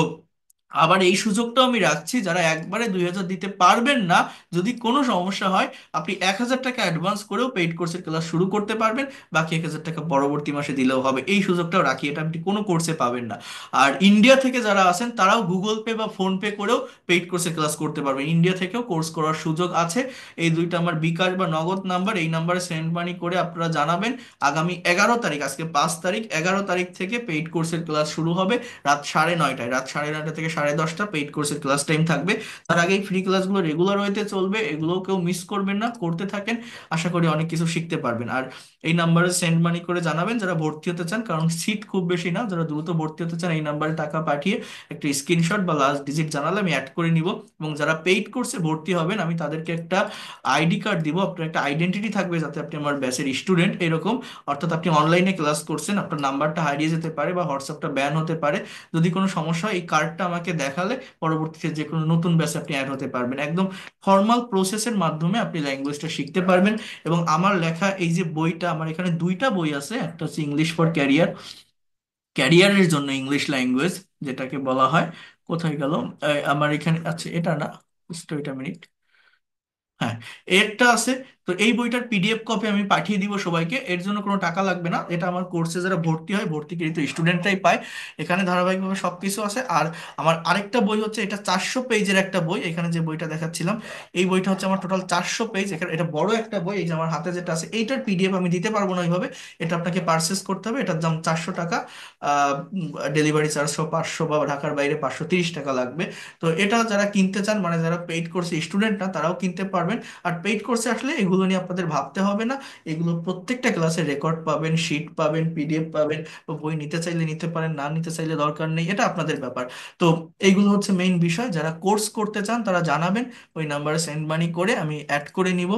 আবার এই সুযোগটাও আমি রাখছি, যারা একবারে 2,000 দিতে পারবেন না, যদি কোনো সমস্যা হয়, আপনি 1,000 টাকা অ্যাডভান্স করেও পেইড কোর্সের ক্লাস শুরু করতে পারবেন। বাকি 1,000 টাকা পরবর্তী মাসে দিলেও হবে। এই সুযোগটাও রাখি, এটা আপনি কোনো কোর্সে পাবেন না। আর ইন্ডিয়া থেকে যারা আছেন, তারাও গুগল পে বা ফোন পে করেও পেইড কোর্সের ক্লাস করতে পারবেন। ইন্ডিয়া থেকেও কোর্স করার সুযোগ আছে। এই দুইটা আমার বিকাশ বা নগদ নাম্বার, এই নাম্বারে সেন্ড মানি করে আপনারা জানাবেন। আগামী 11 তারিখ, আজকে 5 তারিখ, 11 তারিখ থেকে পেইড কোর্সের ক্লাস শুরু হবে রাত 9:30টায়। রাত 9:30 থেকে 10:30 পেইড কোর্সের ক্লাস টাইম থাকবে। তার আগে এই ফ্রি ক্লাসগুলো রেগুলার হইতে চলবে, এগুলো কেউ মিস করবেন না, করতে থাকেন। আশা করি অনেক কিছু শিখতে পারবেন। আর এই নাম্বারে সেন্ড মানি করে জানাবেন যারা ভর্তি হতে চান, কারণ সিট খুব বেশি না। যারা দ্রুত ভর্তি হতে চান এই নাম্বারে টাকা পাঠিয়ে একটা স্ক্রিনশট বা লাস্ট ডিজিট জানালে আমি অ্যাড করে নিব। এবং যারা পেইড কোর্সে ভর্তি হবেন আমি তাদেরকে একটা আইডি কার্ড দিব, আপনার একটা আইডেন্টিটি থাকবে যাতে আপনি আমার ব্যাচের স্টুডেন্ট এরকম। অর্থাৎ আপনি অনলাইনে ক্লাস করছেন, আপনার নাম্বারটা হারিয়ে যেতে পারে বা হোয়াটসঅ্যাপটা ব্যান হতে পারে। যদি কোনো সমস্যা হয় এই কার্ডটা আমাকে দেখালে পরবর্তীতে যে কোনো নতুন ব্যাচে আপনি অ্যাড হতে পারবেন। একদম ফর্মাল প্রসেসের মাধ্যমে আপনি ল্যাঙ্গুয়েজটা শিখতে পারবেন। এবং আমার লেখা এই যে বইটা, আমার এখানে দুইটা বই আছে, একটা হচ্ছে ইংলিশ ফর ক্যারিয়ার, ক্যারিয়ারের জন্য ইংলিশ ল্যাঙ্গুয়েজ যেটাকে বলা হয়। কোথায় গেল? আমার এখানে আছে, এটা না, ওয়েট মিনিট, হ্যাঁ এরটা আছে। তো এই বইটার পিডিএফ কপি আমি পাঠিয়ে দিব সবাইকে, এর জন্য কোনো টাকা লাগবে না। এটা আমার কোর্সে যারা ভর্তি হয়, ভর্তিকৃত স্টুডেন্টরাই পায়। এখানে ধারাবাহিকভাবে সবকিছু আছে। আর আমার আরেকটা বই হচ্ছে, এটা 400 পেজের একটা বই। এখানে যে বইটা দেখাচ্ছিলাম এই বইটা হচ্ছে আমার টোটাল 400 পেজ। এখানে এটা বড় একটা বই, এই যে আমার হাতে যেটা আছে এইটার পিডিএফ আমি দিতে পারবো না ওইভাবে। এটা আপনাকে পারচেস করতে হবে, এটার দাম 400 টাকা। ডেলিভারি চার্জ সহ 500, বা ঢাকার বাইরে 530 টাকা লাগবে। তো এটা যারা কিনতে চান, মানে যারা পেইড কোর্সে স্টুডেন্ট না, তারাও কিনতে পারবেন। আর পেইড কোর্সে আসলে এগুলো নিয়ে আপনাদের ভাবতে হবে না। এগুলো প্রত্যেকটা ক্লাসে রেকর্ড পাবেন, শিট পাবেন, পিডিএফ পাবেন। তো বই নিতে চাইলে নিতে পারেন, না নিতে চাইলে দরকার নেই, এটা আপনাদের ব্যাপার। তো এইগুলো হচ্ছে মেইন বিষয়। যারা কোর্স করতে চান তারা জানাবেন, ওই নাম্বারে সেন্ড মানি করে আমি অ্যাড করে নিব।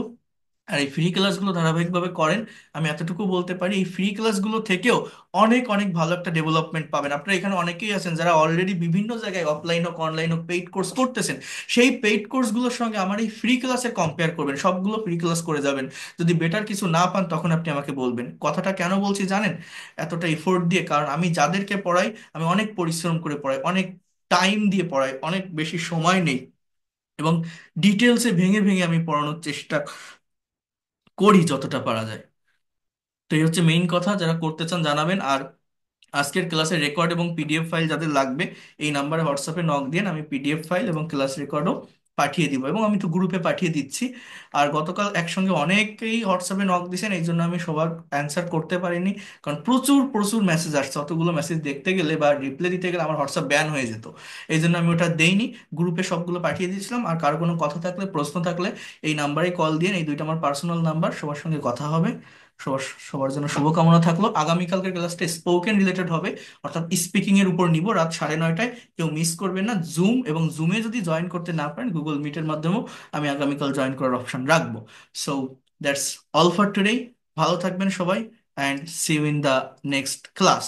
আর এই ফ্রি ক্লাসগুলো ধারাবাহিকভাবে করেন। আমি এতটুকু বলতে পারি এই ফ্রি ক্লাসগুলো থেকেও অনেক অনেক ভালো একটা ডেভেলপমেন্ট পাবেন। আপনারা এখানে অনেকেই আছেন যারা অলরেডি বিভিন্ন জায়গায় অফলাইন হোক অনলাইন হোক পেইড কোর্স করতেছেন। সেই পেইড কোর্সগুলোর সঙ্গে আমার এই ফ্রি ক্লাসে কম্পেয়ার করবেন, সবগুলো ফ্রি ক্লাস করে যাবেন। যদি বেটার কিছু না পান তখন আপনি আমাকে বলবেন। কথাটা কেন বলছি জানেন? এতটা এফোর্ট দিয়ে, কারণ আমি যাদেরকে পড়াই আমি অনেক পরিশ্রম করে পড়াই, অনেক টাইম দিয়ে পড়াই, অনেক বেশি সময় নেই এবং ডিটেলসে ভেঙে ভেঙে আমি পড়ানোর চেষ্টা করি যতটা পারা যায়। তো এই হচ্ছে মেইন কথা। যারা করতে চান জানাবেন। আর আজকের ক্লাসের রেকর্ড এবং পিডিএফ ফাইল যাদের লাগবে এই নাম্বারে হোয়াটসঅ্যাপে নক দিন, আমি পিডিএফ ফাইল এবং ক্লাস রেকর্ডও পাঠিয়ে দিব, এবং আমি তো গ্রুপে পাঠিয়ে দিচ্ছি। আর গতকাল একসঙ্গে অনেকেই হোয়াটসঅ্যাপে নক দিয়েছেন, এই জন্য আমি সবার অ্যান্সার করতে পারিনি। কারণ প্রচুর প্রচুর মেসেজ আসছে, অতগুলো মেসেজ দেখতে গেলে বা রিপ্লাই দিতে গেলে আমার হোয়াটসঅ্যাপ ব্যান হয়ে যেত। এই জন্য আমি ওটা দেইনি, গ্রুপে সবগুলো পাঠিয়ে দিয়েছিলাম। আর কারো কোনো কথা থাকলে, প্রশ্ন থাকলে এই নাম্বারে কল দিয়ে, এই দুইটা আমার পার্সোনাল নাম্বার, সবার সঙ্গে কথা হবে। সবার সবার জন্য শুভকামনা থাকলো। আগামীকালকের ক্লাসটা স্পোকেন রিলেটেড হবে, অর্থাৎ স্পিকিং এর উপর নিব, রাত 9:30টায়। কেউ মিস করবেন না। জুম এবং জুমে যদি জয়েন করতে না পারেন গুগল মিটের মাধ্যমেও আমি আগামীকাল জয়েন করার অপশন রাখবো। So that's all for today. ভালো থাকবেন সবাই, and see you in the next class.